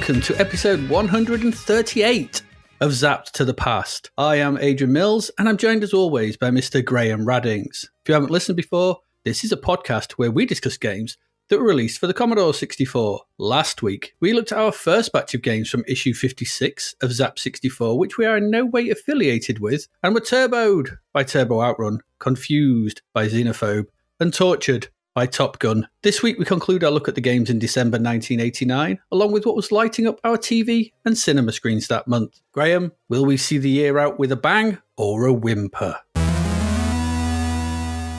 welcome to episode 138 of Zapped to the Past. I am Adrian Mills, and I'm joined as always by Mr. Graham Raddings. If you haven't listened before, this is a podcast where we discuss games that were released for the Commodore 64. Last week, we looked at our first batch of games from issue 56 of Zap 64, which we are in no way affiliated with, and were turboed by Turbo Outrun, confused by Xenophobe, and tortured by Top Gun. This week, we conclude our look at the games in December 1989, along with what was lighting up our TV and cinema screens that month. Graham, will we see the year out with a bang or a whimper?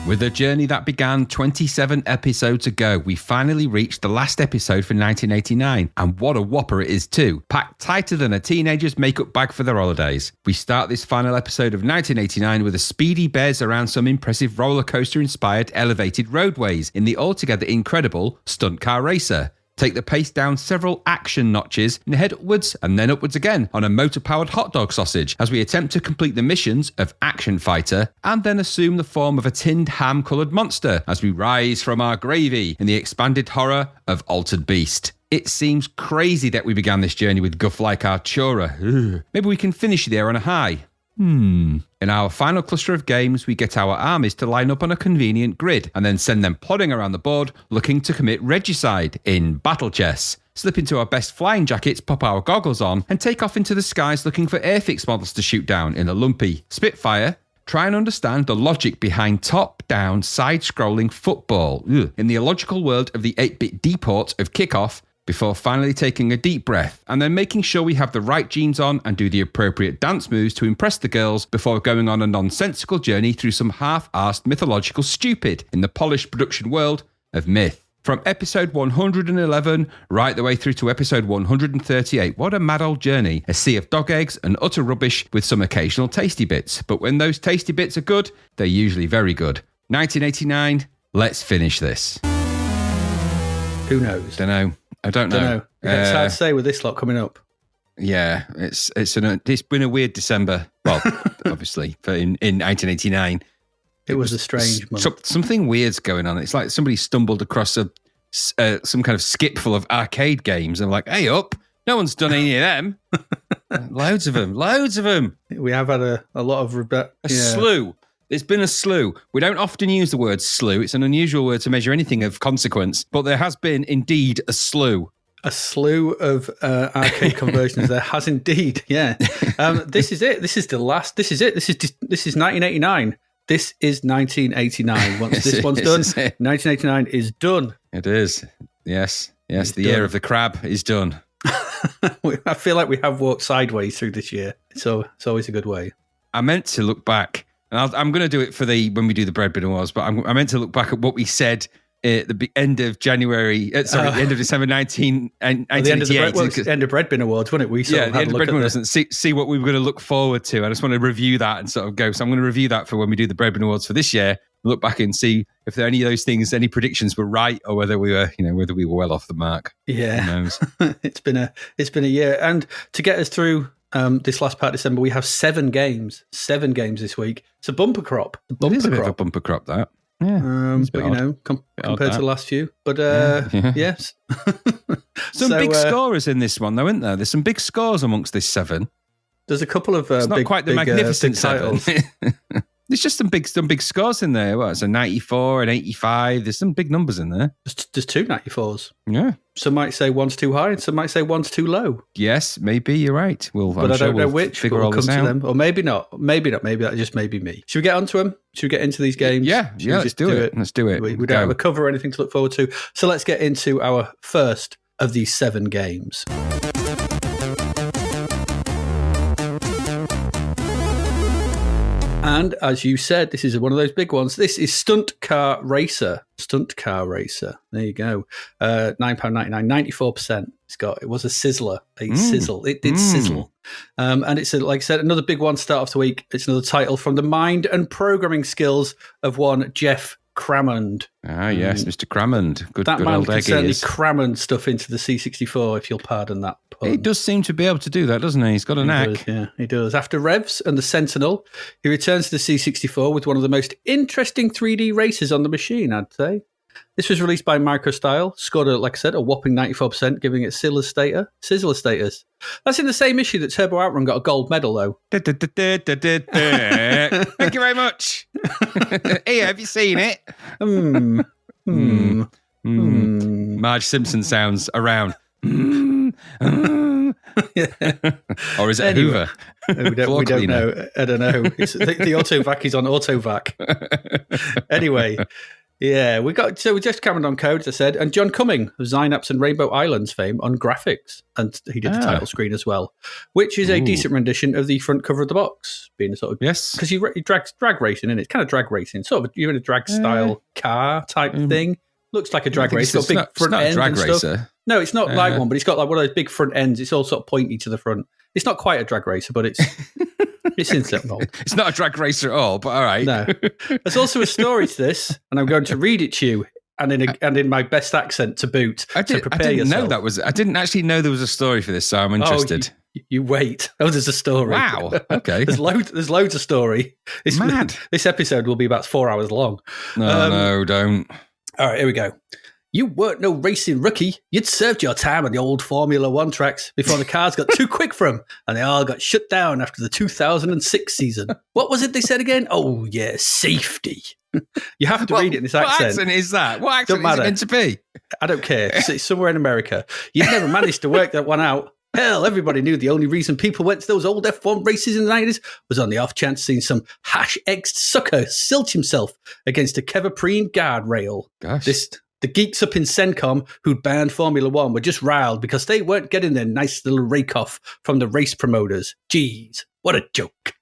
With a journey that began 27 episodes ago, we finally reached the last episode for 1989. And what a whopper it is too. Packed tighter than a teenager's makeup bag for their holidays. We start this final episode of 1989 with a speedy bears around some impressive roller coaster inspired elevated roadways in the altogether incredible Stunt Car Racer. Take the pace down several action notches and head upwards and then upwards again on a motor-powered hot dog sausage as we attempt to complete the missions of Action Fighter and then assume the form of a tinned ham-coloured monster as we rise from our gravy in the expanded horror of Altered Beast. It seems crazy that we began this journey with guff like Artura. Ugh. Maybe we can finish there on a high. In our final cluster of games, we get our armies to line up on a convenient grid and then send them plodding around the board looking to commit regicide in battle chess. Slip into our best flying jackets, pop our goggles on, and take off into the skies looking for Airfix models to shoot down in a lumpy Spitfire. Try and understand the logic behind top-down, side-scrolling football in the illogical world of the 8-bit D-port of Kickoff, before finally taking a deep breath and then making sure we have the right jeans on and do the appropriate dance moves to impress the girls before going on a nonsensical journey through some half-arsed mythological stupid in the polished production world of myth. From episode 111 right the way through to episode 138, what a mad old journey. A sea of dog eggs and utter rubbish with some occasional tasty bits. But when those tasty bits are good, they're usually very good. 1989, let's finish this. Who knows? I don't know. It's hard to say with this lot coming up. Yeah, it's been a weird December. Well, obviously, in 1989. It was a strange month. Something weird's going on. It's like somebody stumbled across some kind of skip full of arcade games. And I'm like, hey up, no one's done any of them. Loads of them. We have had a lot of... slew. There's been a slew. We don't often use the word slew. It's an unusual word to measure anything of consequence, but there has been indeed a slew. A slew of arcade conversions. There has indeed, yeah. This is it. This is the last. This is it. This is 1989. This is 1989. Once this one's done, 1989 is done. It is. Yes. The year of the crab is done. I feel like we have walked sideways through this year, so it's always a good way. I meant to look back. And I'm going to do it for when we do the Bread Bin Awards, but I meant to look back at what we said at the end of January, the end of December 1988. The end of Bread Bin Awards, wasn't it? The end of Bread Bin Awards, and see what we were going to look forward to. I just want to review that and sort of go. So I'm going to review that for when we do the Bread Bin Awards for this year. Look back and see if there are any of those things, any predictions were right, or whether we were well off the mark. Yeah, who knows? It's been a year, and to get us through this last part of December, we have 7 games this week. It's a bumper crop. It is a bit of a bumper crop, that. Yeah, but compared to the last few. But yes. Some big scorers in this one, though, isn't there? There's some big scores amongst this 7. There's a couple of it's not quite the magnificent titles. There's just some big scores in there. It's a 94, an 85. There's some big numbers in there. There's 2 94s. Yeah. Some might say one's too high, and some might say one's too low. Yes, maybe you're right. I don't know which. Figure all this out. Them. Or maybe not. Maybe that just may be me. Should we get onto them? Should we get into these games? Yeah. Let's do it. Let's do it. We don't have a cover or anything to look forward to. So let's get into our first of these 7 games. And as you said, this is one of those big ones. This is Stunt Car Racer. There you go. £9.99, 94%. It was a sizzler. Sizzle. It did sizzle. And it's, like I said, another big one to start off the week. It's another title from the mind and programming skills of one Jeff Crammond. Ah, yes, Mr. Crammond. Good man old can egg certainly is. Crammond stuff into the C64, if you'll pardon that pun. He does seem to be able to do that, doesn't he? He's got a knack. He does. After Revs and the Sentinel, he returns to the C64 with one of the most interesting 3D races on the machine, I'd say. This was released by Microstyle, scored, like I said, a whopping 94%, giving it Sizzler status. That's in the same issue that Turbo Outrun got a gold medal, though. Thank you very much. Here, have you seen it? Marge Simpson sounds around. Or is it Hoover? We don't know. I don't know. It's, the Autovac is on Autovac. Anyway, yeah, we just commented on code, as I said, and John Cumming of Synapse and Rainbow Islands fame on graphics, and he did the title screen as well, which is a decent rendition of the front cover of the box, being a sort of because he drags drag racing in it. It's kind of drag racing, sort of you're in a drag style car type thing. Looks like a drag race. It's got big front end and stuff. Racer. No, it's not like one, but it's got like one of those big front ends. It's all sort of pointy to the front. It's not quite a drag racer, but it's in that mold. It's not a drag racer at all, but all right. No. There's also a story to this, and I'm going to read it to you, and in my best accent to boot. I didn't actually know there was a story for this, so I'm interested. You wait. Oh, there's a story. Wow. Okay. There's loads of story. It's mad. This episode will be about 4 hours long. No, don't. All right, here we go. You weren't no racing rookie. You'd served your time on the old Formula One tracks before the cars got too quick for them, and they all got shut down after the 2006 season. What was it they said again? Oh, yeah, safety. You have to read it in this accent. What accent is that? What accent is it meant to be? I don't care. It's somewhere in America. You've never managed to work that one out. Hell, everybody knew the only reason people went to those old F1 races in the 90s was on the off chance seeing some hash-exed sucker silch himself against a Kevaprine guardrail. Gosh. The geeks up in Cencom who'd banned Formula One were just riled because they weren't getting their nice little rake-off from the race promoters. Jeez, what a joke.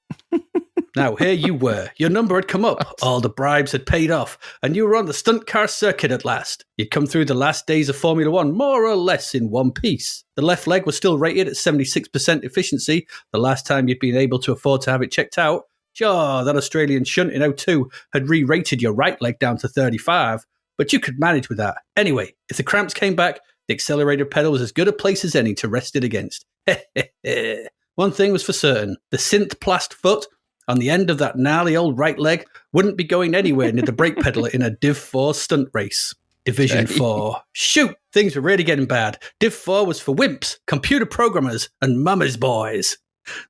Now, here you were. Your number had come up. All the bribes had paid off, and you were on the stunt car circuit at last. You'd come through the last days of Formula One more or less in one piece. The left leg was still rated at 76% efficiency, the last time you'd been able to afford to have it checked out. Sure, that Australian shunt in 02 had re-rated your right leg down to 35, but you could manage with that. Anyway, if the cramps came back, the accelerator pedal was as good a place as any to rest it against. One thing was for certain, the synth-plast foot on the end of that gnarly old right leg wouldn't be going anywhere near the brake pedal in a Div 4 stunt race. Division 4. Shoot! Things were really getting bad. Div 4 was for wimps, computer programmers, and mama's boys.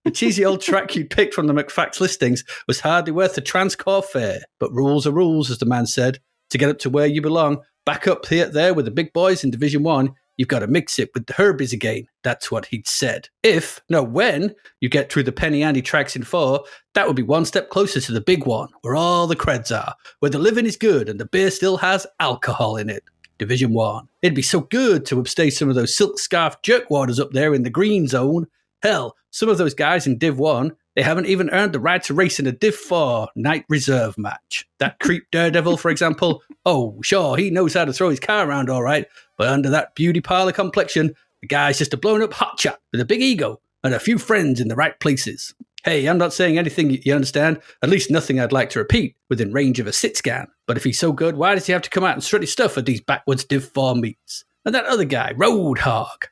The cheesy old track you picked from the McFax listings was hardly worth the Transcore fare. But rules are rules, as the man said. To get up to where you belong, back up there with the big boys in Division 1, you've got to mix it with the Herbies again. That's what he'd said. When you get through the Penny Andy tracks in 4, that would be one step closer to the big one, where all the creds are, where the living is good and the beer still has alcohol in it. Division 1. It'd be so good to upstage some of those silk scarf jerkwaters up there in the green zone. Hell, some of those guys in Div 1, they haven't even earned the right to race in a Div 4 night reserve match. That creep Daredevil, for example, oh, sure, he knows how to throw his car around all right, but under that beauty parlor complexion, the guy's just a blown-up hotshot with a big ego and a few friends in the right places. Hey, I'm not saying anything you understand, at least nothing I'd like to repeat within range of a sit scan. But if he's so good, why does he have to come out and strut his stuff at these backwards Div 4 meets? And that other guy, Roadhog.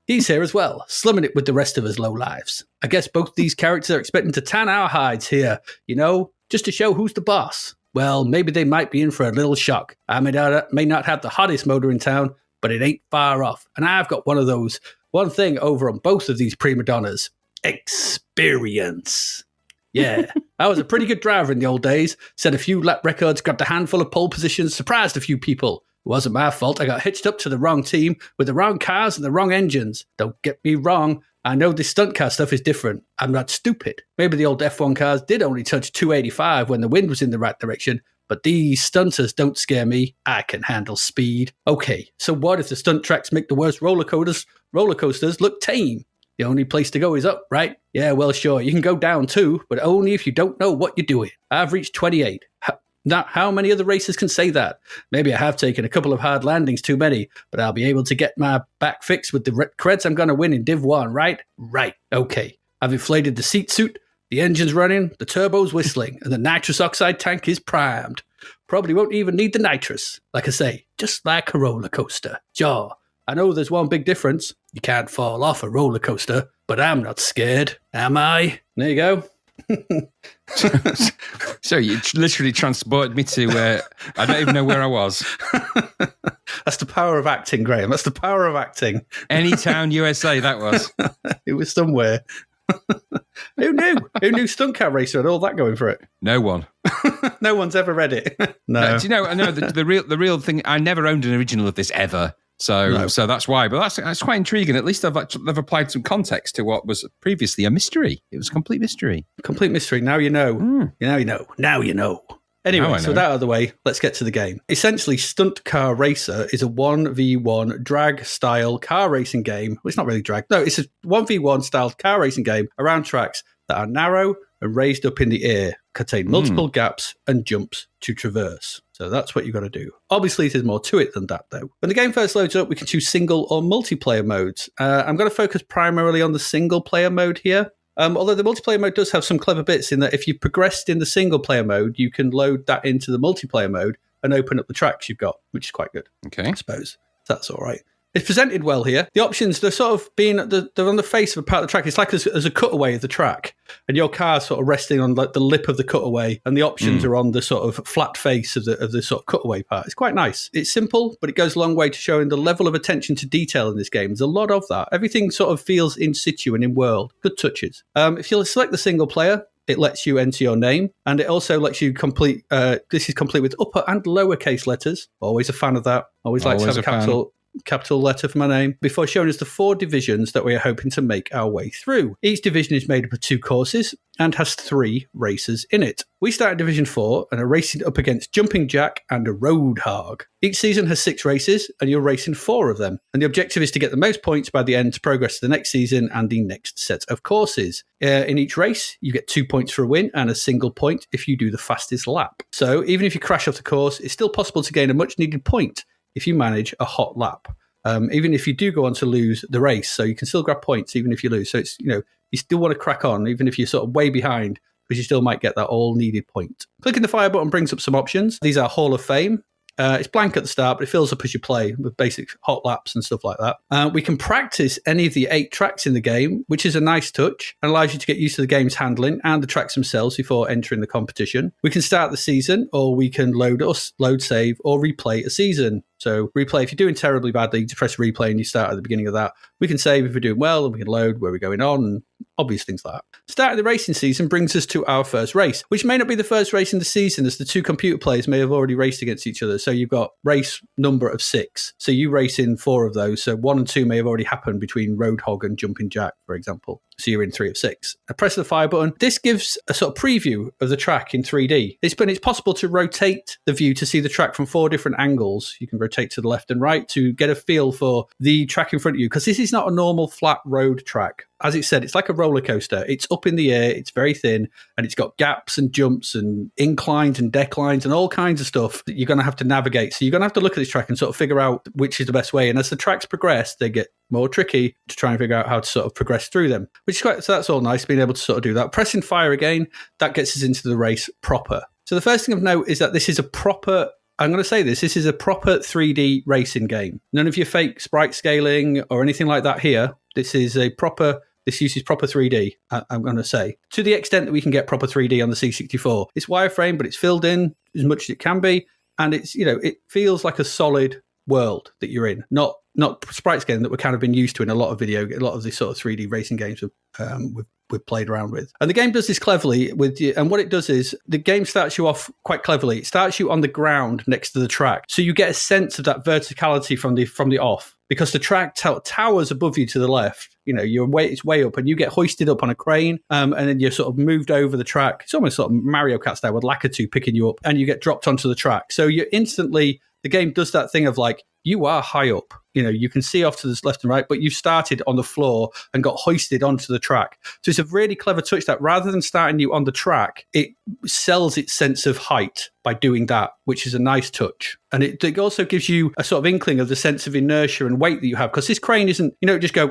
He's here as well, slumming it with the rest of us lowlifes. I guess both these characters are expecting to tan our hides here, just to show who's the boss. Well, maybe they might be in for a little shock. I may not have the hottest motor in town, but it ain't far off. And I've got one of those. One thing over on both of these prima donnas. Experience. Yeah, I was a pretty good driver in the old days. Set a few lap records, grabbed a handful of pole positions, surprised a few people. It wasn't my fault. I got hitched up to the wrong team with the wrong cars and the wrong engines. Don't get me wrong. I know this stunt car stuff is different. I'm not stupid. Maybe the old F1 cars did only touch 285 when the wind was in the right direction, but these stunters don't scare me. I can handle speed. Okay, so what if the stunt tracks make the worst roller coasters look tame? The only place to go is up, right? Yeah, well, sure, you can go down too, but only if you don't know what you're doing. I've reached 28. Now, how many other racers can say that? Maybe I have taken a couple of hard landings too many, but I'll be able to get my back fixed with the creds I'm going to win in Div 1, right? Right. Okay. I've inflated the seat suit, the engine's running, the turbo's whistling, and the nitrous oxide tank is primed. Probably won't even need the nitrous. Like I say, just like a roller coaster. Sure, I know there's one big difference. You can't fall off a roller coaster, but I'm not scared, am I? There you go. So you literally transported me to I don't even know where I was. That's the power of acting, Graham. That's the power of acting. Anytown, USA, that was. It was somewhere. Who knew? Who knew Stunt Car Racer had all that going for it? No one. No one's ever read it. No. Do you know? No, the real thing. I never owned an original of this ever. So that's why. But that's quite intriguing. At least they've applied some context to what was previously a mystery. It was a complete mystery. Complete mystery. Now you know. Now you know. Now you know. Anyway, so that out of the way, let's get to the game. Essentially, Stunt Car Racer is a 1v1 drag-style car racing game. Well, it's not really drag. No, it's a 1v1 style car racing game around tracks that are narrow and raised up in the air, contain multiple gaps and jumps to traverse. So that's what you've got to do. Obviously, there's more to it than that, though. When the game first loads up, we can choose single or multiplayer modes. I'm going to focus primarily on the single-player mode here. Although the multiplayer mode does have some clever bits in that if you've progressed in the single-player mode, you can load that into the multiplayer mode and open up the tracks you've got, which is quite good, I suppose. So that's all right. It's presented well here. The options, they're sort of they're on the face of a part of the track. It's like as a cutaway of the track, and your car's sort of resting on like the lip of the cutaway, and the options are on the sort of flat face of the sort of cutaway part. It's quite nice. It's simple, but it goes a long way to showing the level of attention to detail in this game. There's a lot of that. Everything sort of feels in situ and in world. Good touches. If you select the single player, it lets you enter your name, and it also lets you complete. This is complete with upper and lowercase letters. Always a fan of that. Always like to have a capital letter for my name, before showing us the 4 divisions that we are hoping to make our way through. Each division is made up of 2 courses and has 3 races in it. We start at Division 4 and are racing up against Jumping Jack and a Roadhog. Each season has 6 races and you're racing 4 of them. And the objective is to get the most points by the end to progress to the next season and the next set of courses. In each race, you get 2 points for a win and a single point if you do the fastest lap. So even if you crash off the course, it's still possible to gain a much needed point if you manage a hot lap, even if you do go on to lose the race. So you can still grab points even if you lose. So it's, you still want to crack on, even if you're sort of way behind, because you still might get that all needed point. Clicking the fire button brings up some options. These are Hall of Fame. It's blank at the start, but it fills up as you play with basic hot laps and stuff like that. We can practice any of the 8 tracks in the game, which is a nice touch and allows you to get used to the game's handling and the tracks themselves before entering the competition. We can start the season, or we can load, save, or replay a season. So replay, if you're doing terribly badly, you press replay and you start at the beginning of that. We can save if we're doing well, and we can load where we're going on, and obvious things like that. Starting the racing season brings us to our first race, which may not be the first race in the season, as the 2 computer players may have already raced against each other. So you've got race number of 6. So you race in 4 of those. So 1 and 2 may have already happened between Roadhog and Jumping Jack, for example. So you're in 3 of 6. I press the fire button. This gives a sort of preview of the track in 3D. It's possible to rotate the view to see the track from 4 different angles. You can rotate to the left and right to get a feel for the track in front of you, because this is not a normal flat road track. As it said, it's like a roller coaster. It's up in the air, it's very thin, and it's got gaps and jumps and inclines and declines and all kinds of stuff that you're going to have to navigate. So you're going to have to look at this track and sort of figure out which is the best way. And as the tracks progress, they get more tricky to try and figure out how to sort of progress through them, which is quite, so that's all nice, being able to sort of do that. Pressing fire again, that gets us into the race proper. So the first thing of note is that this is a proper, I'm going to say this is a proper 3D racing game. None of your fake sprite scaling or anything like that here. This uses proper 3D, I'm going to say, to the extent that we can get proper 3D on the C64. It's wireframe, but it's filled in as much as it can be. And it's, it feels like a solid world that you're in, not sprite scaling that we've kind of been used to in a lot of the sort of 3D racing games we've played around with. And the game does this cleverly and what it does is the game starts you off quite cleverly. It starts you on the ground next to the track. So you get a sense of that verticality from the off, because the track towers above you to the left. It's way up, and you get hoisted up on a crane, and then you're sort of moved over the track. It's almost sort of Mario Kart style with Lakitu picking you up, and you get dropped onto the track. So you're instantly, the game does that thing of like, you are high up. You can see off to the left and right, but you started on the floor and got hoisted onto the track. So it's a really clever touch that rather than starting you on the track, it sells its sense of height by doing that, which is a nice touch. And it also gives you a sort of inkling of the sense of inertia and weight that you have, because this crane isn't, just go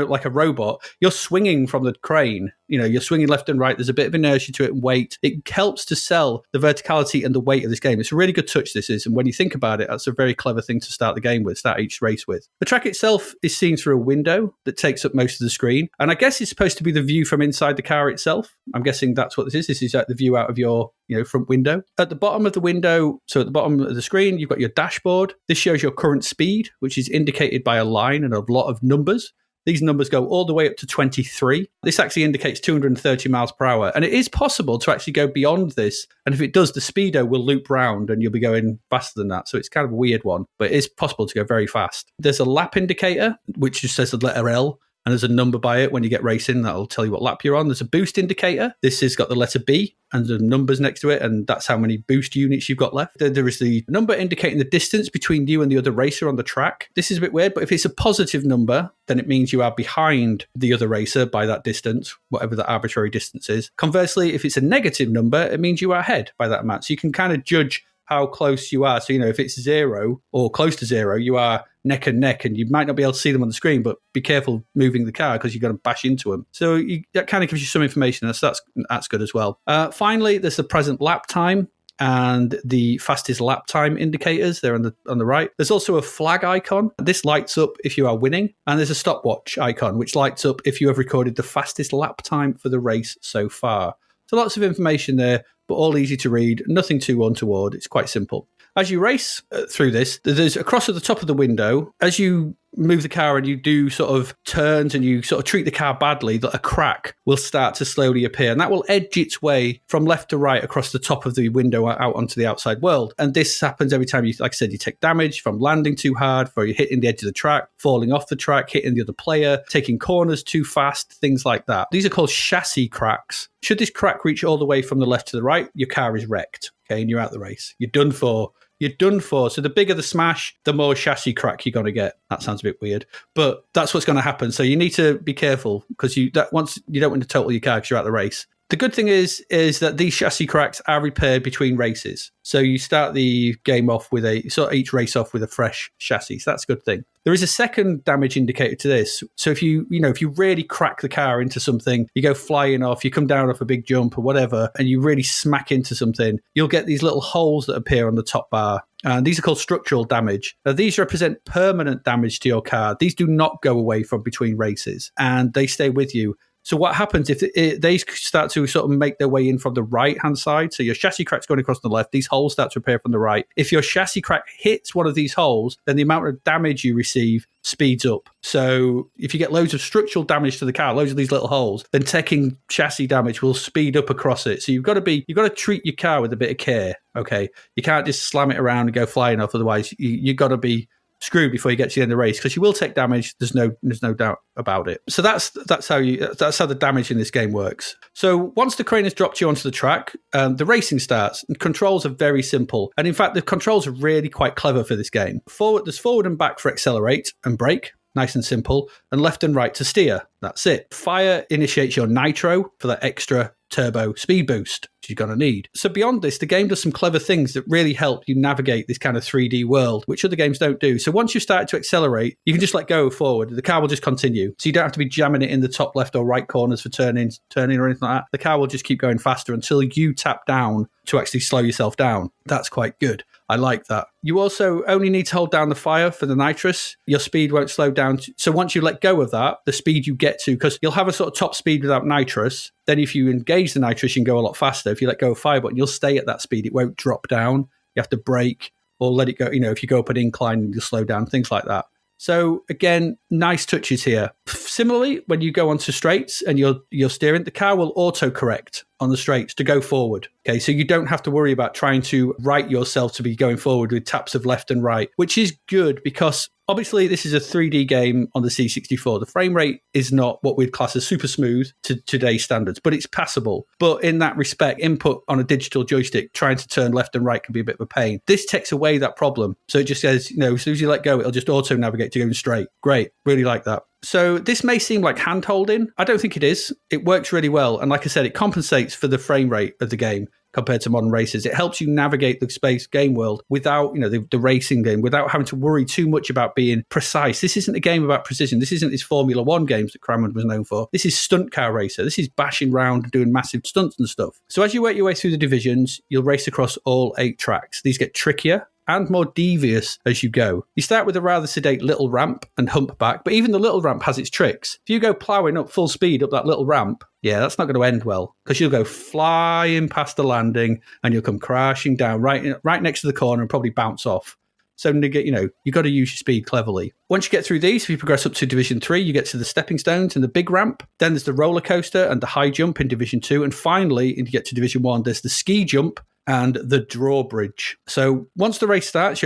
like a robot. You're swinging from the crane. You're swinging left and right. There's a bit of inertia to it and weight. It helps to sell the verticality and the weight of this game. It's a really good touch, this is. And when you think about it, that's a very clever thing to start the game with, start each race with. The track itself is seen through a window that takes up most of the screen. And I guess it's supposed to be the view from inside the car itself. I'm guessing that's what this is. This is like the view out of your front window. At the bottom of the window, so at the bottom of the screen, you've got your dashboard. This shows your current speed, which is indicated by a line and a lot of numbers. These numbers go all the way up to 23. This actually indicates 230 miles per hour. And it is possible to actually go beyond this. And if it does, the speedo will loop round and you'll be going faster than that. So it's kind of a weird one, but it is possible to go very fast. There's a lap indicator, which just says the letter L. And there's a number by it when you get racing that'll tell you what lap you're on. There's a boost indicator. This has got the letter B and the numbers next to it, and that's how many boost units you've got left. There is the number indicating the distance between you and the other racer on the track. This is a bit weird, but if it's a positive number, then it means you are behind the other racer by that distance, whatever the arbitrary distance is. Conversely, if it's a negative number, it means you are ahead by that amount. So you can kind of judge how close you are. So, if it's 0 or close to 0, you are neck and neck, and you might not be able to see them on the screen, but be careful moving the car because you're going to bash into them. So that kind of gives you some information. That's good as well. Finally, there's the present lap time and the fastest lap time indicators. They're on the right. There's also a flag icon. This lights up if you are winning. And there's a stopwatch icon, which lights up if you have recorded the fastest lap time for the race so far. So lots of information there, but all easy to read, nothing too untoward. It's quite simple. As you race through this, there's across at the top of the window, as you move the car and you do sort of turns and you sort of treat the car badly, that a crack will start to slowly appear. And that will edge its way from left to right across the top of the window out onto the outside world. And this happens every time you, like I said, you take damage from landing too hard, for you hitting the edge of the track, falling off the track, hitting the other player, taking corners too fast, things like that. These are called chassis cracks. Should this crack reach all the way from the left to the right, your car is wrecked. Okay, and you're out the race. You're done for. You're done for. So the bigger the smash, the more chassis crack you're going to get. That sounds a bit weird, but that's what's going to happen. So you need to be careful because once you don't want to total your car because you're out the race. The good thing is that these chassis cracks are repaired between races. So you start the game off with each race off with a fresh chassis. So that's a good thing. There is a second damage indicator to this. So if you really crack the car into something, you go flying off, you come down off a big jump or whatever, and you really smack into something, you'll get these little holes that appear on the top bar. And these are called structural damage. Now, these represent permanent damage to your car. These do not go away from between races, and they stay with you. So what happens if they start to sort of make their way in from the right-hand side? So your chassis crack's going across the left. These holes start to appear from the right. If your chassis crack hits one of these holes, then the amount of damage you receive speeds up. So if you get loads of structural damage to the car, loads of these little holes, then taking chassis damage will speed up across it. So you've got to treat your car with a bit of care. Okay, you can't just slam it around and go flying off. Otherwise, you've got to be screwed before you get to the end of the race because you will take damage. There's no doubt about it. So that's how the damage in this game works. So once the crane has dropped you onto the track, the racing starts. And controls are very simple, and in fact, the controls are really quite clever for this game. There's forward and back for accelerate and brake. Nice and simple, and left and right to steer. That's it. Fire initiates your nitro for that extra turbo speed boost you're going to need. So beyond this, the game does some clever things that really help you navigate this kind of 3D world, which other games don't do. So once you've started to accelerate, you can just let go forward. The car will just continue. So you don't have to be jamming it in the top left or right corners for turning or anything like that. The car will just keep going faster until you tap down to actually slow yourself down. That's quite good. I like that. You also only need to hold down the fire for the nitrous. Your speed won't slow down. So once you let go of that, the speed you get to, because you'll have a sort of top speed without nitrous. Then if you engage the nitrous, you can go a lot faster. If you let go of fire button, you'll stay at that speed. It won't drop down. You have to brake or let it go. If you go up an incline, you'll slow down, things like that. So again, nice touches here. Similarly, when you go onto straights and you're steering, the car will auto-correct on the straights to go forward. Okay, so you don't have to worry about trying to right yourself to be going forward with taps of left and right, which is good because obviously this is a 3D game on the C64. The frame rate is not what we'd class as super smooth to today's standards, but it's passable. But in that respect, input on a digital joystick, trying to turn left and right can be a bit of a pain. This takes away that problem. So it just says, as soon as you let go, it'll just auto navigate to going straight. Great, really like that. So this may seem like hand-holding. I don't think it is. It works really well. And like I said, it compensates for the frame rate of the game compared to modern races. It helps you navigate the space game world without, the racing game, without having to worry too much about being precise. This isn't a game about precision. This isn't these Formula One games that Cramond was known for. This is Stunt Car Racer. This is bashing around and doing massive stunts and stuff. So as you work your way through the divisions, you'll race across all 8 tracks. These get trickier and more devious as you go. You start with a rather sedate little ramp and humpback, but even the little ramp has its tricks. If you go ploughing up full speed up that little ramp, yeah, that's not going to end well, because you'll go flying past the landing and you'll come crashing down right next to the corner and probably bounce off. So, you've got to use your speed cleverly. Once you get through these, if you progress up to Division 3, you get to the stepping stones and the big ramp. Then there's the roller coaster and the high jump in Division 2. And finally, if you get to Division 1, there's the ski jump and the drawbridge. So once the race starts,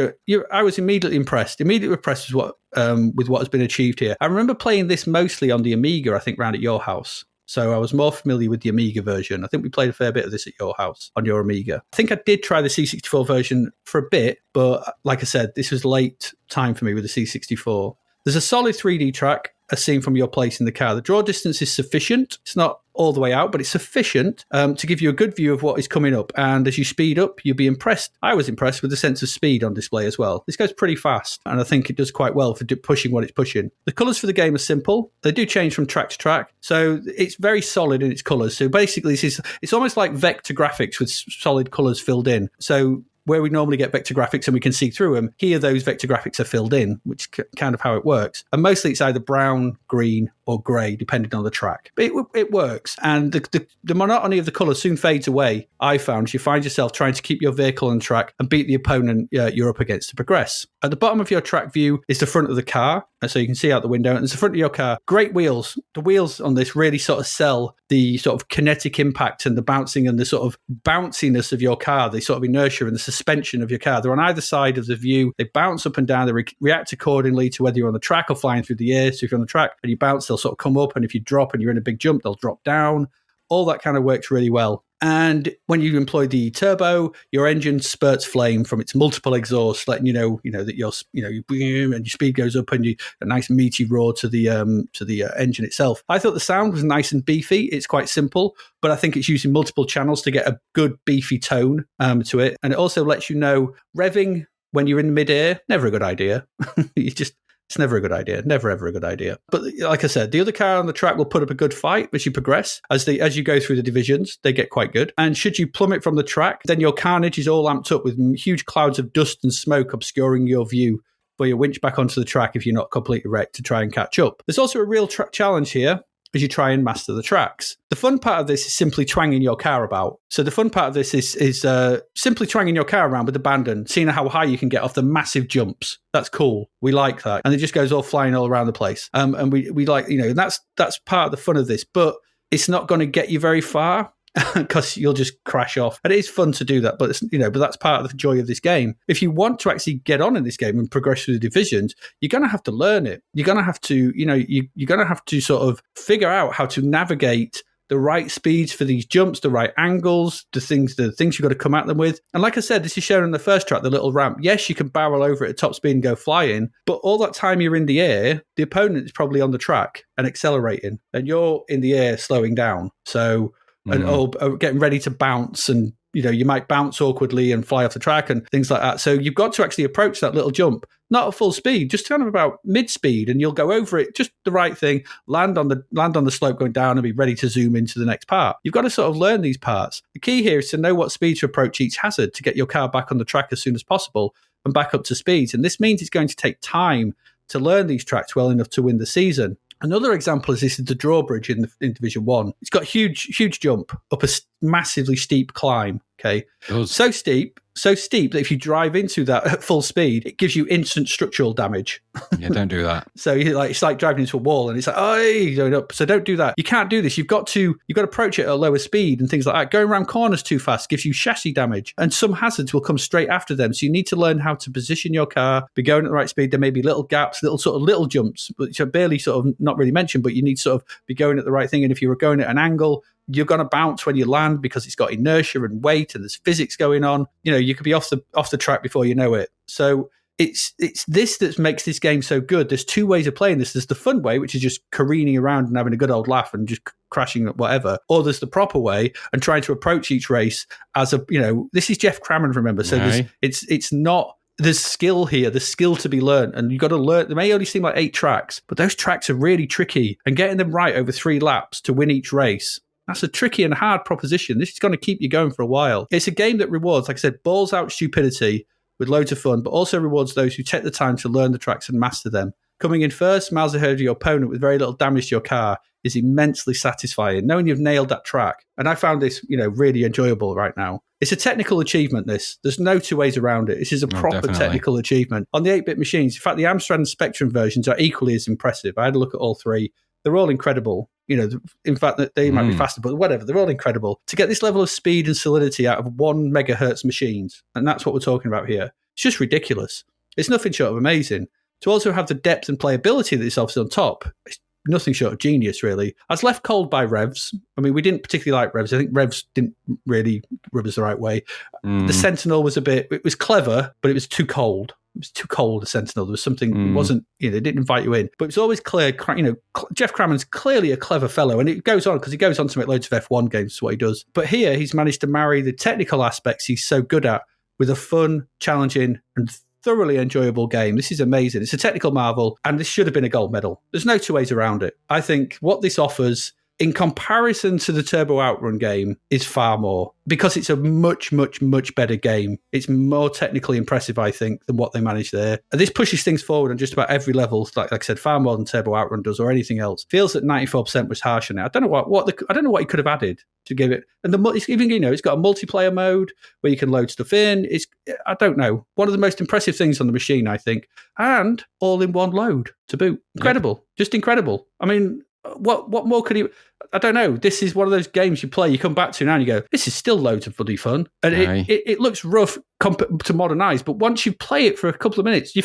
I was immediately impressed with what has been achieved here. I remember playing this mostly on the Amiga, I think, round at your house. So I was more familiar with the Amiga version. I think we played a fair bit of this at your house on your Amiga. I think I did try the C64 version for a bit, but like I said, this was late time for me with the C64. There's a solid 3D track, as seen from your place in the car. The draw distance is sufficient. It's not all the way out, but it's sufficient to give you a good view of what is coming up. And as you speed up, you'll be impressed. I was impressed with the sense of speed on display as well. This goes pretty fast, and I think it does quite well for pushing what it's pushing. The colours for the game are simple. They do change from track to track, so it's very solid in its colours. So basically, it's almost like vector graphics with solid colours filled in. So where we normally get vector graphics and we can see through them, here those vector graphics are filled in, which is kind of how it works. And mostly it's either brown, green, or grey, depending on the track. But it works. And the monotony of the colour soon fades away, I found, as you find yourself trying to keep your vehicle on track and beat the opponent you're up against to progress. At the bottom of your track view is the front of the car, so you can see out the window, and there's the front of your car. Great wheels. The wheels on this really sort of sell the sort of kinetic impact and the bouncing and the sort of bounciness of your car, the sort of inertia and the suspension of your car. They're on either side of the view. They bounce up and down. They react accordingly to whether you're on the track or flying through the air. So if you're on the track and you bounce, they'll sort of come up, and if you drop and you're in a big jump, they'll drop down. All that kind of works really well. And when you employ the turbo, your engine spurts flame from its multiple exhausts, letting you know that you boom, and your speed goes up, and a nice meaty roar to the engine itself. I thought the sound was nice and beefy. It's quite simple, but I think it's using multiple channels to get a good beefy tone to it, and it also lets you know revving when you're in midair, never a good idea. It's never a good idea. Never, ever a good idea. But like I said, the other car on the track will put up a good fight as you progress. As you go through the divisions, they get quite good. And should you plummet from the track, then your carnage is all amped up with huge clouds of dust and smoke obscuring your view for your winch back onto the track if you're not completely wrecked to try and catch up. There's also a real track challenge here as you try and master the tracks. The fun part of this is simply twanging your car about. So the fun part of this is simply twanging your car around with abandon, seeing how high you can get off the massive jumps. That's cool. We like that. And it just goes all flying all around the place. And we like, that's part of the fun of this, but it's not going to get you very far, because you'll just crash off. And it is fun to do that, but but that's part of the joy of this game. If you want to actually get on in this game and progress through the divisions, you're going to have to learn it. You're going to have to, you're going to have to sort of figure out how to navigate the right speeds for these jumps, the right angles, the things you've got to come at them with. And like I said, this is shown in the first track, the little ramp. Yes, you can barrel over it at top speed and go flying, but all that time you're in the air, the opponent is probably on the track and accelerating, and you're in the air slowing down. So and getting ready to bounce, and you might bounce awkwardly and fly off the track and things like that. So you've got to actually approach that little jump, not at full speed, just kind of about mid-speed, and you'll go over it just the right thing, land on the slope going down, and be ready to zoom into the next part. You've got to sort of learn these parts. The key here is to know what speed to approach each hazard to get your car back on the track as soon as possible and back up to speeds. And this means it's going to take time to learn these tracks well enough to win the season. Another example is the drawbridge in Division 1. It's got huge jump up a massively steep climb, okay? So steep that if you drive into that at full speed, it gives you instant structural damage. Yeah, don't do that. So it's like driving into a wall, and it's like, oh, you're going up. So don't do that. You can't do this. You've got to approach it at a lower speed and things like that. Going around corners too fast gives you chassis damage, and some hazards will come straight after them. So you need to learn how to position your car, be going at the right speed. There may be little gaps, little jumps, which are barely sort of not really mentioned, but you need to sort of be going at the right thing. And if you were going at an angle, you're going to bounce when you land because it's got inertia and weight, and there's physics going on. You could be off the track before you know it. So it's this that makes this game so good. There's two ways of playing this. There's the fun way, which is just careening around and having a good old laugh and just crashing at whatever. Or there's the proper way and trying to approach each race as this is Jeff Crammond, remember. So it's not... There's skill here. There's skill to be learned, and you've got to learn. There may only seem like 8 tracks, but those tracks are really tricky, and getting them right over 3 laps to win each race, that's a tricky and hard proposition. This is going to keep you going for a while. It's a game that rewards, like I said, balls out stupidity with loads of fun, but also rewards those who take the time to learn the tracks and master them. Coming in first, miles ahead of your opponent with very little damage to your car is immensely satisfying, knowing you've nailed that track. And I found this, really enjoyable right now. It's a technical achievement, this. There's no two ways around it. This is a proper technical achievement. On the 8-bit machines, in fact, the Amstrad and Spectrum versions are equally as impressive. I had a look at all three. They're all incredible. In fact, they might be faster, but whatever, they're all incredible. To get this level of speed and solidity out of 1 megahertz machines, and that's what we're talking about here, it's just ridiculous. It's nothing short of amazing. To also have the depth and playability that this offers on top, it's nothing short of genius, really. I was left cold by Revs. I mean, we didn't particularly like Revs. I think Revs didn't really rub us the right way. The Sentinel was it was clever, but it was too cold. It was too cold, the Sentinel. There was something, it wasn't, they didn't invite you in. But it's always clear, Jeff Crammond's clearly a clever fellow, and it goes on, because he goes on to make loads of F1 games, is what he does. But here, he's managed to marry the technical aspects he's so good at with a fun, challenging, and thoroughly enjoyable game. This is amazing. It's a technical marvel, and this should have been a gold medal. There's no two ways around it. I think what this offers, in comparison to the Turbo Outrun game, is far more, because it's a much, much, much better game. It's more technically impressive, I think, than what they managed there. And this pushes things forward on just about every level, like I said, far more than Turbo Outrun does or anything else. Feels that 94% was harsh on it. I don't know what he could have added to give it. And it's even, it's got a multiplayer mode where you can load stuff in. I don't know, one of the most impressive things on the machine, I think, and all in one load to boot. Incredible, just incredible. I mean, what more could he? I don't know. This is one of those games you play, you come back to now and you go, this is still loads of bloody fun. And it looks rough to modern eyes, but once you play it for a couple of minutes, you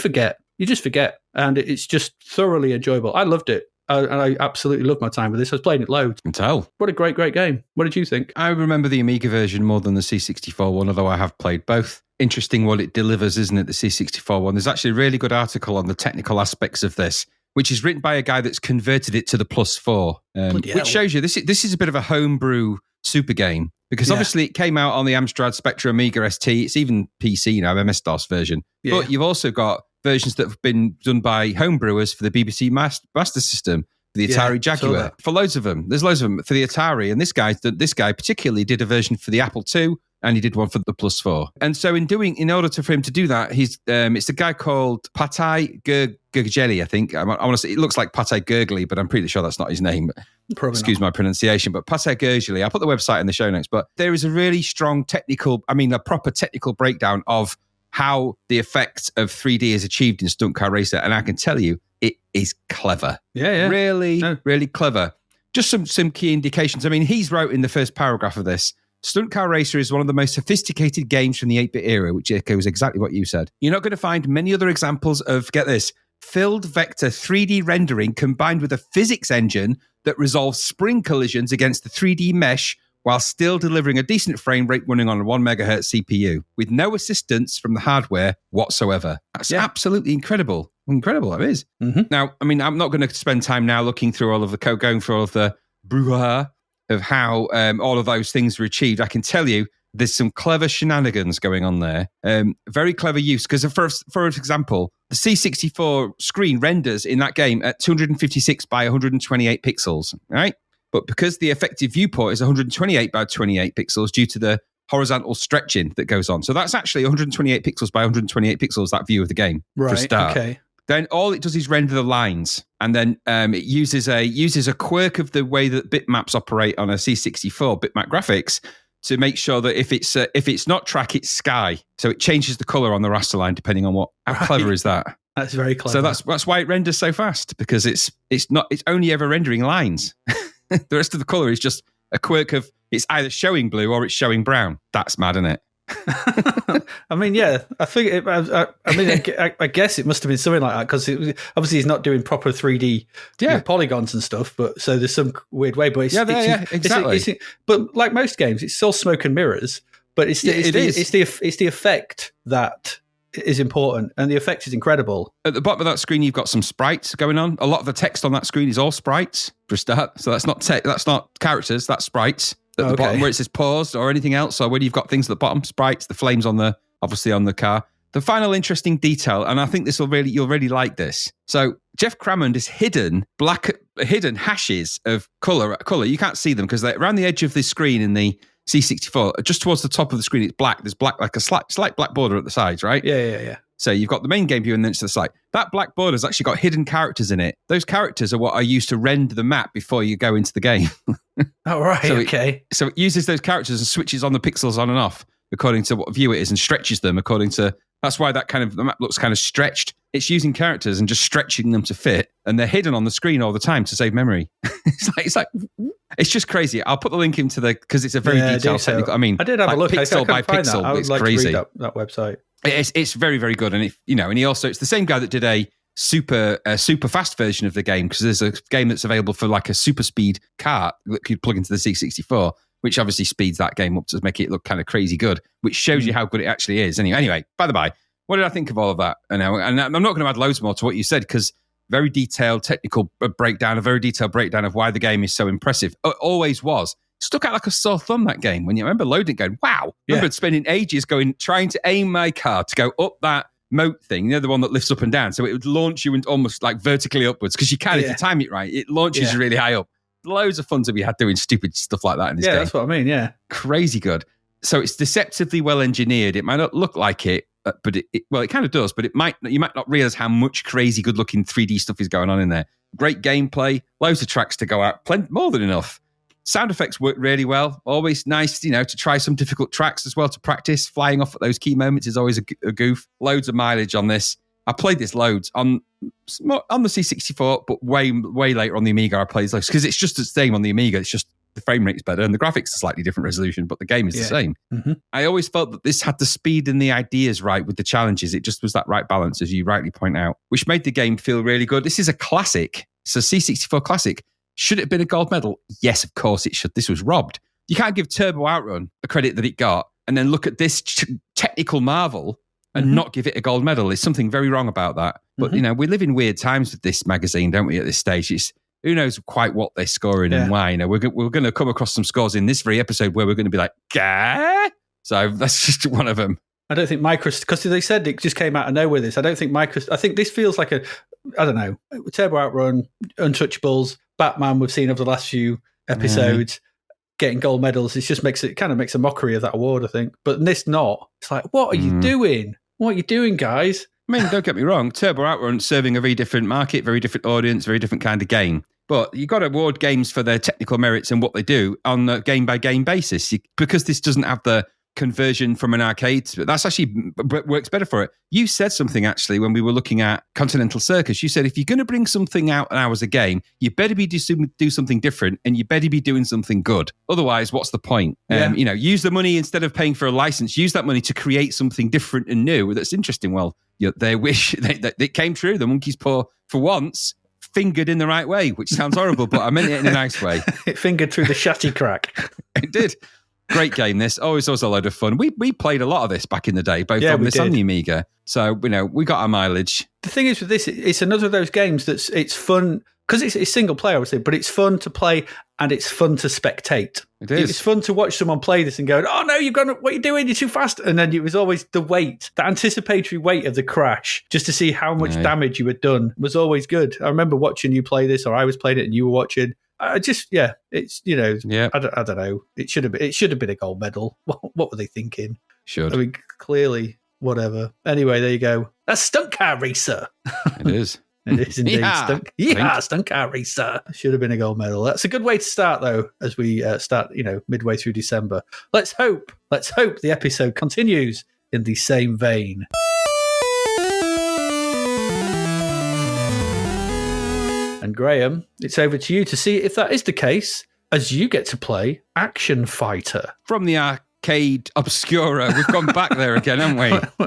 just forget. And it's just thoroughly enjoyable. I loved it. And I absolutely loved my time with this. I was playing it loads. I can tell. What a great, great game. What did you think? I remember the Amiga version more than the C64 one, although I have played both. Interesting what it delivers, isn't it, the C64 one? There's actually a really good article on the technical aspects of this, which is written by a guy that's converted it to the Plus4, which shows you this is a bit of a homebrew super game, because obviously it came out on the Amstrad Spectra Amiga ST. It's even PC now, MS-DOS version. Yeah. But you've also got versions that have been done by homebrewers for the BBC Master System, for the Atari Jaguar, for loads of them. There's loads of them for the Atari, and this guy particularly did a version for the Apple II, and he did one for the Plus4. And so in order for him to do that, it's a guy called Patay Gurgeli, I think. I want to say, it looks like Patay Gurgely, but I'm pretty sure that's not his name. Excuse my pronunciation, but Patay Gurgely. I'll put the website in the show notes. But there is a really strong a proper technical breakdown of how the effect of 3D is achieved in Stunt Car Racer. And I can tell you, it is clever. Yeah. Really clever. Just some key indications. I mean, he's wrote in the first paragraph of this, Stunt Car Racer is one of the most sophisticated games from the 8-bit era, which echoes exactly what you said. You're not going to find many other examples of, get this, filled vector 3D rendering combined with a physics engine that resolves spring collisions against the 3D mesh while still delivering a decent frame rate running on a 1 megahertz CPU with no assistance from the hardware whatsoever. That's absolutely incredible. Incredible, that is. Mm-hmm. Now, I mean, I'm not going to spend time now looking through all of the code, going through all of the brouhaha of how all of those things were achieved. I can tell you there's some clever shenanigans going on there. Very clever use, because for example, the C64 screen renders in that game at 256 by 128 pixels, right? But because the effective viewport is 128 by 28 pixels due to the horizontal stretching that goes on. So that's actually 128 pixels by 128 pixels, that view of the game, for a start. Okay. Then all it does is render the lines, and then it uses a quirk of the way that bitmaps operate on a C64 bitmap graphics to make sure that if it's not track, it's sky. So it changes the color on the raster line depending on how clever is that. That's very clever. So that's why it renders so fast, because it's only ever rendering lines. The rest of the color is just a quirk of it's either showing blue or it's showing brown. That's mad, isn't it? I mean, yeah, I think. I guess it must have been something like that, because obviously he's not doing proper 3D polygons and stuff. But so there's some weird way. But exactly. But like most games, it's still smoke and mirrors. But it's the effect that is important, and the effect is incredible. At the bottom of that screen, you've got some sprites going on. A lot of the text on that screen is all sprites for a start. So that's not characters, that's sprites. At the bottom where it says paused or anything else, so when you've got things at the bottom, sprites, the flames obviously on the car. The final interesting detail, and I think you'll really like this. So Jeff Crammond has hidden hashes of color. You can't see them because they're around the edge of the screen in the C64, just towards the top of the screen, it's black. There's black, like a slight black border at the sides, right? Yeah. So you've got the main game view and then to the side. That black border's actually got hidden characters in it. Those characters are what I use to render the map before you go into the game. Oh, right, okay. So it uses those characters and switches on the pixels on and off according to what view it is and stretches them according to... That's why the map looks kind of stretched. It's using characters and just stretching them to fit, and they're hidden on the screen all the time to save memory. It's just crazy. I'll put the link into because it's a very detailed technical. I mean, I did have a look. Pixel by pixel. I would it's like crazy. to read that website. It's very, very good, and and he also, it's the same guy that did a super fast version of the game, because there's a game that's available for like a super speed kart that you plug into the C64, which obviously speeds that game up to make it look kind of crazy good, which shows you how good it actually is. Anyway, by the by, what did I think of all of that? And I'm not going to add loads more to what you said, because very detailed technical breakdown, a very detailed breakdown of why the game is so impressive. It always was. Stuck out like a sore thumb, that game. When you remember loading it, going, wow. I remember spending ages trying to aim my car to go up that moat thing, the one that lifts up and down. So it would launch you almost like vertically upwards, because you can, if you time it right, it launches you really high up. Loads of fun to be had doing stupid stuff like that in this game. Yeah, that's what I mean, yeah. Crazy good. So it's deceptively well engineered. It might not look like it, but it kind of does, but you might not realize how much crazy good looking 3D stuff is going on in there. Great gameplay, loads of tracks to go out, more than enough. Sound effects work really well. Always nice, to try some difficult tracks as well to practice. Flying off at those key moments is always a goof. Loads of mileage on this. I played this loads on the C64, but way later on the Amiga I played this because it's just the same on the Amiga. It's just the frame rate's better and the graphics are slightly different resolution, but the game is the same. Mm-hmm. I always felt that this had the speed and the ideas right with the challenges. It just was that right balance, as you rightly point out, which made the game feel really good. This is a classic. It's a C64 classic. Should it have been a gold medal? Yes, of course it should. This was robbed. You can't give Turbo Outrun the credit that it got and then look at this technical marvel and not give it a gold medal. There's something very wrong about that. But, we live in weird times with this magazine, don't we, at this stage? Who knows quite what they're scoring and why. We're going to come across some scores in this very episode where we're going to be like, gah? So that's just one of them. I don't think because they said it just came out of nowhere, this. I don't think I think this feels like I don't know, Turbo Outrun, Untouchables, Batman we've seen over the last few episodes, getting gold medals. It just makes a mockery of that award, I think. But this not. It's like, what are you doing? What are you doing, guys? I mean, don't get me wrong, Turbo Outrun serving a very different market, very different audience, very different kind of game. But you've got to award games for their technical merits and what they do on a game-by-game basis. Because this doesn't have the conversion from an arcade, that's actually works better for it. You said something, actually, when we were looking at Continental Circus. You said, if you're going to bring something out now as a game, you better be do something different and you better be doing something good. Otherwise, what's the point? Use the money instead of paying for a license. Use that money to create something different and new that's interesting. Well, they wish it came true. The monkey's paw, for once, fingered in the right way, which sounds horrible, but I meant it in a nice way. It fingered through the shatty crack. It did. Great game, this. Always a load of fun. We played a lot of this back in the day, both on this and the Amiga. So, we got our mileage. The thing is with this, it's another of those games it's fun, because it's single player, obviously, but it's fun to play and it's fun to spectate. It is. It's fun to watch someone play this and go, oh no, what are you doing? You're too fast. And then it was always the anticipatory weight of the crash, just to see how much damage you had done, was always good. I remember watching you play this, or I was playing it and you were watching. It's I don't know. It should have been a gold medal. What were they thinking? Should. I mean, clearly, whatever. Anyway, there you go. That's Stunt Car Racer. It is. It is indeed. Stunt Car Racer. Should have been a gold medal. That's a good way to start, though, as we start, midway through December. Let's hope the episode continues in the same vein. And Graham, it's over to you to see if that is the case, as you get to play Action Fighter. From the arcade obscura, we've gone back there again, haven't we?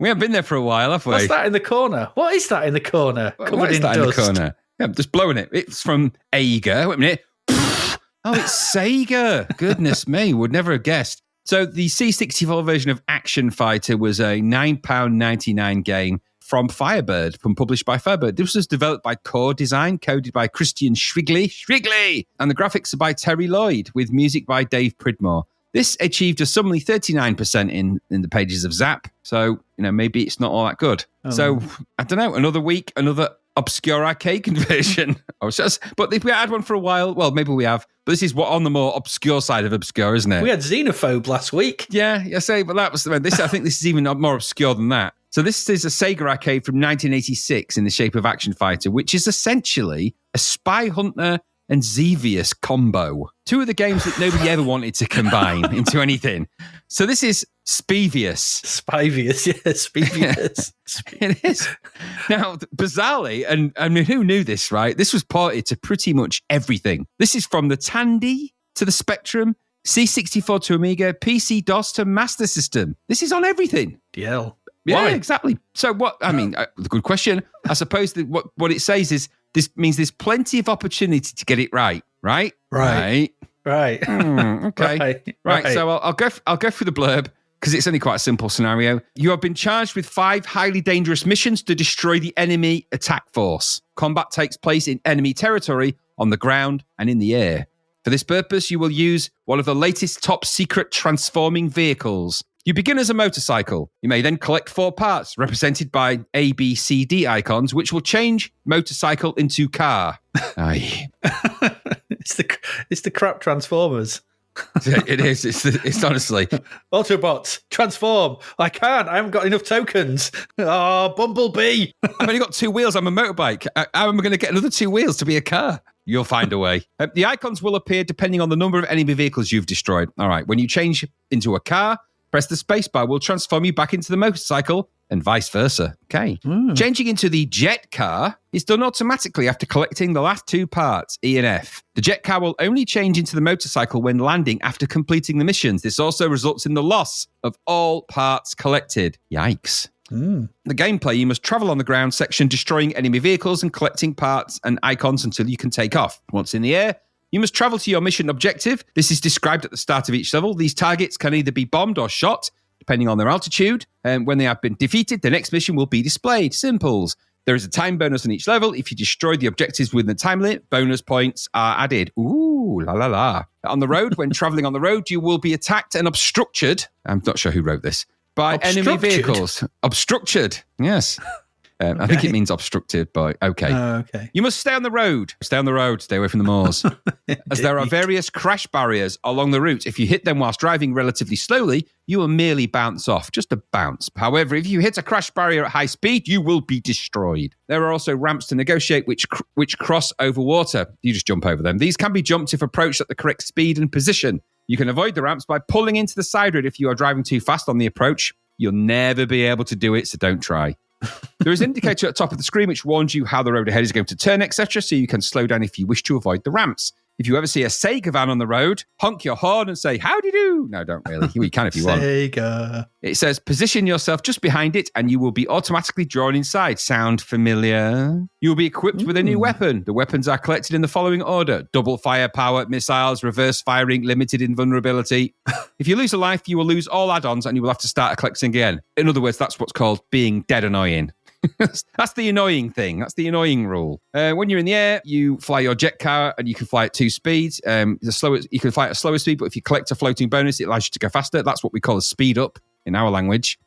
We haven't been there for a while, have we? What's that in the corner? What is that in the corner? What is that in the corner? Yeah, I'm just blowing it. It's from Ega. Wait a minute. Oh, it's Sega. Goodness me, would never have guessed. So the C64 version of Action Fighter was a £9.99 game from Firebird, published by Firebird. This was developed by Core Design, coded by Christian Schwigley, and the graphics are by Terry Lloyd, with music by Dave Pridmore. This achieved a summary 39% in the pages of Zap, so maybe it's not all that good. So I don't know. Another week, another obscure arcade conversion. But if we had one for a while, well, maybe we have. But this is what on the more obscure side of obscure, isn't it? We had Xenophobe last week. Yeah, I say, but that was this. I think this is even more obscure than that. So this is a Sega arcade from 1986 in the shape of Action Fighter, which is essentially a Spy Hunter and Xevious combo. Two of the games that nobody ever wanted to combine into anything. So this is Spievious. Spievious, yeah, Spievious. It is. Now, bizarrely, and I mean, who knew this, right? This was ported to pretty much everything. This is from the Tandy to the Spectrum, C64 to Amiga, PC-DOS to Master System. This is on everything. DL. Yeah, Why? exactly. So what, I mean, good question. I suppose that what it says is this means there's plenty of opportunity to get it right, right? Right. Okay. Right. So I'll go through the blurb because it's only quite a simple scenario. You have been charged with 5 highly dangerous missions to destroy the enemy attack force. Combat takes place in enemy territory, on the ground, and in the air. For this purpose, you will use one of the latest top secret transforming vehicles. You begin as a motorcycle. You may then collect 4 parts represented by A, B, C, D icons, which will change motorcycle into car. Aye. It's the crap Transformers. It is. It's honestly. Autobots, transform. I can't. I haven't got enough tokens. Oh, Bumblebee. I've only got 2 wheels. I'm a motorbike. How am I going to get another 2 wheels to be a car? You'll find a way. The icons will appear depending on the number of enemy vehicles you've destroyed. All right. When you change into a car, press the spacebar will transform you back into the motorcycle and vice versa. Okay. Changing into the jet car is done automatically after collecting the last 2 parts, E and F. The jet car will only change into the motorcycle when landing after completing the missions. This also results in the loss of all parts collected. Yikes. The gameplay, you must travel on the ground section, destroying enemy vehicles and collecting parts and icons until you can take off. Once in the air, you must travel to your mission objective. This is described at the start of each level. These targets can either be bombed or shot, depending on their altitude. And when they have been defeated, the next mission will be displayed. Simples. There is a time bonus on each level. If you destroy the objectives within the time limit, bonus points are added. Ooh, la la la. On the road, when traveling on the road, you will be attacked and obstructed. I'm not sure who wrote this. By enemy vehicles. Obstructed. Yes. I think it means obstructed, but okay. Okay. You must stay on the road. Stay on the road. Stay away from the moors. As there are various crash barriers along the route. If you hit them whilst driving relatively slowly, you will merely bounce off. Just a bounce. However, if you hit a crash barrier at high speed, you will be destroyed. There are also ramps to negotiate which cross over water. You just jump over them. These can be jumped if approached at the correct speed and position. You can avoid the ramps by pulling into the side road if you are driving too fast on the approach. You'll never be able to do it, so don't try. There is an indicator at the top of the screen which warns you how the road ahead is going to turn, etc., so you can slow down if you wish to avoid the ramps. If you ever see a Sega van on the road, honk your horn and say, howdy do. No, don't really. You can if you want. Sega. It says, position yourself just behind it and you will be automatically drawn inside. Sound familiar? You will be equipped with a new weapon. The weapons are collected in the following order. Double firepower, missiles, reverse firing, limited invulnerability. If you lose a life, you will lose all add-ons and you will have to start collecting again. In other words, that's what's called being dead annoying. That's the annoying thing. That's the annoying rule. When you're in the air, you fly your jet car and you can fly at 2 speeds. You can fly at a slower speed, but if you collect a floating bonus, it allows you to go faster. That's what we call a speed up in our language.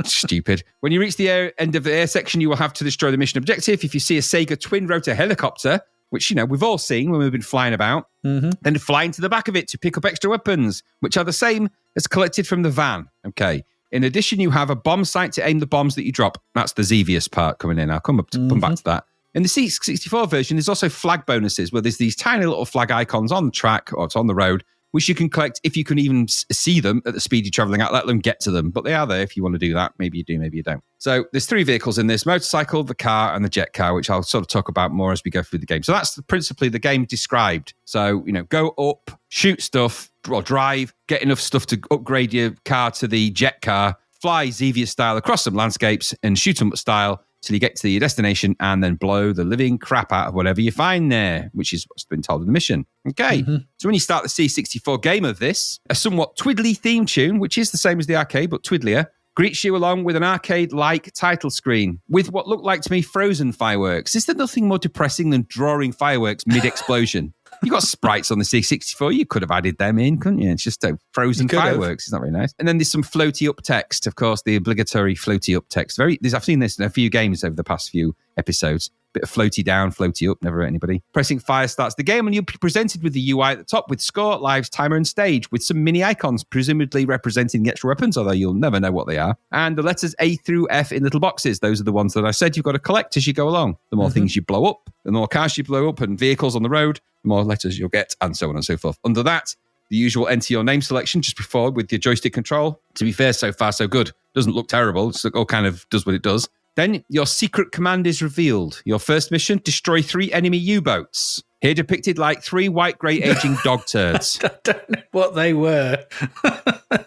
Stupid. When you reach the end of the air section, you will have to destroy the mission objective. If you see a Sega twin rotor helicopter, which, we've all seen when we've been flying about, then fly into the back of it to pick up extra weapons, which are the same as collected from the van. Okay. In addition, you have a bomb sight to aim the bombs that you drop. That's the Xevious part coming in. I'll come back to that. In the C64 version, there's also flag bonuses where there's these tiny little flag icons on the track or it's on the road, which you can collect if you can even see them at the speed you're traveling at, let alone get to them. But they are there if you want to do that. Maybe you do, maybe you don't. So there's 3 vehicles in this: motorcycle, the car, and the jet car, which I'll sort of talk about more as we go through the game. So that's principally the game described. So, go up, shoot stuff, or drive, get enough stuff to upgrade your car to the jet car, fly Xevious style across some landscapes and shoot them style till you get to your destination and then blow the living crap out of whatever you find there, which is what's been told in the mission. Okay. So when you start the C64 game of this, a somewhat twiddly theme tune, which is the same as the arcade, but twiddlier, greets you along with an arcade-like title screen with what looked like to me frozen fireworks. Is there nothing more depressing than drawing fireworks mid-explosion? You got sprites on the C64. You could have added them in, couldn't you? It's just frozen fireworks. It's not very nice. And then there's some floaty up text, of course, the obligatory floaty up text. I've seen this in a few games over the past few episodes. Bit of floaty down, floaty up, never hurt anybody. Pressing fire starts the game and you'll be presented with the UI at the top with score, lives, timer and stage with some mini icons presumably representing the extra weapons, although you'll never know what they are. And the letters A through F in little boxes. Those are the ones that I said you've got to collect as you go along. The more things you blow up, the more cars you blow up and vehicles on the road, the more letters you'll get and so on and so forth. Under that, the usual enter your name selection just before with your joystick control. To be fair, so far so good. Doesn't look terrible. It all kind of does what it does. Then your secret command is revealed. Your first mission, destroy 3 enemy U-boats. Here depicted like 3 white-grey aging dog turds. I don't know what they were. I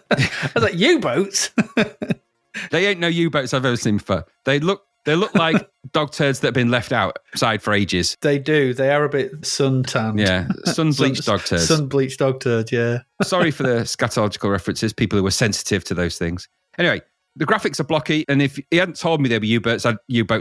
was like, U-boats? They ain't no U-boats I've ever seen before. They look like dog turds that have been left outside for ages. They do. They are a bit suntanned. Yeah, sun-bleached dog turds. Sun-bleached dog turds, yeah. Sorry for the scatological references, people who were sensitive to those things. Anyway, the graphics are blocky, and if he hadn't told me they were U-boats,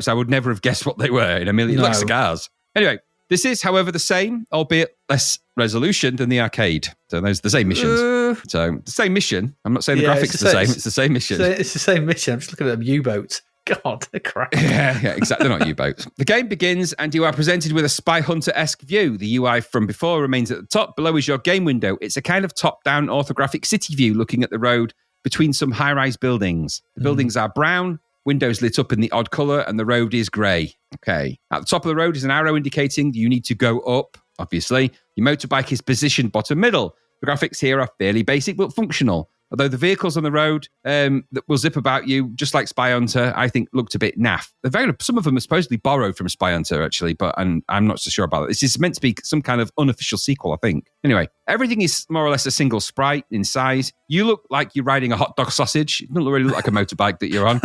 I would never have guessed what they were in a million. Like cigars. Anyway, this is, however, the same, albeit less resolution than the arcade. So those are the same missions. So the same mission. I'm not saying the graphics are the same. It's the same mission. It's the same mission. I'm just looking at them U-boats. God, they're crap. Yeah, exactly. They're not U-boats. The game begins and you are presented with a Spy Hunter-esque view. The UI from before remains at the top. Below is your game window. It's a kind of top-down orthographic city view looking at the road between some high-rise buildings. The buildings are brown, windows lit up in the odd colour, and the road is grey. Okay. At the top of the road is an arrow indicating you need to go up, obviously. Your motorbike is positioned bottom middle. The graphics here are fairly basic but functional. Although the vehicles on the road that will zip about you, just like Spy Hunter, I think looked a bit naff. Some of them are supposedly borrowed from Spy Hunter, actually, but I'm not so sure about that. This is meant to be some kind of unofficial sequel, I think. Anyway, everything is more or less a single sprite in size. You look like you're riding a hot dog sausage. You don't really look like a motorbike that you're on.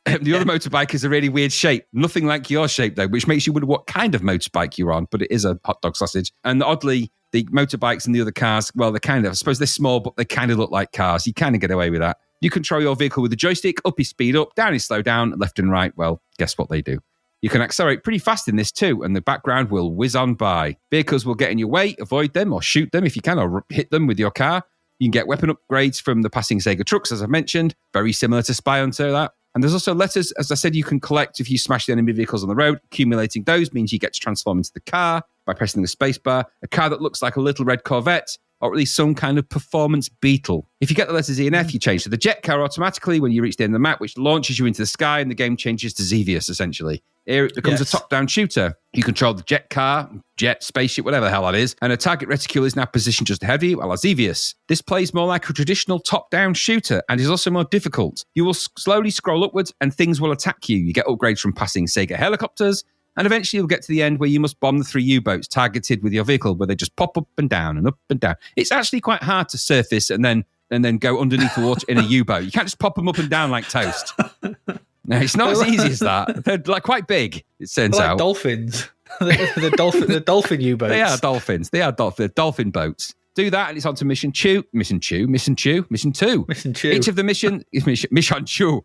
The other motorbike is a really weird shape. Nothing like your shape, though, which makes you wonder what kind of motorbike you're on, but it is a hot dog sausage. And oddly, the motorbikes and the other cars, well, they're kind of, I suppose they're small, but they kind of look like cars. You kind of get away with that. You control your vehicle with the joystick. Up is speed up, down is slow down, left and right. Well, guess what they do? You can accelerate pretty fast in this too, and the background will whiz on by. Vehicles will get in your way, avoid them or shoot them if you can, or hit them with your car. You can get weapon upgrades from the passing Sega trucks, as I mentioned. Very similar to Spy Hunter, that. And there's also letters, as I said, you can collect if you smash the enemy vehicles on the road. Accumulating those means you get to transform into the car by pressing the spacebar. A car that looks like a little red Corvette, or at least some kind of performance Beetle. If you get the letters E and F, you change to the jet car automatically when you reach the end of the map, which launches you into the sky, and the game changes to Xevious, essentially. Here it becomes a top-down shooter. You control the jet car, jet, spaceship, whatever the hell that is, and a target reticule is now positioned just ahead of you, a la Xevious. This plays more like a traditional top-down shooter and is also more difficult. You will slowly scroll upwards and things will attack you. You get upgrades from passing Sega helicopters, and eventually you'll get to the end where you must bomb the 3 U-boats targeted with your vehicle, where they just pop up and down and up and down. It's actually quite hard to surface and then go underneath the water in a U-boat. You can't just pop them up and down like toast. No, it's not as easy as that. They're like quite big, it turns out. Dolphins. They're dolphin U-boats. They are dolphins. They're dolphin boats. Do that and it's on to mission 2. Mission 2. Each of the mission 2.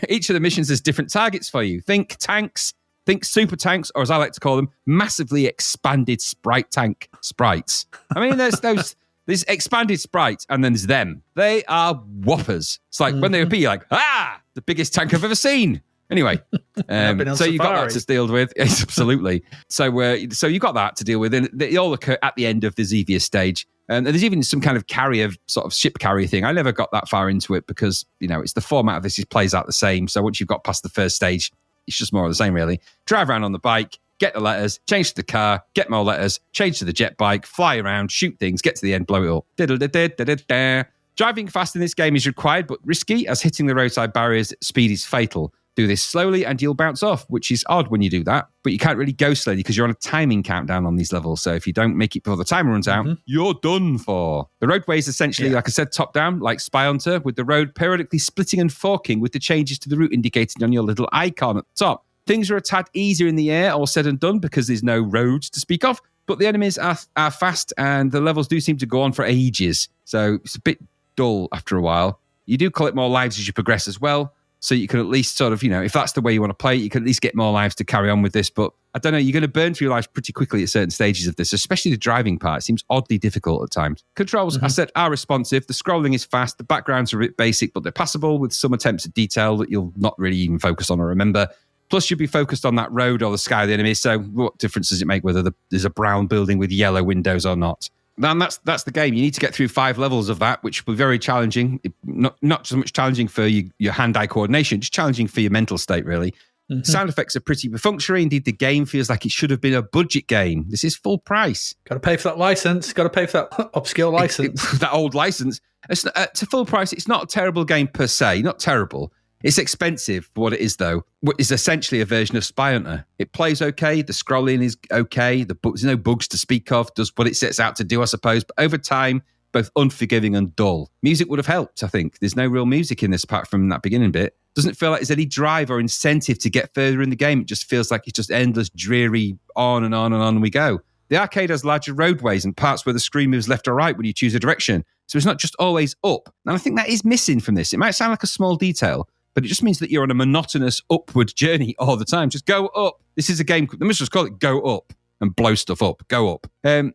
Each of the missions has different targets for you. Think tanks, think super tanks, or as I like to call them, massively expanded sprite tank sprites. I mean, there's expanded sprites and then there's them. They are whoppers. It's like when they appear, you're like, the biggest tank I've ever seen. Anyway, so you've got that to deal with. Yes, absolutely. So you got that to deal with, and they all occur at the end of the Xevious stage. And there's even some kind of carrier, sort of ship carrier thing. I never got that far into it because, it's the format of this. It plays out the same. So once you've got past the first stage, it's just more of the same, really. Drive around on the bike, get the letters, change to the car, get more letters, change to the jet bike, fly around, shoot things, get to the end, blow it up. Diddle-da-da-da-da-da. Driving fast in this game is required but risky, as hitting the roadside barriers at speed is fatal. Do this slowly and you'll bounce off, which is odd when you do that. But you can't really go slowly because you're on a timing countdown on these levels. So if you don't make it before the timer runs out, you're done for. The roadway is essentially, like I said, top down, like Spy Hunter, with the road periodically splitting and forking with the changes to the route indicated on your little icon at the top. Things are a tad easier in the air, all said and done, because there's no roads to speak of. But the enemies are fast and the levels do seem to go on for ages. So it's a bit dull after a while. You do collect more lives as you progress as well. So you can at least sort of, if that's the way you want to play it, you can at least get more lives to carry on with this. But I don't know, you're going to burn through your lives pretty quickly at certain stages of this, especially the driving part. It seems oddly difficult at times. Controls, I said, are responsive. The scrolling is fast. The backgrounds are a bit basic, but they're passable with some attempts at detail that you'll not really even focus on or remember. Plus, you'd be focused on that road or the sky of the enemy. So what difference does it make whether there's a brown building with yellow windows or not? And that's the game. You need to get through 5 levels of that, which will be very challenging. Not so much challenging for your hand-eye coordination, just challenging for your mental state, really. Mm-hmm. Sound effects are pretty perfunctory. Indeed, the game feels like it should have been a budget game. This is full price. Got to pay for that license. Got to pay for that obscure license. That old license. It's full price. It's not a terrible game per se. Not terrible. It's expensive for what it is, though. It's essentially a version of Spy Hunter. It plays okay. The scrolling is okay. There's no bugs to speak of. Does what it sets out to do, I suppose. But over time, both unforgiving and dull. Music would have helped, I think. There's no real music in this apart from that beginning bit. Doesn't feel like there's any drive or incentive to get further in the game. It just feels like it's just endless, dreary, on and on and on we go. The arcade has larger roadways and parts where the screen moves left or right when you choose a direction. So it's not just always up. And I think that is missing from this. It might sound like a small detail, but it just means that you're on a monotonous upward journey all the time. Just go up. This is a game. They must just call it Go Up and blow stuff up. Go up. I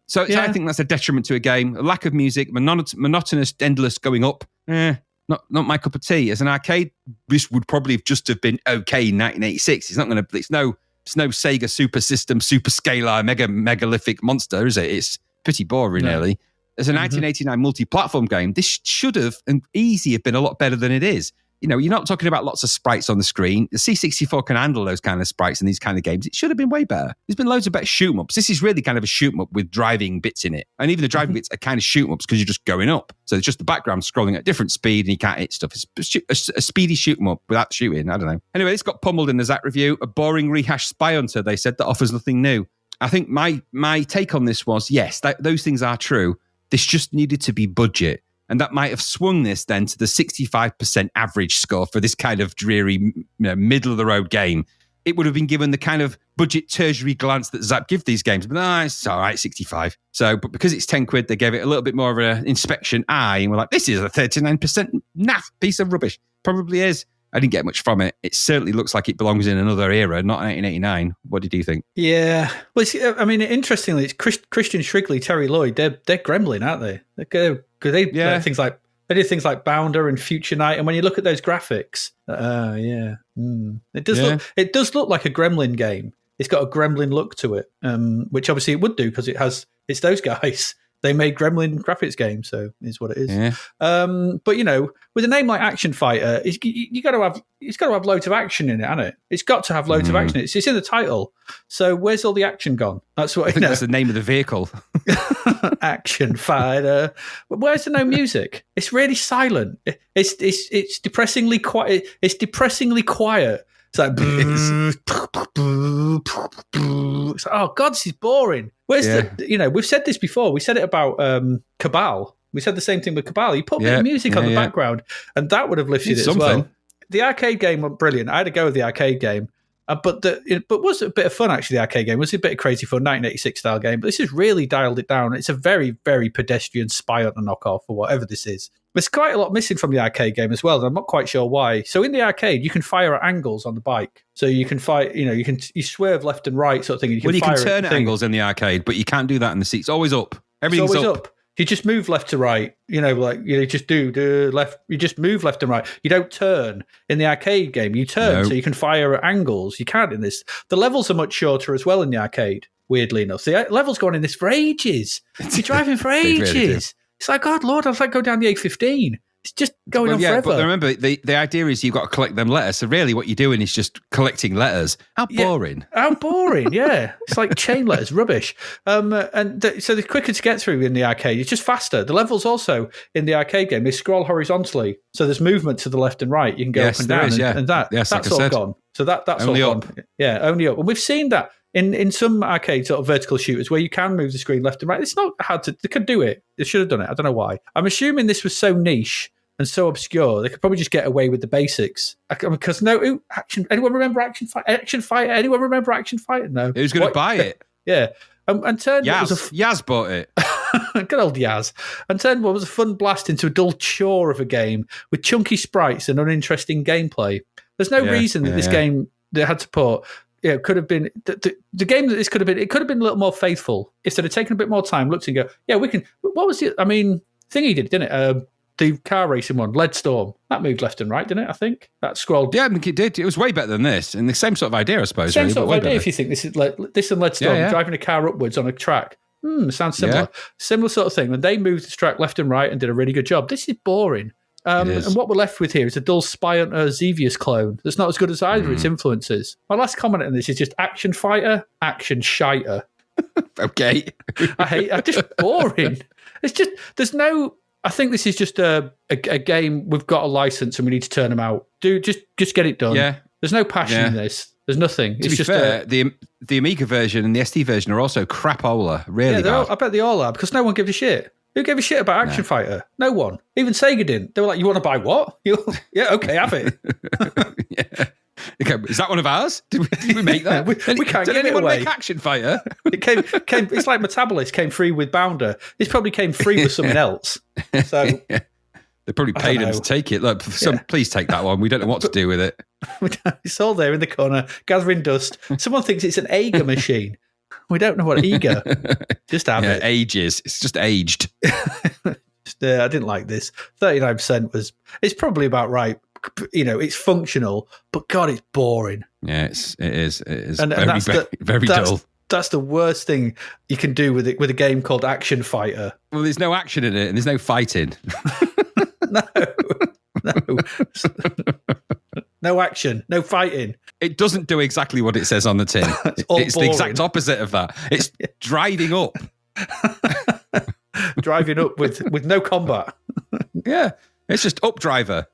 think that's a detriment to a game. A lack of music, monotonous, endless going up. Not my cup of tea. As an arcade, this would probably have been okay in 1986. It's no Sega Super System, Super Scalar, megalithic monster, is it? It's pretty boring, really. As a 1989 multi-platform game, this should have and easy have been a lot better than it is. You know, you're not talking about lots of sprites on the screen. The C64 can handle those kind of sprites in these kind of games. It should have been way better. There's been loads of better shoot-em-ups. This is really kind of a shoot-em-up with driving bits in it. And even the driving bits are kind of shoot-em-ups because you're just going up. So it's just the background scrolling at different speed and you can't hit stuff. It's a speedy shoot-em-up without shooting. I don't know. Anyway, it's got pummeled in the Zapped review. A boring rehashed Spy Hunter, they said, that offers nothing new. I think my take on this was, yes, those things are true. This just needed to be budget. And that might have swung this then to the 65% average score for this kind of dreary, middle-of-the-road game. It would have been given the kind of budget tertiary glance that Zapped give these games. But it's all right, 65. So, but because it's 10 quid, they gave it a little bit more of an inspection eye. And we're like, this is a 39% naff piece of rubbish. Probably is. I didn't get much from it. It certainly looks like it belongs in another era, not 1989. What did you think? Yeah. Well, interestingly, it's Christian Shrigley, Terry Lloyd. They're Gremlin, aren't they? They did things like Bounder and Future Night. And when you look at those graphics, it does look like a Gremlin game. It's got a Gremlin look to it, which obviously it would do because it's those guys. They made Gremlin graphics games, so it's what it is. Yeah. But with a name like Action Fighter, it's got to have loads of action in it, hasn't it? It's got to have loads of action. It's in the title. So where's all the action gone? That's what I think that's the name of the vehicle. Action Fighter. But where's the no music? It's really silent. It's depressingly quiet. It's depressingly quiet. It's like, oh God, this is boring. Where's we've said this before. We said it about Cabal. We said the same thing with Cabal. You put a bit of music on the background, and that would have lifted it as well. The arcade game went brilliant. I had to go with the arcade game. But was it a bit of fun, actually, the arcade game? Was it a bit of crazy fun, 1986 style game? But this has really dialed it down. It's a very, very pedestrian Spy Hunter knockoff or whatever this is. There's quite a lot missing from the arcade game as well, and I'm not quite sure why. So in the arcade, you can fire at angles on the bike. So you can fire, you swerve left and right sort of thing. And you can turn at angles in the arcade, but you can't do that in the seat. It's always up. Everything's always up. You just move left to right, just do left. You just move left and right. You don't turn in the arcade game. You turn, so you can fire at angles. You can't in this. The levels are much shorter as well in the arcade, weirdly enough. The levels go on in this for ages. You're driving for ages. Really, it's like, God, Lord, I'd like to go down the A15. It's just going on forever. But remember, the idea is you've got to collect them letters. So really what you're doing is just collecting letters. How boring. How boring, yeah. It's like chain letters, rubbish. So the quicker to get through in the arcade, it's just faster. The levels also in the arcade game, they scroll horizontally. So there's movement to the left and right. You can go up and down. And that's all gone. So that's only all gone. Yeah, only up. And we've seen that in some arcade sort of vertical shooters where you can move the screen left and right. It's not hard to. They could do it. They should have done it. I don't know why. I'm assuming this was so niche and so obscure, they could probably just get away with the basics. Because action. Anyone remember Action Fighter? Action Fighter? Anyone remember Action Fighter? No. Who's going to buy it? Yeah. And turn Yaz bought it. Good old Yaz. And turn was a fun blast into a dull chore of a game with chunky sprites and uninteresting gameplay. There's no reason that this game they had to put. It could have been the game that this could have been. It could have been a little more faithful if they'd have taken a bit more time, looked and go, we can. What was it? I mean, Thingy did, didn't it? the car racing one, Leadstorm, that moved left and right, didn't it? I think that scrolled. Yeah, I think it did. It was way better than this, and the same sort of idea, I suppose. Same really, sort of way idea. better. If you think this and Leadstorm, driving a car upwards on a track, sounds similar. Yeah. Similar sort of thing. And they moved the track left and right and did a really good job. This is boring. And what we're left with here is a dull Spy Hunter Xevious clone that's not as good as either of its influences. My last comment on this is just action fighter, action shiter. Okay. Just boring. It's just, there's no, I think this is just a game, we've got a license and we need to turn them out. Just get it done. Yeah. There's no passion in this. There's nothing. To be fair, the Amiga version and the SD version are also crapola, really bad. I bet they all are, because no one gives a shit. Who gave a shit about Action Fighter? No one. Even Sega didn't. They were like, you want to buy what? Yeah, okay, have it. Yeah. Okay, is that one of ours? Did we make that? we can't did give it anyone away. Make Action Fighter? It came. It's like Metabolist came free with Bounder. This probably came free with something else. So they probably paid him to take it. Look, please take that one. We don't know what to do with it. It's all there in the corner, gathering dust. Someone thinks it's an Ega machine. We don't know what Ega. Just have it. Ages. It's just aged. I didn't like this. 39% was. It's probably about right. It's functional, but God, it's boring. Yeah, it is. And very dull. That's the worst thing you can do with a game called Action Fighter. Well, there's no action in it, and there's no fighting. No. No action, no fighting. It doesn't do exactly what it says on the tin. It's the exact opposite of that. It's driving up. Driving up with no combat. Yeah, it's just up driver.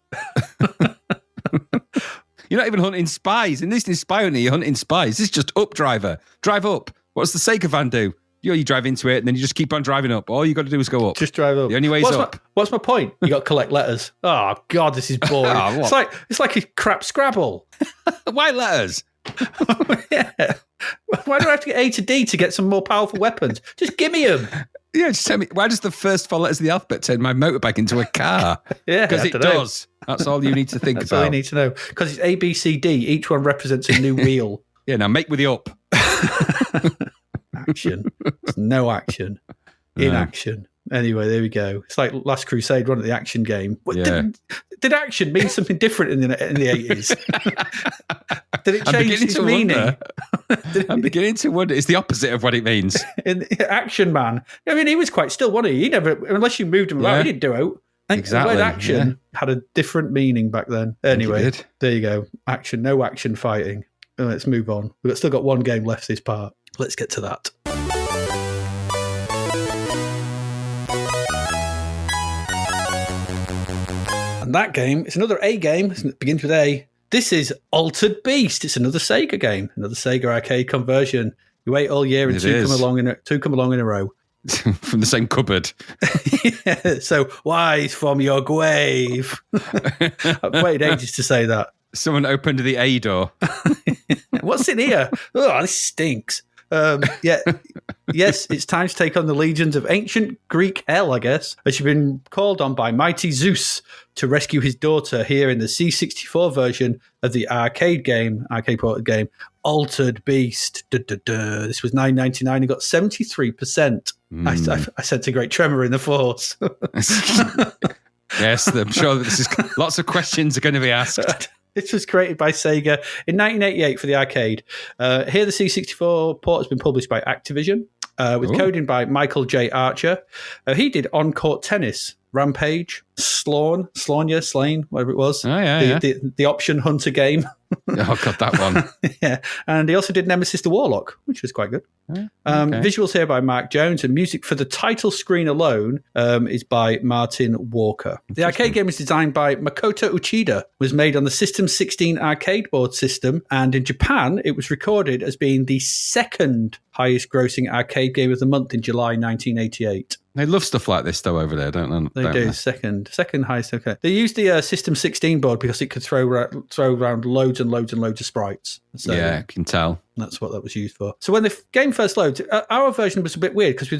You're not even hunting spies. In this is Spy Hunter, you're hunting spies. This is just up driver. Drive up. What does the Sega van do? You drive into it and then you just keep on driving up. All you got to do is go up. Just drive up. The only way is up. What's my point? You got to collect letters. Oh, God, this is boring. It's like a crap Scrabble. Why letters? Yeah. Why do I have to get A to D to get some more powerful weapons? Just give me them. Yeah, just tell me, why does the first 4 letters of the alphabet turn my motorbike into a car? Yeah, because it does. That's all you need to think That's about. all you need to know. Because it's A, B, C, D. Each one represents a new wheel. Yeah, now make with the up. Action. There's no action. Inaction. Anyway, there we go. It's like Last Crusade, one of the action game. Yeah. Did action mean something different in the 80s? Did it change its meaning? I'm beginning to wonder. It's the opposite of what it means. In Action Man. I mean, he was quite still, wasn't he? He never, unless you moved him about, he didn't do out. I think exactly. The word action had a different meaning back then. Anyway, there you go. Action, no action fighting. Let's move on. We've still got one game left this part. Let's get to that. And that game, it's another A game. It begins with A. This is Altered Beast. It's another Sega game, another Sega arcade conversion. You wait all year and two come along in a row. From the same cupboard. Yeah, so wise from your grave. I've waited ages to say that. Someone opened the A door. What's in here? Oh, this stinks. Yes, it's time to take on the legions of ancient Greek hell, I guess, as you've been called on by mighty Zeus to rescue his daughter here in the C64 version of the arcade ported game, Altered Beast. This was $9.99 and got 73%. I sent a great tremor in the force. Yes, I'm sure that lots of questions are going to be asked. This was created by Sega in 1988 for the arcade. Here, the C64 port has been published by Activision, with coding by Michael J. Archer. He did On-Court Tennis, Rampage, Slain, whatever it was. Oh, yeah, the option hunter game. Oh, God, that one. Yeah, and he also did Nemesis the Warlock, which was quite good. Okay. Visuals here by Mark Jones, and music for the title screen alone is by Martin Walker. The arcade game was designed by Makoto Uchida, was made on the System 16 arcade board system, and in Japan it was recorded as being the second highest grossing arcade game of the month in July 1988. They love stuff like this, though, over there, don't they? They do. Second highest. Okay. They used the System 16 board because it could throw around loads and loads and loads of sprites. So yeah, I can tell. That's what that was used for. So when the game first loads, our version was a bit weird because we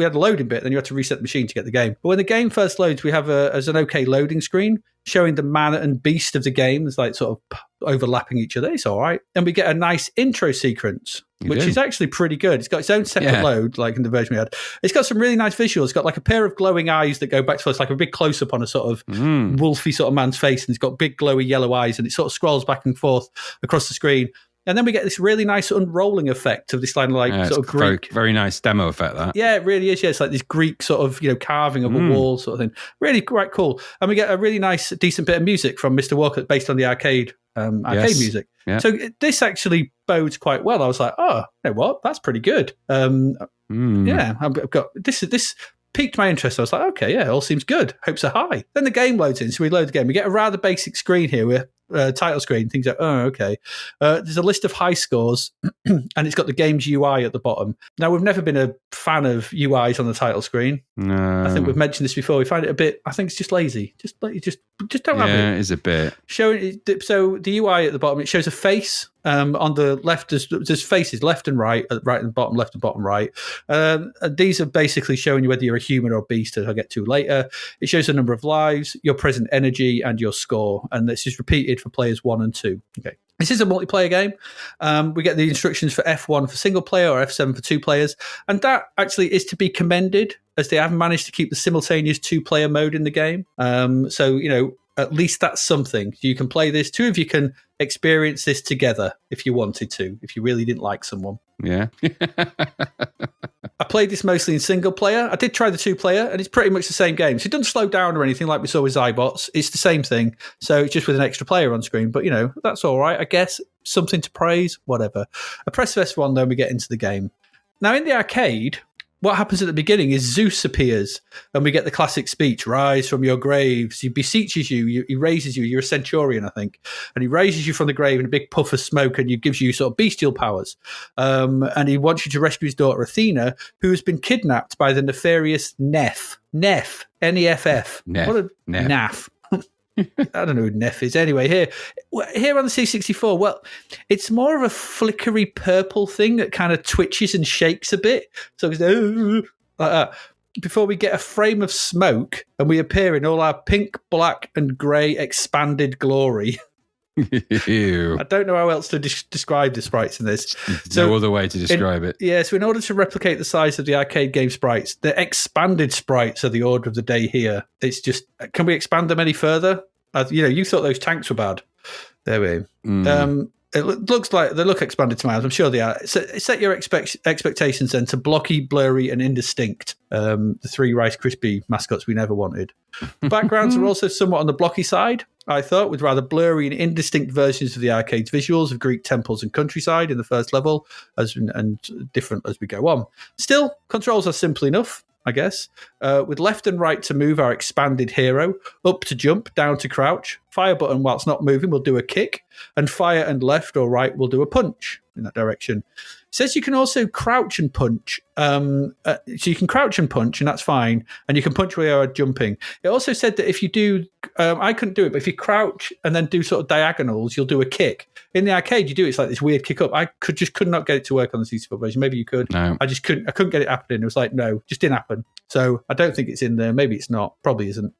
had a loading bit, then you had to reset the machine to get the game. But when the game first loads, we have as an OK loading screen showing the man and beast of the game. It's like sort of overlapping each other. It's all right. And we get a nice intro sequence, which is actually pretty good. It's got its own separate load, like in the version we had. It's got some really nice visuals. It's got like a pair of glowing eyes that go back to us, like a big close-up on a sort of wolfy sort of man's face, and it's got big glowy yellow eyes, and it sort of scrolls back and forth across the screen. And then we get this really nice unrolling effect of this line of sort of Greek. Very nice demo effect, that. Yeah, it really is. Yeah, it's like this Greek sort of, carving of a wall sort of thing. Really quite cool. And we get a really nice, decent bit of music from Mr. Walker based on the arcade music. Yeah. So this actually bodes quite well. I was like, oh, you know what? That's pretty good. Yeah, I've got this piqued my interest. I was like, okay, yeah, it all seems good. Hopes are high. Then the game loads in. So we load the game. We get a rather basic screen here with title screen. Things like, oh, okay. There's a list of high scores, and it's got the game's UI at the bottom. Now, we've never been a fan of UIs on the title screen. No. I think we've mentioned this before. We find it a bit, I think it's just lazy. Just don't have it. Yeah, it is a bit. So the UI at the bottom, it shows a face. On the left, there's faces left and right and bottom, left and bottom right. These are basically showing you whether you're a human or a beast, as I'll get to later. It shows the number of lives, your present energy, and your score. And this is repeated for players 1 and 2. Okay. This is a multiplayer game. We get the instructions for F1 for single player or F7 for 2 players. And that actually is to be commended, as they have managed to keep the simultaneous 2-player mode in the game. So, at least that's something. You can play this. 2 of you can experience this together if you wanted to, if you really didn't like someone. Yeah. I played this mostly in single player. I did try the 2-player, and it's pretty much the same game. So it doesn't slow down or anything like we saw with Zybots. It's the same thing. So it's just with an extra player on screen. But, that's all right, I guess. Something to praise, whatever. I press F1, then we get into the game. Now, in the arcade, what happens at the beginning is Zeus appears, and we get the classic speech, rise from your graves. He beseeches you, he raises you, you're a centurion, I think, and he raises you from the grave in a big puff of smoke, and he gives you sort of bestial powers. And he wants you to rescue his daughter, Athena, who has been kidnapped by the nefarious Neff. Neff. N-E-F-F. Neff. What a Neff. naff. I don't know who Neff is. Anyway, here on the C64, well, it's more of a flickery purple thing that kind of twitches and shakes a bit. So it's like that. Before we get a frame of smoke and we appear in all our pink, black, and grey expanded glory. Ew. I don't know how else to describe the sprites in this. No other way to describe it. Yeah, so in order to replicate the size of the arcade game sprites, the expanded sprites are the order of the day here. It's just, can we expand them any further? You thought those tanks were bad. There we go. It looks like they look expanded to my eyes. I'm sure they are. Set your expectations then to blocky, blurry, and indistinct. The 3 Rice Krispie mascots we never wanted. The backgrounds are also somewhat on the blocky side, I thought, with rather blurry and indistinct versions of the arcade's visuals of Greek temples and countryside in the first level, and different as we go on. Still, controls are simple enough, I guess, with left and right to move our expanded hero, up to jump, down to crouch. Fire button, whilst not moving, will do a kick, and fire and left or right will do a punch in that direction. It says you can also crouch and punch. So you can crouch and punch, and that's fine. And you can punch where you are jumping. It also said that if you do, I couldn't do it, but if you crouch and then do sort of diagonals, you'll do a kick. In the arcade, you do it's like this weird kick up. I could not get it to work on the C64 version. Maybe you could. No. I couldn't get it happening. It was like, no, just didn't happen. So I don't think it's in there. Maybe it's not. Probably isn't.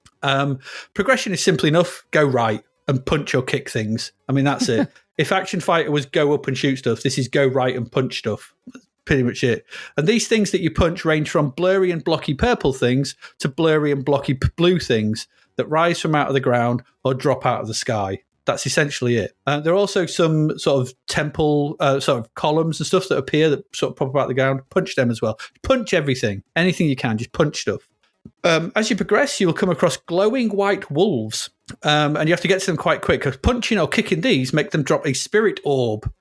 Progression is simple enough. Go right and punch or kick things. I mean, that's it. If Action Fighter was go up and shoot stuff, this is go right and punch stuff. That's pretty much it. And these things that you punch range from blurry and blocky purple things to blurry and blocky blue things that rise from out of the ground or drop out of the sky. That's essentially it. There are also some sort of temple, sort of columns and stuff that appear that sort of pop up out of the ground. Punch them as well. Punch everything. Anything you can, just punch stuff. As you progress, you will come across glowing white wolves, and you have to get to them quite quick, because punching or kicking these make them drop a spirit orb.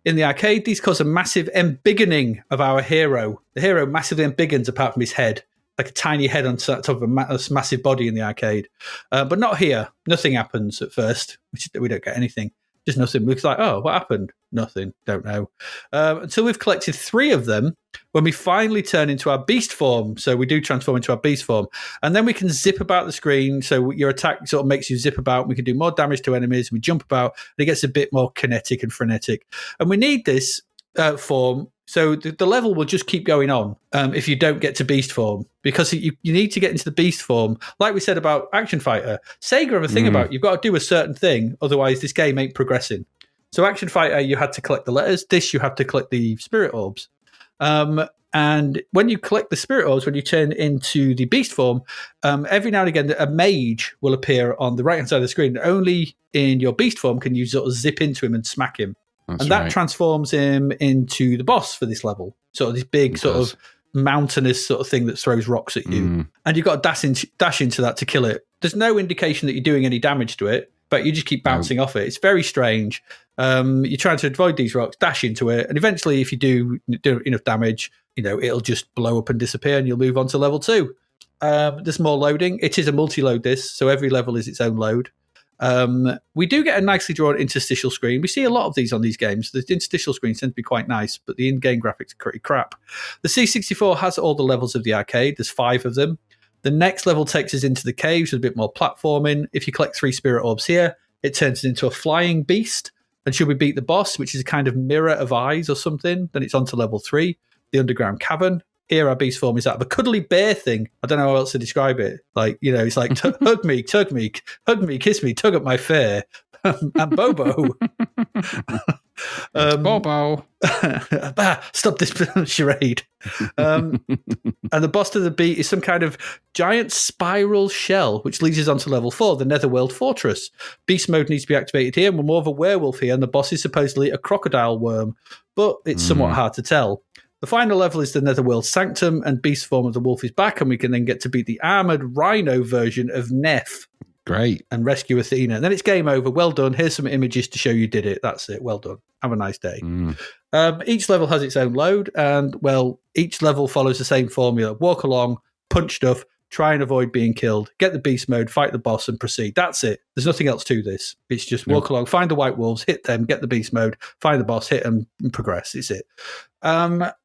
In the arcade, these cause a massive embiggening of our hero. The hero massively embiggens apart from his head, like a tiny head on top of a massive body in the arcade. But not here. Nothing happens at first. We don't get anything. Just nothing. We're like, oh, what happened? Nothing. Don't know. Until we've collected 3 of them, when we finally turn into our beast form. So we do transform into our beast form. And then we can zip about the screen. So your attack sort of makes you zip about. We can do more damage to enemies. We jump about. And it gets a bit more kinetic and frenetic. And we need this form So the level will just keep going on if you don't get to beast form, because you need to get into the beast form. Like we said about Action Fighter, Sega have a thing about you've got to do a certain thing, otherwise this game ain't progressing. So Action Fighter, you had to collect the letters. This, you have to collect the spirit orbs. And when you collect the spirit orbs, when you turn into the beast form, every now and again a mage will appear on the right-hand side of the screen. Only in your beast form can you sort of zip into him and smack him. That transforms him into the boss for this level. Sort of this big sort of mountainous sort of thing that throws rocks at you. And you've got to dash into that to kill it. There's no indication that you're doing any damage to it, but you just keep bouncing off it. It's very strange. You're trying to avoid these rocks, dash into it, and eventually if you do enough damage, it'll just blow up and disappear and you'll move on to level 2. There's more loading. It is a multi-load this, so every level is its own load. We do get a nicely drawn interstitial screen. We see a lot of these on these games. The interstitial screens tend to be quite nice, but the in-game graphics are pretty crap. The C64 has all the levels of the arcade. There's 5 of them. The next level takes us into the caves with a bit more platforming. If you collect 3 spirit orbs here, it turns it into a flying beast. And should we beat the boss, which is a kind of mirror of eyes or something, then it's on to level 3, the underground cavern. Here our beast form is that of a cuddly bear thing. I don't know how else to describe it. Like, it's like, hug me, kiss me, tug at my fare. And Bobo. Bobo. Stop this charade. And the boss to the beat is some kind of giant spiral shell, which leads us on to level 4, the Netherworld Fortress. Beast mode needs to be activated here. We're more of a werewolf here, and the boss is supposedly a crocodile worm, but it's somewhat hard to tell. The final level is the Netherworld Sanctum, and beast form of the wolf is back, and we can then get to beat the armoured rhino version of Neff. Great. And rescue Athena. And then it's game over. Well done. Here's some images to show you did it. That's it. Well done. Have a nice day. Each level has its own load, and, each level follows the same formula. Walk along, punch stuff, try and avoid being killed, get the beast mode, fight the boss, and proceed. That's it. There's nothing else to this. It's just walk along, find the white wolves, hit them, get the beast mode, find the boss, hit them, and progress. It's it.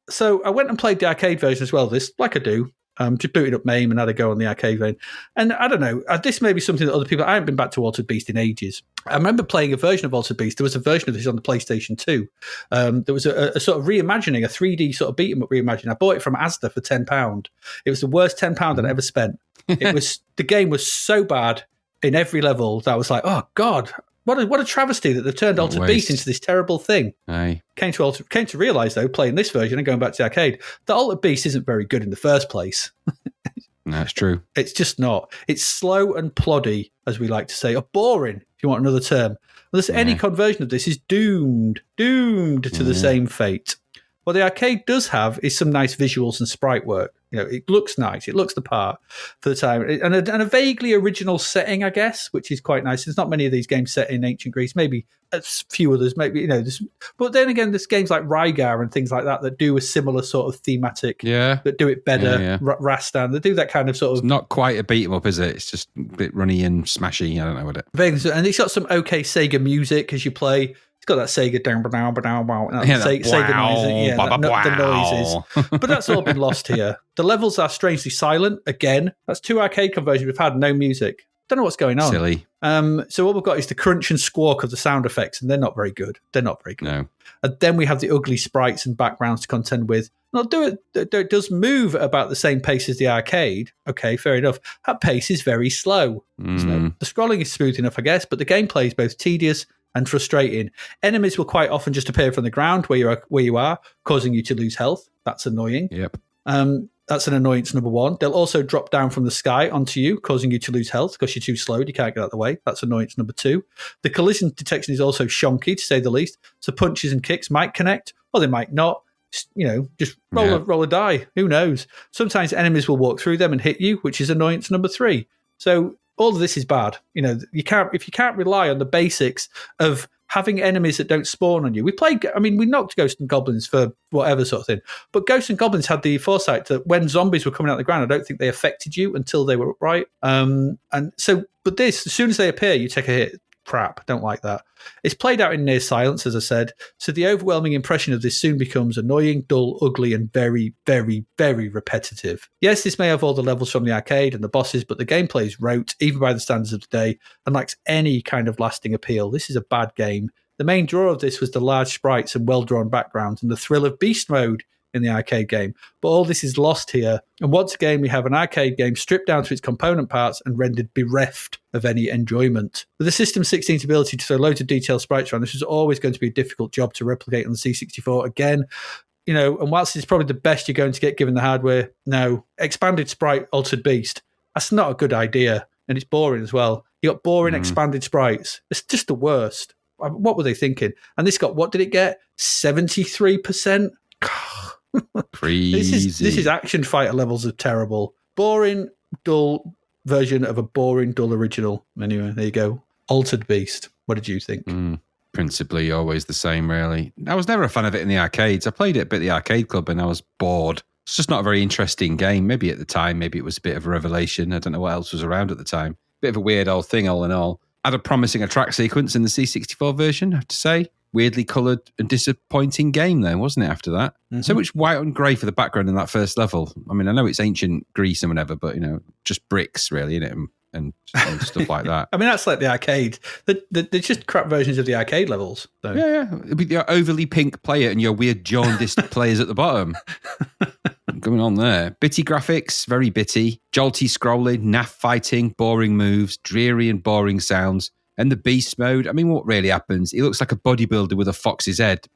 So I went and played the arcade version as well, this, like I do. Just booted up MAME and had a go on the arcade version. And I don't know, this may be something that other people... I haven't been back to Altered Beast in ages. I remember playing a version of Altered Beast. There was a version of this on the PlayStation 2. There was a sort of reimagining, a 3D sort of beat-em-up reimagining. I bought it from Asda for £10. It was the worst £10 I'd ever spent. The game was so bad in every level that I was like, oh, God... What a travesty that they've turned Altered Beast into this terrible thing. Aye. Came to realise, though, playing this version and going back to the arcade, that Altered Beast isn't very good in the first place. That's true. It's just not. It's slow and ploddy, as we like to say, or boring, if you want another term. Unless any conversion of this is doomed to the same fate. What the arcade does have is some nice visuals and sprite work. It looks nice. It looks the part for the time. And a vaguely original setting, I guess, which is quite nice. There's not many of these games set in ancient Greece. Maybe a few others. Maybe, but then again, there's games like Rygar and things like that do a similar sort of thematic, that do it better. Yeah. Rastan, that do that kind of sort of... It's not quite a beat 'em up, is it? It's just a bit runny and smashy. I don't know what it... And it's got some okay Sega music as you play. It's got that Sega down, the noises. But that's all been lost here. The levels are strangely silent. Again, that's 2 arcade conversions we've had, no music. Don't know what's going on. Silly. So what we've got is the crunch and squawk of the sound effects, and they're not very good. No. And then we have the ugly sprites and backgrounds to contend with. Now, it does move at about the same pace as the arcade. Okay, fair enough. That pace is very slow. The scrolling is smooth enough, I guess, but the gameplay is both tedious and frustrating. Enemies will quite often just appear from the ground where you are, causing you to lose health. That's annoying. Yep. That's an annoyance number 1. They'll also drop down from the sky onto you, causing you to lose health because you're too slow. You can't get out of the way. That's annoyance number 2. The collision detection is also shonky, to say the least. So punches and kicks might connect, or they might not. Just roll a die. Who knows? Sometimes enemies will walk through them and hit you, which is annoyance number 3. So all of this is bad. If you can't rely on the basics of having enemies that don't spawn on you. We knocked Ghosts and Goblins for whatever sort of thing, but Ghosts and Goblins had the foresight that when zombies were coming out of the ground, I don't think they affected you until they were upright. But this, as soon as they appear, you take a hit. Crap, don't like that. It's played out in near silence, as I said, so the overwhelming impression of this soon becomes annoying, dull, ugly, and very, very, very repetitive. Yes, this may have all the levels from the arcade and the bosses, but the gameplay is rote, even by the standards of today, and lacks any kind of lasting appeal. This is a bad game The main draw of this was the large sprites and well-drawn backgrounds and the thrill of beast mode in the arcade game. But all this is lost here. And once again, we have an arcade game stripped down to its component parts and rendered bereft of any enjoyment. With the System 16's ability to throw loads of detailed sprites around, this was always going to be a difficult job to replicate on the C64 again. You know, and whilst it's probably the best you're going to get given the hardware, no, expanded sprite, altered beast, that's not a good idea. And it's boring as well. You got boring expanded sprites. It's just the worst. What were they thinking? And this got, what did it get? 73%? Crazy. This is action fighter levels of terrible. Boring, dull version of a boring, dull original. Anyway, there you go. Altered Beast. What did you think? Principally always the same, really. I was never a fan of it in the arcades. I played it a bit at the arcade club and I was bored. It's just not a very interesting game. Maybe at the time, maybe it was a bit of a revelation. I don't know what else was around at the time. Bit of a weird old thing, all in all. Had a promising track sequence in the C64 version, I have to say. Weirdly coloured and disappointing game then, wasn't it, after that? So much white and grey for the background in that first level. I mean, I know it's ancient Greece and whatever, but, you know, just bricks, really, innit? And stuff like that. I mean, that's like the arcade. They're just crap versions of the arcade levels. So. Yeah. It'd be your overly pink player and your weird jaundiced players at the bottom. Going on there. Bitty graphics, very bitty. Jolty scrolling, naff fighting, boring moves, dreary and boring sounds. And the beast mode, I mean, what really happens? He looks like a bodybuilder with a fox's head,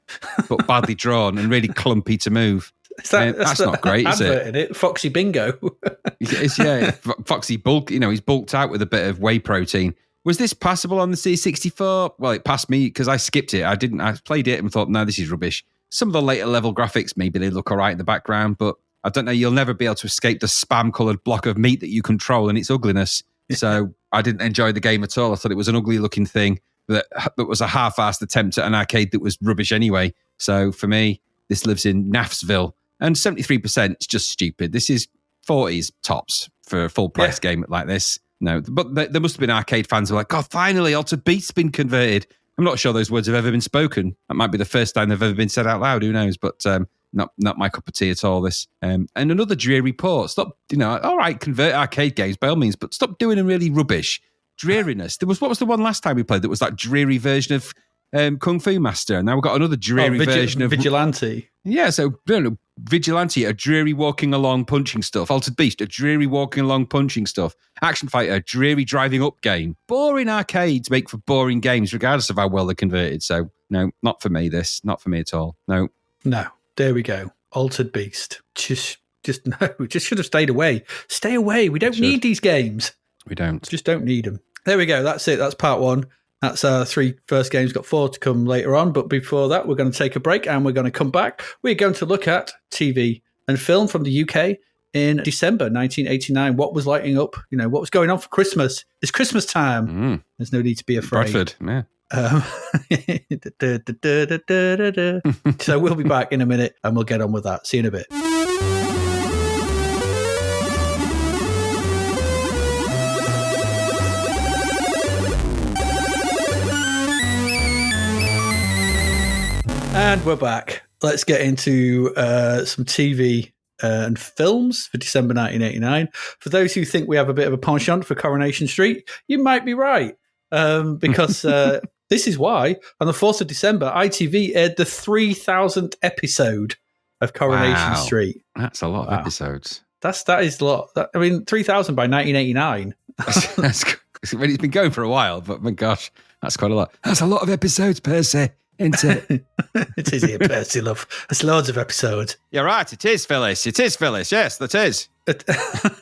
but badly drawn and really clumpy to move. That's not great, is it? In it? Foxy Bingo. Foxy bulk. You know, he's bulked out with a bit of whey protein. Was this passable on the C64? Well, it passed me because I skipped it. I played it and thought, no, this is rubbish. Some of the later level graphics, maybe they look all right in the background, but I don't know. You'll never be able to escape the spam-coloured block of meat that you control and its ugliness. So I didn't enjoy the game at all. I thought it was an ugly-looking thing that was a half-assed attempt at an arcade that was rubbish anyway. So for me, this lives in Naffsville. And 73% is just stupid. This is 40s tops for a full-price game like this. No, but there must have been arcade fans who were like, God, finally, Altered Beast's been converted. I'm not sure those words have ever been spoken. That might be the first time they've ever been said out loud. Who knows? But not my cup of tea at all, this. And another dreary port. Stop, all right, convert arcade games by all means, but stop doing a really rubbish dreariness. What was the one last time we played that was that dreary version of Kung Fu Master? And now we've got another dreary version of Vigilante. Yeah, so Vigilante, a dreary walking along punching stuff. Altered Beast, a dreary walking along punching stuff. Action Fighter, a dreary driving up game. Boring arcades make for boring games, regardless of how well they're converted. So, no, not for me, this. Not for me at all. No. There we go. Altered Beast. Just should have stayed away. Stay away. We don't need these games. We don't. Just don't need them. There we go. That's it. That's part one. That's our 3 first games. Got 4 to come later on. But before that, we're going to take a break and we're going to come back. We're going to look at TV and film from the UK in December 1989. What was lighting up? What was going on for Christmas? It's Christmas time. There's no need to be afraid. Bradford, yeah. So we'll be back in a minute and we'll get on with that. See you in a bit. And we're back. Let's get into some TV and films for December 1989. For those who think we have a bit of a penchant for Coronation Street, you might be right. Because this is why, on the 4th of December, ITV aired the 3,000th episode of Coronation Street. That's a lot of episodes. That is a lot. 3,000 by 1989. It's been going for a while, but my gosh, that's quite a lot. That's a lot of episodes, Percy. Isn't it? It is here, Percy, love. There's loads of episodes. You're right, it is, Phyllis. It is, Phyllis. Yes, that is.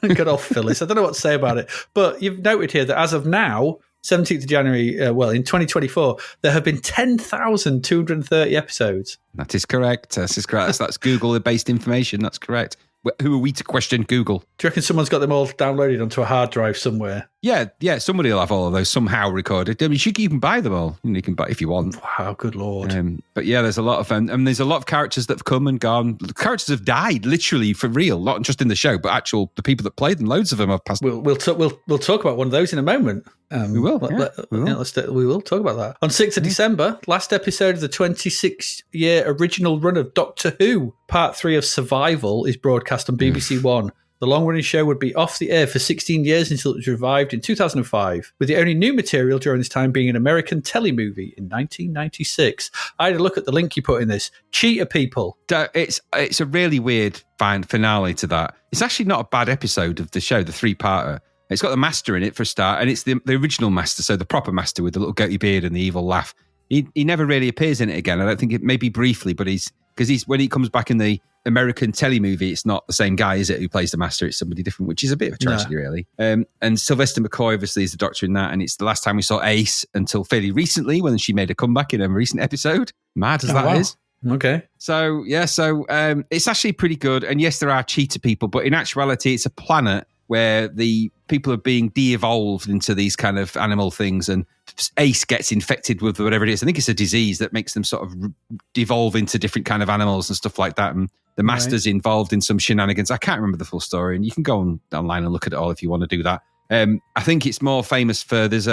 Good old Phyllis. I don't know what to say about it. But you've noted here that as of now, 17th of January, in 2024, there have been 10,230 episodes. That is correct. That's Google-based information. That's correct. Who are we to question Google? Do you reckon someone's got them all downloaded onto a hard drive somewhere? Yeah. Somebody will have all of those somehow recorded. I mean, you can buy them all. You can buy if you want. Wow, good lord! But yeah, there's a lot of there's a lot of characters that have come and gone. The characters have died, literally for real, not just in the show, but the people that played them. Loads of them have passed. We'll talk about one of those in a moment. We will. We will talk about that on 6th of December. Last episode of the 26-year original run of Doctor Who. Part 3 of Survival is broadcast on BBC One. The long-running show would be off the air for 16 years until it was revived in 2005, with the only new material during this time being an American telemovie in 1996. I had a look at the link you put in this. Cheater people. It's a really weird finale to that. It's actually not a bad episode of the show, the three-parter. It's got the master in it for a start, and it's the original master, so the proper master with the little goatee beard and the evil laugh. He never really appears in it again. I don't think it maybe briefly, but because when he comes back in the American telemovie, it's not the same guy, is it, who plays the master? It's somebody different, which is a bit of a tragedy, really. And Sylvester McCoy obviously is the Doctor in that, and it's the last time we saw Ace until fairly recently when she made a comeback in a recent episode. Mad as that is. Okay. So it's actually pretty good. And yes, there are cheater people, but in actuality, it's a planet where the people are being de-evolved into these kind of animal things, and Ace gets infected with whatever it is. I think it's a disease that makes them sort of devolve into different kind of animals and stuff like that. And the master's involved in some shenanigans. I can't remember the full story, and you can go online and look at it all if you want to do that. I think it's more famous for there's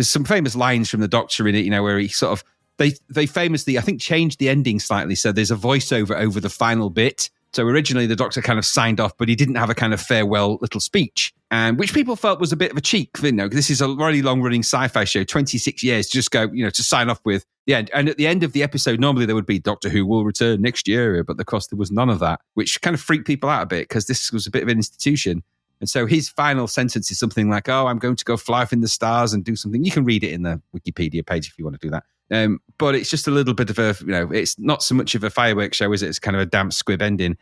some famous lines from the Doctor in it, where he sort of they famously, I think, changed the ending slightly. So there's a voiceover over the final bit. So originally the Doctor kind of signed off, but he didn't have a kind of farewell little speech, which people felt was a bit of a cheek, because this is a really long-running sci-fi show, 26 years, to just go, to sign off with the end. And at the end of the episode, normally there would be Doctor Who will return next year, but of course there was none of that, which kind of freaked people out a bit because this was a bit of an institution. And so his final sentence is something like, "Oh, I'm going to go fly off in the stars and do something." You can read it in the Wikipedia page if you want to do that. But it's just a little bit of a, it's not so much of a fireworks show, is it? It's kind of a damp squib ending.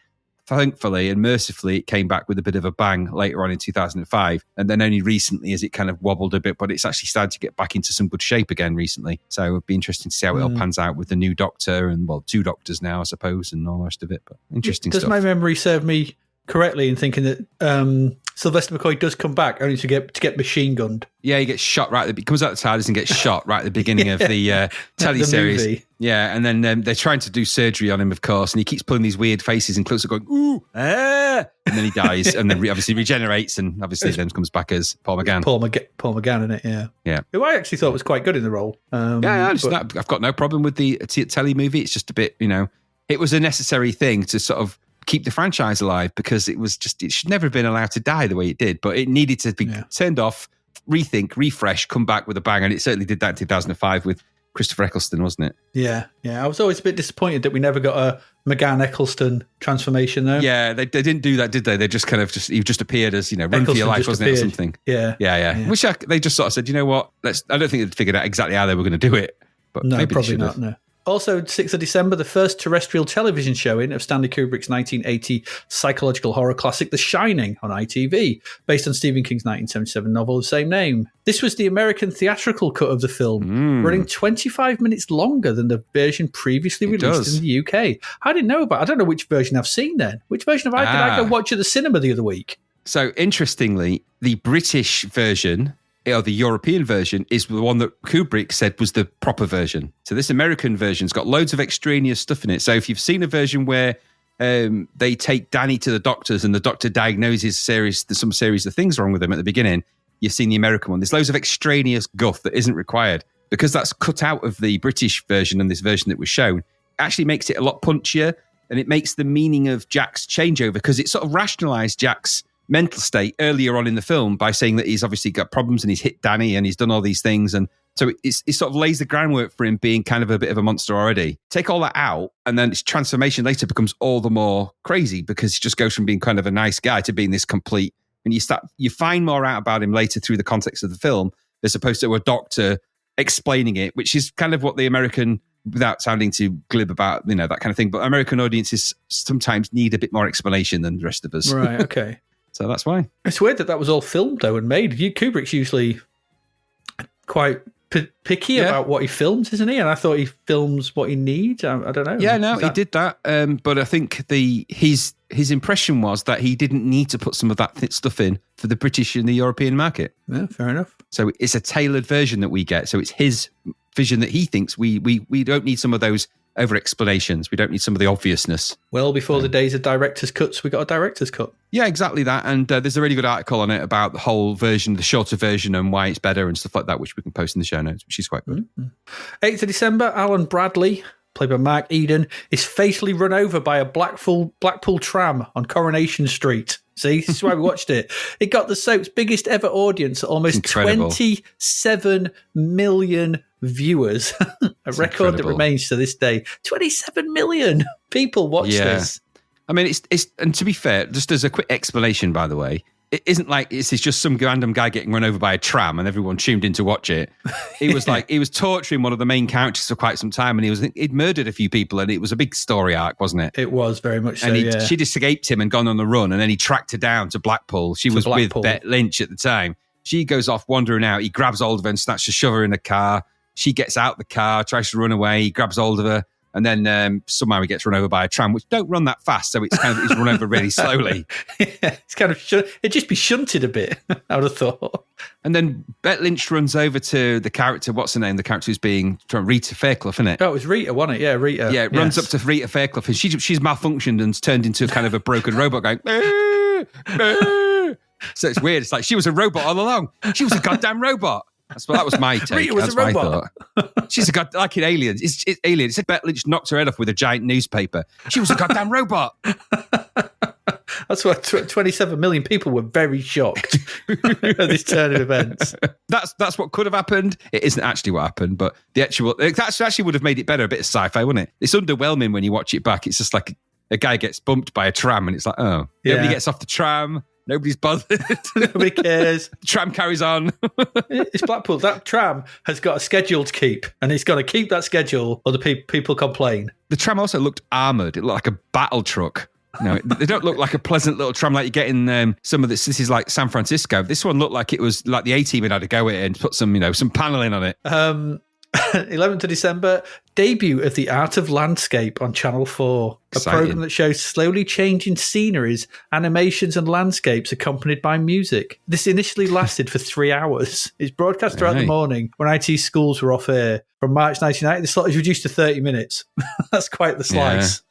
Thankfully and mercifully, it came back with a bit of a bang later on in 2005. And then only recently has it kind of wobbled a bit, but it's actually started to get back into some good shape again recently. So it'll be interesting to see how it all pans out with the new Doctor and, two Doctors now, I suppose, and all the rest of it. But interesting stuff. Does my memory serve me correctly in thinking that Sylvester McCoy does come back only to get machine gunned? Yeah, he gets shot he comes out of the TARDIS and gets shot right at the beginning of the teleseries. Movie. Yeah, and then they're trying to do surgery on him, of course, and he keeps pulling these weird faces and close up going, "Ooh, ah!" And then he dies, and then obviously regenerates, and obviously then comes back as Paul McGann. Paul McGann in it, yeah. Who I actually thought was quite good in the role. I've got no problem with the telly movie. It's just a bit, it was a necessary thing to sort of keep the franchise alive, because it should never have been allowed to die the way it did, but it needed to be turned off, rethink, refresh, come back with a bang, and it certainly did that in 2005 with Christopher Eccleston, wasn't it? Yeah. I was always a bit disappointed that we never got a McGann-Eccleston transformation there. Yeah, they didn't do that, did they? They just kind of he just appeared as, run Eccleston for your life, wasn't appeared. it, or something? Yeah. Which they just sort of said, you know what, I don't think they'd figured out exactly how they were going to do it, but no, maybe probably they should not, have. no. Also, 6th of December, the first terrestrial television showing of Stanley Kubrick's 1980 psychological horror classic, The Shining, on ITV, based on Stephen King's 1977 novel of the same name. This was the American theatrical cut of the film, running 25 minutes longer than the version previously released in the UK. I didn't know about it. I don't know which version I've seen then. Which version did I go watch at the cinema the other week? So, interestingly, the British version, or the European version, is the one that Kubrick said was the proper version. So this American version's got loads of extraneous stuff in it. So if you've seen a version where they take Danny to the doctors and the doctor diagnoses some series of things wrong with him at the beginning, you've seen the American one. There's loads of extraneous guff that isn't required. Because that's cut out of the British version and this version that was shown, it actually makes it a lot punchier, and it makes the meaning of Jack's changeover, because it sort of rationalised Jack's mental state earlier on in the film by saying that he's obviously got problems and he's hit Danny and he's done all these things, and so it sort of lays the groundwork for him being kind of a bit of a monster already. Take all that out, and then his transformation later becomes all the more crazy, because he just goes from being kind of a nice guy to being this complete, and you find more out about him later through the context of the film as opposed to a doctor explaining it, which is kind of what the American, without sounding too glib about that kind of thing, but American audiences sometimes need a bit more explanation than the rest of us. Right, okay. So that's why. It's weird that was all filmed, though, and made. Kubrick's usually quite picky about what he films, isn't he? And I thought he films what he needs. I don't know. Yeah, no, he did that. But I think his impression was that he didn't need to put some of that stuff in for the British and the European market. Yeah, fair enough. So it's a tailored version that we get. So it's his vision that he thinks we don't need some of those over explanations. We don't need some of the obviousness. Well, before the days of director's cuts, we got a director's cut. Yeah, exactly that. And there's a really good article on it about the whole version, the shorter version, and why it's better and stuff like that, which we can post in the show notes, which is quite good. 8th of December, Alan Bradley played by Mark Eden, is fatally run over by a Blackpool tram on Coronation Street. See, this is why we watched it. It got the soap's biggest ever audience, almost 27 million viewers. A record that remains to this day. 27 million people watched this. I mean, it's and to be fair, just as a quick explanation, by the way, it isn't like it's just some random guy getting run over by a tram and everyone tuned in to watch it. He was like, he was torturing one of the main characters for quite some time, and he'd murdered a few people, and it was a big story arc, wasn't it? It was very much so, and she'd escaped him and gone on the run, and then he tracked her down to Blackpool. She was with Bette Lynch at the time. She goes off wandering out. He grabs hold of her and starts to shove her in the car. She gets out the car, tries to run away. He grabs hold of her. And then somehow he gets run over by a tram, which don't run that fast, so it's run over really slowly. It's kind of it'd just be shunted a bit, I would have thought. And then Bette Lynch runs over to the character. What's her name? The character who's being Rita Fairclough, isn't it? Oh, it was Rita, wasn't it? Yeah, Rita. Yeah, it runs up to Rita Fairclough, and she's malfunctioned and turned into kind of a broken robot going. So it's weird. It's like she was a robot all along. She was a goddamn robot. That was my take. Rita was a robot. She's a god, like in Aliens. It's Alien. It's like Bette Lynch knocked her head off with a giant newspaper. She was a goddamn robot. That's why 27 million people were very shocked at this turn of events. That's what could have happened. It isn't actually what happened, but that actually would have made it better. A bit of sci-fi, wouldn't it? It's underwhelming when you watch it back. It's just like a guy gets bumped by a tram, and it's like, nobody gets off the tram. Nobody's bothered. Nobody cares. The tram carries on. It's Blackpool. That tram has got a schedule to keep, and it's got to keep that schedule or the people complain. The tram also looked armoured. It looked like a battle truck. No, they don't look like a pleasant little tram like you get in some of this. This is like San Francisco. This one looked like it was like the A-Team had a go at it and put some paneling on it. 11th of December, debut of The Art of Landscape on Channel 4. Exciting. A program that shows slowly changing sceneries, animations and landscapes accompanied by music. This initially lasted for 3 hours. It's broadcast throughout the morning when IT schools were off air. From March 1990, the slot is reduced to 30 minutes. That's quite the slice.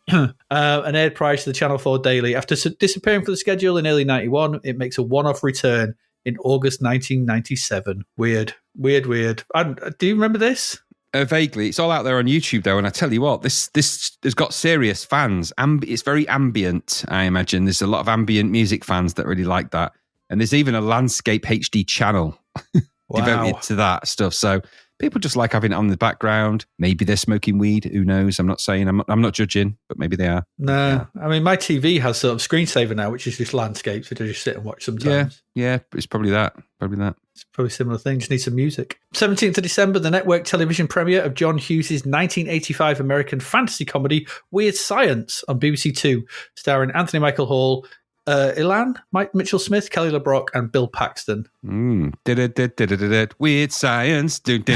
And aired prior to the Channel 4 Daily. After disappearing from the schedule in early 91, it makes a one-off return in August 1997. Weird. Do you remember this? Vaguely. It's all out there on YouTube, though, and I tell you what, this has got serious fans. It's very ambient, I imagine. There's a lot of ambient music fans that really like that. And there's even a landscape HD channel devoted to that stuff. So people just like having it on the background. Maybe they're smoking weed. Who knows? I'm not saying. I'm not judging, but maybe they are. No, I mean, my TV has sort of screensaver now, which is just landscapes that I just sit and watch sometimes. Yeah, it's probably that. It's probably a similar thing. Just need some music. 17th of December, the network television premiere of John Hughes' 1985 American fantasy comedy Weird Science on BBC Two, starring Anthony Michael Hall, Ilan, Mike Mitchell-Smith, Kelly LeBrock, and Bill Paxton. Weird Science. Good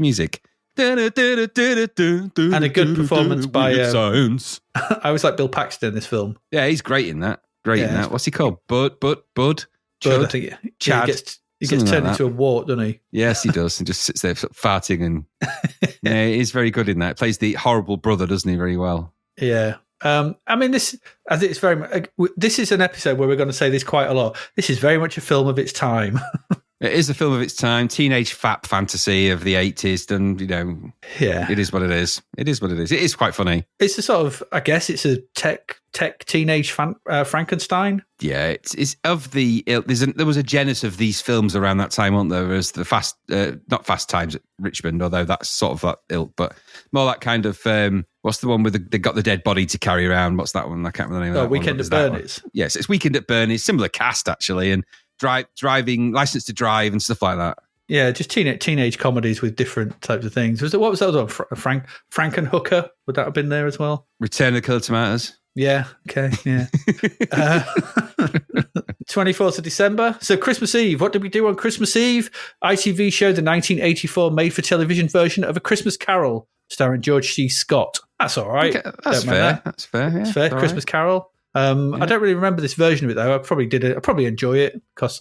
music. And a good performance by Science. I always like Bill Paxton in this film. Yeah, he's great in that. What's he called? Bud. Chad. He gets turned into a wart, doesn't he? Yes, he does, and just sits there farting. And yeah, he's very good in that. Plays the horrible brother, doesn't he? Very well. Yeah. I mean, I think it's very much. This is an episode where we're going to say this quite a lot. This is very much a film of its time. It is a film of its time, teenage fap fantasy of the 80s, and it is what it is. It is what it is. It is quite funny. It's a sort of, I guess, it's a tech teenage Frankenstein. Yeah, it's of the ilk. There was a genus of these films around that time, weren't there? As the not Fast Times at Richmond, although that's sort of that ilk, but more that kind of. What's the one with they got the dead body to carry around? What's that one? I can't remember the name of that Weekend one. at Bernie's. Yes, it's Weekend at Bernie's. Similar cast actually, and driving, License to Drive, and stuff like that. Yeah, just teenage comedies with different types of things. What was that one? Frankenhooker? Would that have been there as well? Return of the Killer Tomatoes. Yeah. Okay. Yeah. 24th of December. So Christmas Eve. What did we do on Christmas Eve? ITV showed the 1984 made-for-television version of A Christmas Carol, starring George C. Scott. That's all right. Okay, that's fair. That's fair. Yeah, it's fair. Christmas Carol. I don't really remember this version of it though. I probably enjoy it because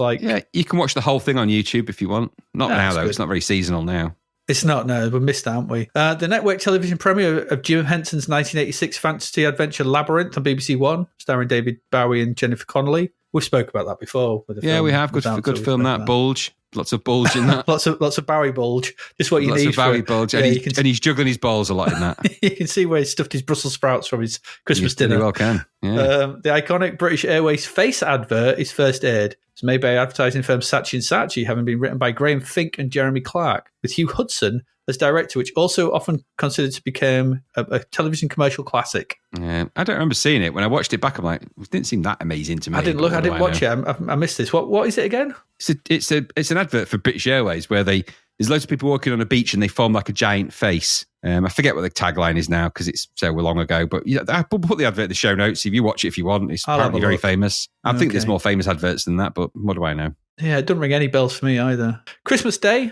you can watch the whole thing on YouTube if you want. Not now though. Good. It's not very seasonal now. It's not. No, we missed, aren't we? The network television premiere of Jim Henson's 1986 fantasy adventure Labyrinth on BBC One, starring David Bowie and Jennifer Connelly. We've spoke about that before. We have. Good film. That Bulge. lots of bulge in that. lots of Barry bulge. Just what you Lots need. of Barry bulge, and, and he's juggling his balls a lot in that. You can see where he stuffed his Brussels sprouts from his Christmas dinner. You well can. Yeah. The iconic British Airways face advert is first aired. It's made by advertising firm Saatchi & Saatchi, having been written by Graham Fink and Jeremy Clark, with Hugh Hudson as director, which also often considered to become a television commercial classic. Yeah, I don't remember seeing it. When I watched it back, I'm like, it didn't seem that amazing to me. I didn't watch it. I missed this. What is it again? It's an advert for British Airways where there's loads of people walking on a beach and they form like a giant face. I forget what the tagline is now because it's so long ago, but I'll put the advert in the show notes if you watch it if you want. It's apparently very famous. I think there's more famous adverts than that, but what do I know? Yeah, it doesn't ring any bells for me either. Christmas Day.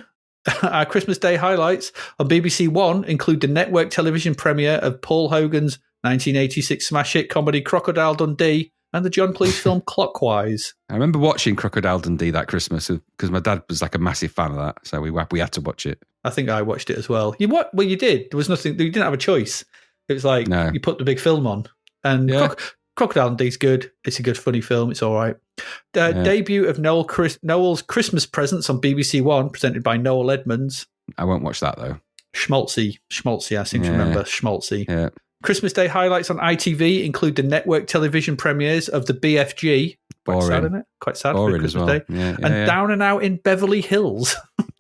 Our Christmas Day highlights on BBC One include the network television premiere of Paul Hogan's 1986 smash hit comedy Crocodile Dundee and the John Cleese film Clockwise. I remember watching Crocodile Dundee that Christmas because my dad was like a massive fan of that, so we had to watch it. I think I watched it as well. Well, you did. There was nothing. You didn't have a choice. It was like you put the big film on, and Crocodile Dundee's good. It's a good, funny film. It's all right. Debut of Noel's Christmas Presents on BBC One, presented by Noel Edmonds. I won't watch that though. Schmaltzy. I seem to remember Schmaltzy. Yeah. Christmas Day highlights on ITV include the network television premieres of the BFG. Quite sad, isn't it? Quite sad for Christmas Day. Yeah, Down and Out in Beverly Hills.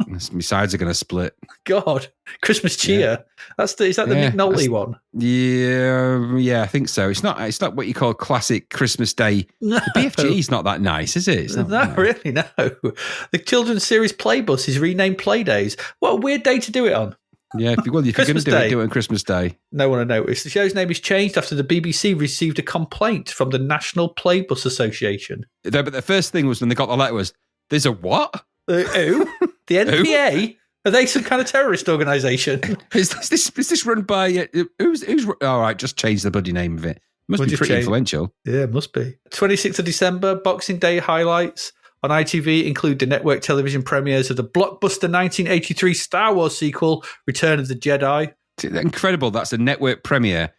My sides are going to split. God, Christmas Cheer. Yeah. Is that the Nick Nolte one? Yeah, I think so. It's not what you call classic Christmas Day. No. The BFG is not that nice, is it? It's not really. No. The children's series Playbus is renamed Playdays. What a weird day to do it on. Yeah, if you're going to do it on Christmas Day. No one will notice. The show's name is changed after the BBC received a complaint from the National Playbus Association. But the first thing was when they got the letter was, there's a what? Who? The NPA? Are they some kind of terrorist organisation? Is this run by... who's all right, just change the bloody name of it. Must be pretty influential. Yeah, it must be. 26th of December, Boxing Day highlights on ITV include the network television premieres of the blockbuster 1983 Star Wars sequel, Return of the Jedi. Incredible. That's a network premiere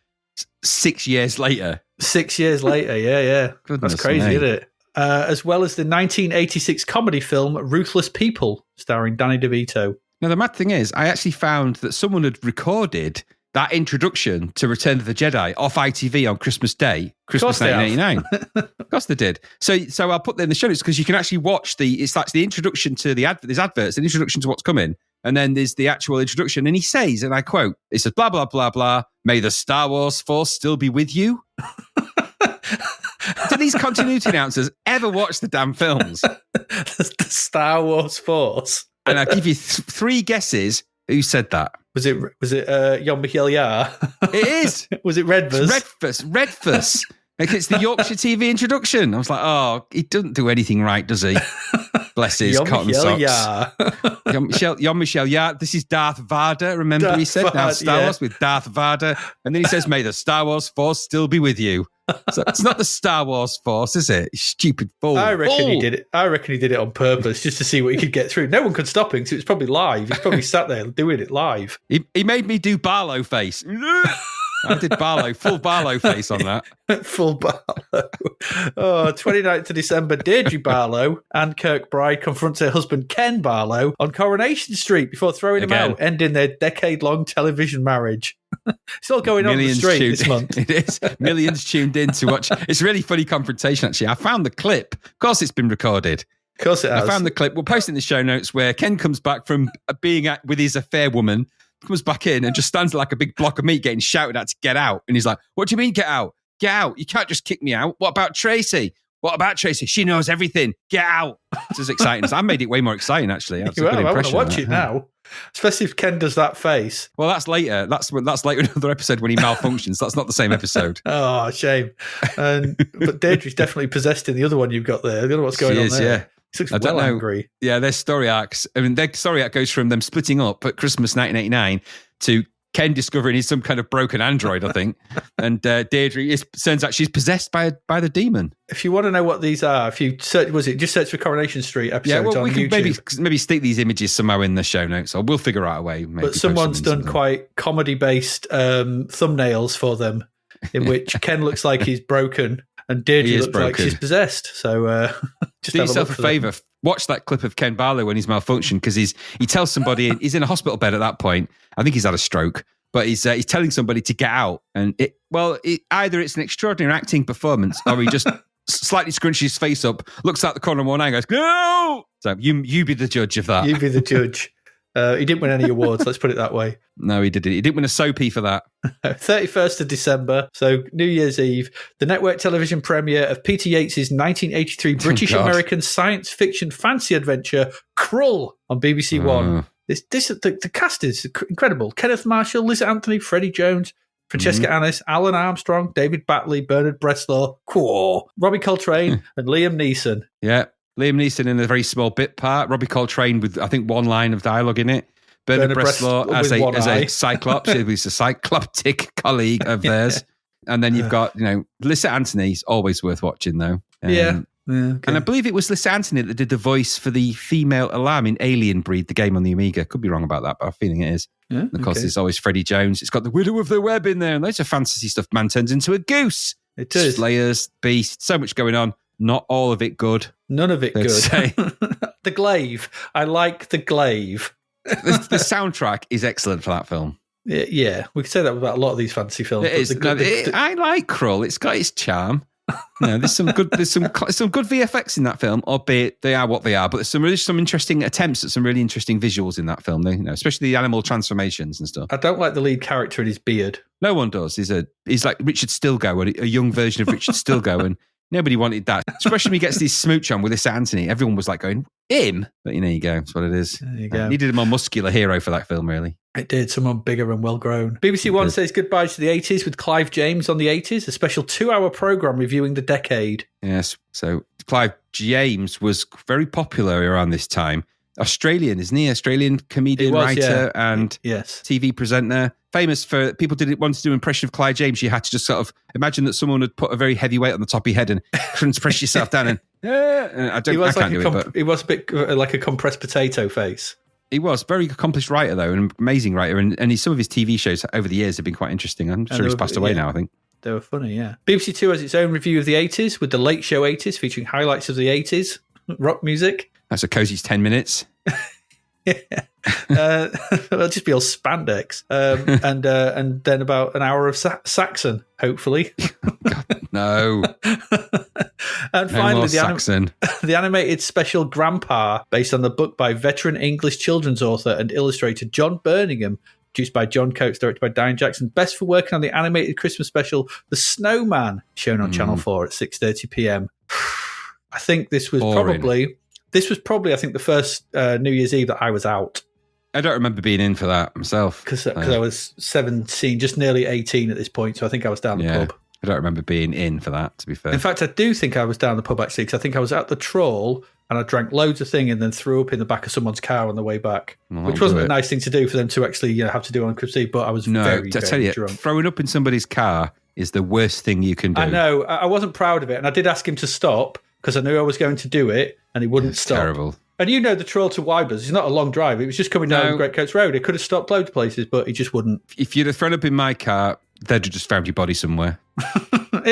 6 years later. 6 years later, yeah. Goodness, that's crazy, isn't it? As well as the 1986 comedy film Ruthless People, starring Danny DeVito. Now, the mad thing is, I actually found that someone had recorded that introduction to Return of the Jedi off ITV on Christmas Day, Christmas 1989. Of course they did. So I'll put that in the show notes because you can actually watch it's like the introduction to there's adverts, an introduction to what's coming, and then there's the actual introduction. And he says, and I quote, it says, blah, blah, blah, blah, may the Star Wars Force still be with you. Do these continuity announcers ever watch the damn films? The Star Wars Force. And I'll give you three guesses who said that. Was it Jon Michiel Jaar? It is. Was it Redfuss? Redfuss. Like it's the Yorkshire TV introduction. I was like, oh, he doesn't do anything right, does he? Bless his cotton socks. Jon Michiel Jaar. This is Darth Vader. Remember he said now Star Wars with Darth Vader. And then he says, may the Star Wars Force still be with you. So it's not the Star Wars Force, is it? You stupid fool. I reckon he did it. I reckon he did it on purpose just to see what he could get through. No one could stop him because it was probably live. He's probably sat there doing it live. He made me do Barlow face. I did Barlow, full Barlow face on that. Full Barlow. 29th of December, Deirdre Barlow and Kirkbride confronts her husband Ken Barlow on Coronation Street before throwing him out, ending their decade-long television marriage. It's all going on the street this month. It is. Millions tuned in to watch. It's a really funny confrontation, actually. I found the clip. Of course, it's been recorded. Of course it has. I found the clip. We'll post it in the show notes where Ken comes back from being with his affair woman, comes back in and just stands like a big block of meat getting shouted at to get out. And he's like, what do you mean get out? Get out. You can't just kick me out. What about Tracy? What about Tracy? She knows everything. Get out. It's as exciting. I made it way more exciting, actually. That's a good impression. I want to watch it now. Especially if Ken does that face. Well, that's later. That's later in another episode when he malfunctions. That's not the same episode. Oh, shame. But Deirdre's definitely possessed in the other one you've got there. I don't know what's going on there. Yeah. He looks well angry. Yeah, their story arcs. I mean, their story arc goes from them splitting up at Christmas 1989 to Ken discovering he's some kind of broken android, I think. And Deirdre, turns out she's possessed by the demon. If you want to know what these are, if you search, just search for Coronation Street episodes on YouTube. We can maybe stick these images somehow in the show notes, or we'll figure out a way. But someone's done quite comedy-based thumbnails for them, in which Ken looks like he's broken and Deirdre looks like she's possessed. So just do yourself a favour. watch that clip of Ken Barlow when he's malfunctioned, because he tells somebody, he's in a hospital bed at that point. I think he's had a stroke, but he's telling somebody to get out. And either it's an extraordinary acting performance, or he just slightly scrunches his face up, looks out the corner of one eye and goes, "No!" So you be the judge of that. You be the judge. He didn't win any awards, let's put it that way. No, he didn't. He didn't win a Soapy for that. 31st of December, so New Year's Eve, the network television premiere of Peter Yates's 1983 British-American science fiction fancy adventure, Krull, on BBC One. The cast is incredible. Kenneth Marshall, Liz Anthony, Freddie Jones, Francesca Annis, Alan Armstrong, David Batley, Bernard Bresslaw, Robbie Coltrane, and Liam Neeson. Yeah. Liam Neeson in a very small bit part. Robbie Coltrane with, I think, one line of dialogue in it. Bernard Bresslaw as a Cyclops. He was a cycloptic colleague of theirs. And then you've got, Lissa Anthony's always worth watching, though. Okay. And I believe it was Lissa Anthony that did the voice for the female alarm in Alien Breed, the game on the Amiga. Could be wrong about that, but I'm feeling it is. Yeah, of course, there's always Freddie Jones. It's got the Widow of the Web in there, and loads of fantasy stuff. Man turns into a goose. It is. Slayers, Beast, so much going on. Not all of it good. None of it good. The Glaive. I like The Glaive. The soundtrack is excellent for that film. Yeah, we could say that about a lot of these fantasy films. It is. I like Krull. It's got its charm. There's some good VFX in that film, albeit they are what they are. But there's some interesting attempts at some really interesting visuals in that film. Especially the animal transformations and stuff. I don't like the lead character and his beard. No one does. He's like Richard Stilgoe, a young version of Richard Stilgoe, and nobody wanted that. Especially when he gets this smooch on with this Anthony. Everyone was like going, him? But there you go. That's what it is. There you go. Needed a more muscular hero for that film, really. It did. Someone bigger and well-grown. BBC One says goodbye to the 80s with Clive James on the 80s, a special 2-hour programme reviewing the decade. Yes. So Clive James was very popular around this time. Australian, isn't he? Australian comedian, writer, and TV presenter. Famous for people wanted to do an impression of Clive James. You had to just sort of imagine that someone had put a very heavy weight on the top of your head and couldn't press yourself down. And I can't do it. But he was a bit like a compressed potato face. He was very accomplished writer, though, an amazing writer, and some of his TV shows over the years have been quite interesting. I'm sure he's passed away now, I think. They were funny, yeah. BBC Two has its own review of the 80s with the Late Show 80s, featuring highlights of the 80s, rock music. That's a cozy's 10 minutes. It'll just be all spandex. And then about an hour of Saxon, hopefully. God, no. And finally, the animated special Grandpa, based on the book by veteran English children's author and illustrator John Birmingham, produced by John Coates, directed by Diane Jackson. Best for working on the animated Christmas special, The Snowman, shown on Channel 4 at 6:30 p.m. I think this was probably, I think, the first New Year's Eve that I was out. I don't remember being in for that myself. Because I was 17, just nearly 18 at this point, so I think I was down the pub. I don't remember being in for that, to be fair. In fact, I do think I was down the pub, actually, because I think I was at the Trawl and I drank loads of thing and then threw up in the back of someone's car on the way back, which wasn't a nice thing to do for them to actually have to do on Christmas Eve, but I was very drunk. Throwing up in somebody's car is the worst thing you can do. I know. I wasn't proud of it, and I did ask him to stop because I knew I was going to do it, and he wouldn't stop. Terrible. And the Trawl to Wybers, it's not a long drive. It was just coming down Great Coates Road. It could have stopped loads of places, but he just wouldn't. If you'd have thrown up in my car, they'd have just found your body somewhere.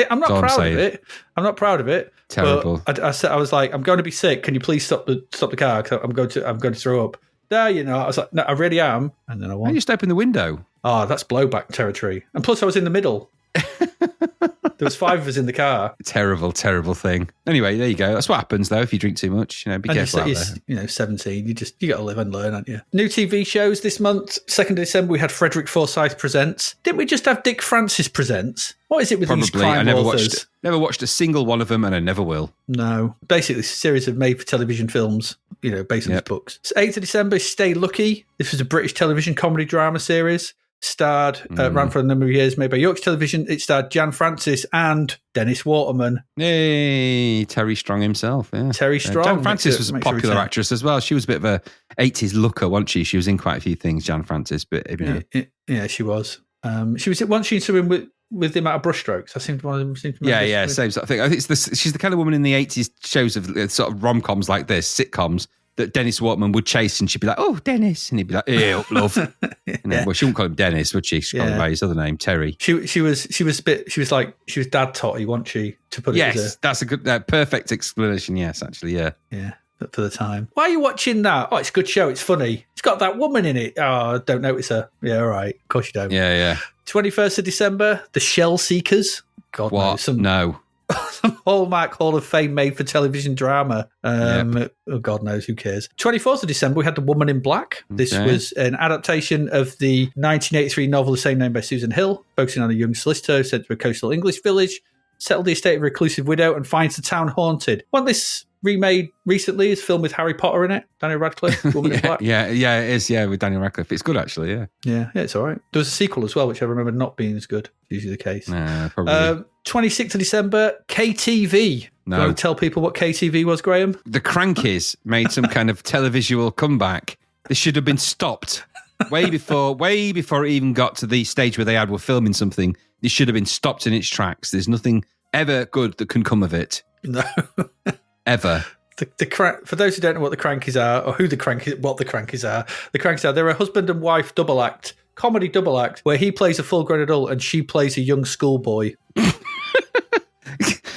I'm not proud of it. I'm not proud of it. Terrible. But I was like, I'm going to be sick. Can you please stop the car? Cause I'm going to throw up. No, I was like, no, I really am. And then I won. You just open the window. Oh, that's blowback territory. And plus, I was in the middle. There was 5 of us in the car. Terrible, terrible thing. Anyway, there you go. That's what happens, though, if you drink too much. Be careful out there. 17. You got to live and learn, aren't you? New TV shows this month. 2nd of December, we had Frederick Forsyth Presents. Didn't we just have Dick Francis Presents? What is it with these crime authors? Never watched a single one of them, and I never will. No. Basically, it's a series of made-for-television films, based on his books. 8th of December, Stay Lucky. This was a British television comedy drama series. Ran for a number of years, made by Yorkshire Television. It starred Jan Francis and Dennis Waterman. Hey, Terry Strong himself. Yeah. Terry Strong. Jan Francis was a popular actress as well. She was a bit of a 80s looker, wasn't she? She was in quite a few things, Jan Francis. But yeah, she was. She was once she swimming with him out of brushstrokes. I seemed one of them. Same sort of thing. I think she's the kind of woman in the 80s shows of sort of rom-coms like this, sitcoms, that Dennis Waterman would chase, and she'd be like, "Oh, Dennis," and he'd be like, "Hey, up, love." Well, she wouldn't call him Dennis, would she? She'd call him by his other name, Terry. She was dad totty, wasn't she? To put it. Yes, that's a good, perfect explanation. Yes, actually, yeah. Yeah. for the time. Why are you watching that? Oh, it's a good show. It's funny. It's got that woman in it. Oh, don't notice her. Yeah, all right. Of course you don't. Yeah. 21st of December, The Shell Seekers. God What? knows. No. Some Hallmark Hall of Fame made for television drama. Oh, God knows, who cares. 24th of December, we had The Woman in Black. This was an adaptation of the 1983 novel The Same Name by Susan Hill, focusing on a young solicitor sent to a coastal English village, settled the estate of a reclusive widow, and finds the town haunted. Wasn't this remade recently? It's a film with Harry Potter in it, Daniel Radcliffe, Woman in Black. Yeah, it is, with Daniel Radcliffe. It's good, actually, yeah. Yeah, it's all right. There was a sequel as well, which I remember not being as good. Usually the case. Probably. 26th of December, KTV. No. Do you want to tell people what KTV was, Graham? The Crankies made some kind of televisual comeback. This should have been stopped way before it even got to the stage where they were filming something. This should have been stopped in its tracks. There's nothing ever good that can come of it. No. Ever. For those who don't know what the Crankies are, or what the Crankies are, they're a husband and wife double act, comedy double act, where he plays a full-grown adult and she plays a young schoolboy.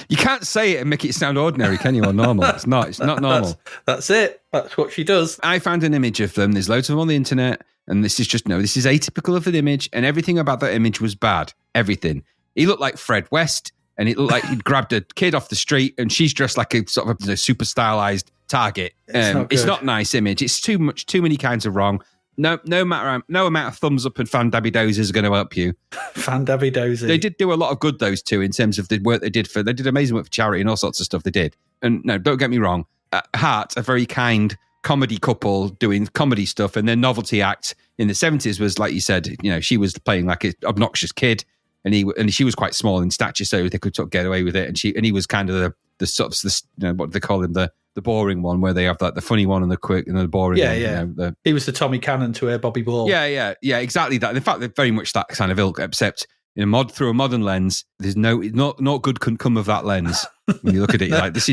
You can't say it and make it sound ordinary, can you, or normal? It's not normal. That's it. That's what she does. I found an image of them. There's loads of them on the internet, and this is atypical of an image, and everything about that image was bad. Everything. He looked like Fred West, and it looked like he'd grabbed a kid off the street, and she's dressed like a sort of a super stylized target. It's not a nice image. It's too many kinds of wrong. No amount of thumbs up and fan-dabby-dozers are going to help you. Fan-dabby-dozy. They did do a lot of good, those two, in terms of the work they did amazing work for charity and all sorts of stuff they did. And no, don't get me wrong. At heart, a very kind comedy couple doing comedy stuff, and their novelty act in the 70s was, like you said, she was playing like an obnoxious kid, and she was quite small in stature, so they could sort of get away with it. And he was kind of the sort of what do they call him, the boring one, where they have like the funny one and the quick and the boring one. Yeah. He was the Tommy Cannon to her Bobby Ball. Yeah, exactly that. In fact, they're very much that kind of ilk, except through a modern lens, there's not good can come of that lens. When you look at it, you're like, this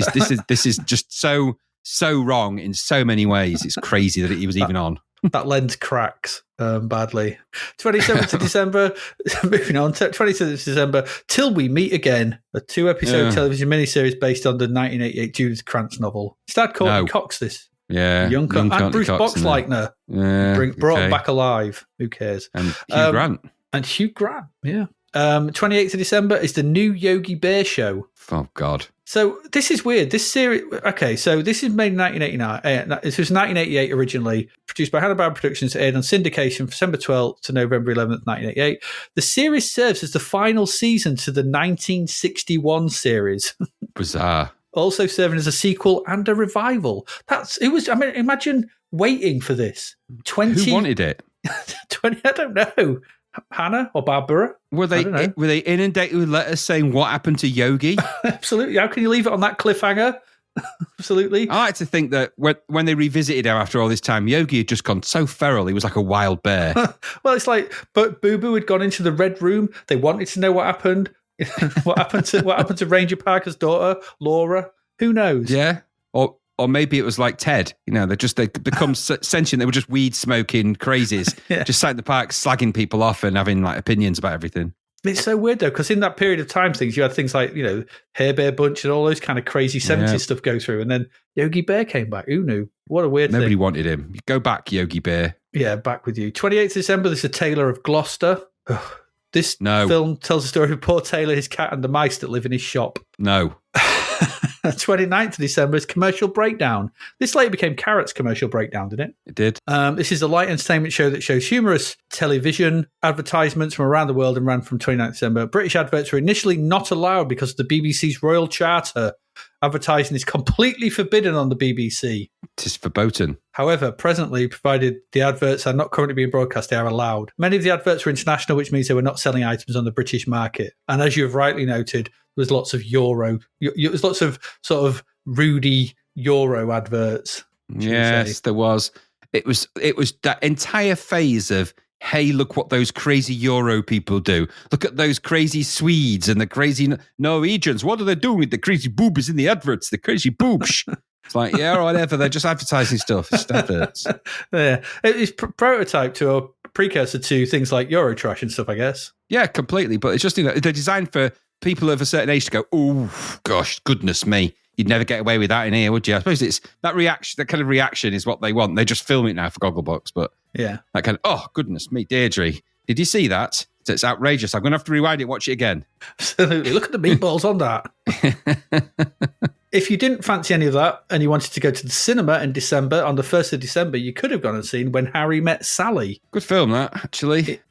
is just so wrong in so many ways. It's crazy that he was even on. That lens cracks badly. 27th of December, moving on, 27th of December, Till We Meet Again, a 2-episode television miniseries based on the 1988 Judith Krantz novel. Starred Courtney Cox, this. Yeah. Young and Bruce Boxleitner. Brought him back alive. Who cares? And Hugh Grant. Yeah. 28th of December is the new Yogi Bear show. Oh, God. So this is weird. This series, okay, so this is made in 1989. This was 1988 originally, produced by Hanna-Barbera Productions, aired on syndication from December 12th to November 11th, 1988. The series serves as the final season to the 1961 series. Bizarre. Also serving as a sequel and a revival. Imagine waiting for this. Who wanted it? 20, I don't know. Hannah or Barbara? Were they inundated with letters saying what happened to Yogi? Absolutely. How can you leave it on that cliffhanger? Absolutely. I like to think that when they revisited her after all this time, Yogi had just gone so feral. He was like a wild bear. Well, it's like, but Boo Boo had gone into the Red Room. They wanted to know what happened. what happened to Ranger Parker's daughter, Laura? Who knows? Yeah. Or maybe it was like Ted, they become sentient. They were just weed smoking crazies, just sat in the park slagging people off and having like opinions about everything. It's so weird though, because in that period of time, you had things like Hair Bear Bunch and all those kind of crazy 70s stuff go through, and then Yogi Bear came back. Who knew? What a weird thing. Nobody wanted him. Go back, Yogi Bear. Yeah, back with you. 28th December. There's a Tailor of Gloucester. This film tells the story of poor Tailor, his cat, and the mice that live in his shop. No. 29th of December is Commercial Breakdown. This later became Carrot's Commercial Breakdown, didn't it? It did. This is a light entertainment show that shows humorous television advertisements from around the world and ran from 29th December. British adverts were initially not allowed because of the BBC's Royal Charter. Advertising is completely forbidden on the BBC. It is verboten. However, presently, provided the adverts are not currently being broadcast, they are allowed. Many of the adverts were international, which means they were not selling items on the British market. And as you have rightly noted, there was lots of Euro. There was lots of sort of Rudy Euro adverts. Yes, there was. It was that entire phase of, hey, look what those crazy Euro people do. Look at those crazy Swedes and the crazy Norwegians. What are they doing with the crazy boobs in the adverts? The crazy boobs. It's like, yeah, whatever. They're just advertising stuff. It's adverts. Yeah. It's prototype to a precursor to things like Eurotrash and stuff, I guess. Yeah, completely. But it's just, they're designed for people of a certain age to go, oh, gosh, goodness me. you'd never get away with that in here, would you? I suppose it's that reaction, that kind of reaction is what they want. They just film it now for Gogglebox, but yeah, that kind of, oh, goodness me, Deirdre, did you see that? It's outrageous. I'm going to have to rewind it, watch it again. Absolutely. Look at the meatballs on that. If you didn't fancy any of that and you wanted to go to the cinema in December, on the 1st of December, you could have gone and seen When Harry Met Sally. Good film, that, actually.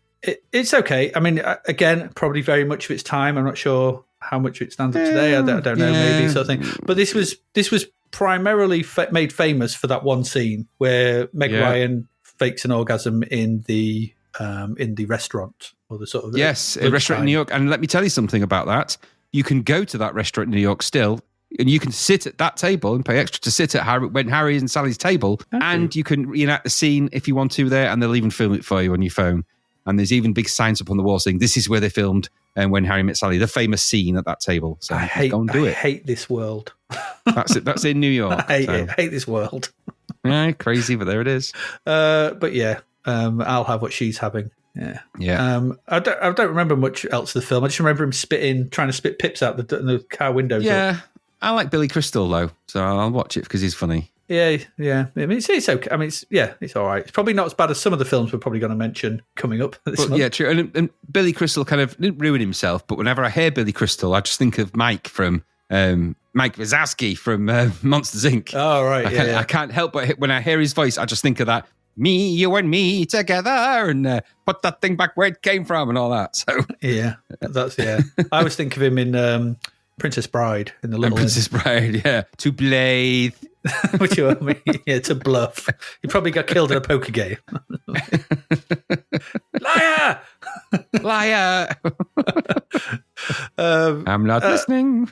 It's okay. I mean, again, probably very much of its time. I'm not sure how much it stands up today. I don't know, maybe sort of thing. But this was primarily made famous for that one scene where Meg Ryan fakes an orgasm in the restaurant, or the sort of yes, a restaurant in New York. And let me tell you something about that. You can go to that restaurant in New York still, and you can sit at that table and pay extra to sit at when Harry and Sally's table, and you can reenact the scene if you want to there, and they'll even film it for you on your phone. And there's even big signs up on the wall saying this is where they filmed When Harry Met Sally, the famous scene at that table. So go and do it. I hate this world. That's it. That's in New York. I hate this world. Yeah, crazy, but there it is. But yeah, I'll have what she's having. Yeah. I don't remember much else of the film. I just remember him trying to spit pips out the car windows. Yeah, I like Billy Crystal though, so I'll watch it because he's funny. Yeah. I mean, it's okay. I mean, it's all right. It's probably not as bad as some of the films we're probably going to mention coming up this month. Yeah, true. And Billy Crystal kind of didn't ruin himself, but whenever I hear Billy Crystal, I just think of Mike from Mike Wazowski from Monsters Inc. Oh, right. I can't help but when I hear his voice, I just think of that. Me, you and me together, and put that thing back where it came from, and all that. So I always think of him in Princess Bride in the Little Princess Bride, to Blythe. Which I mean, to bluff. He probably got killed in a poker game. Liar! I'm not listening.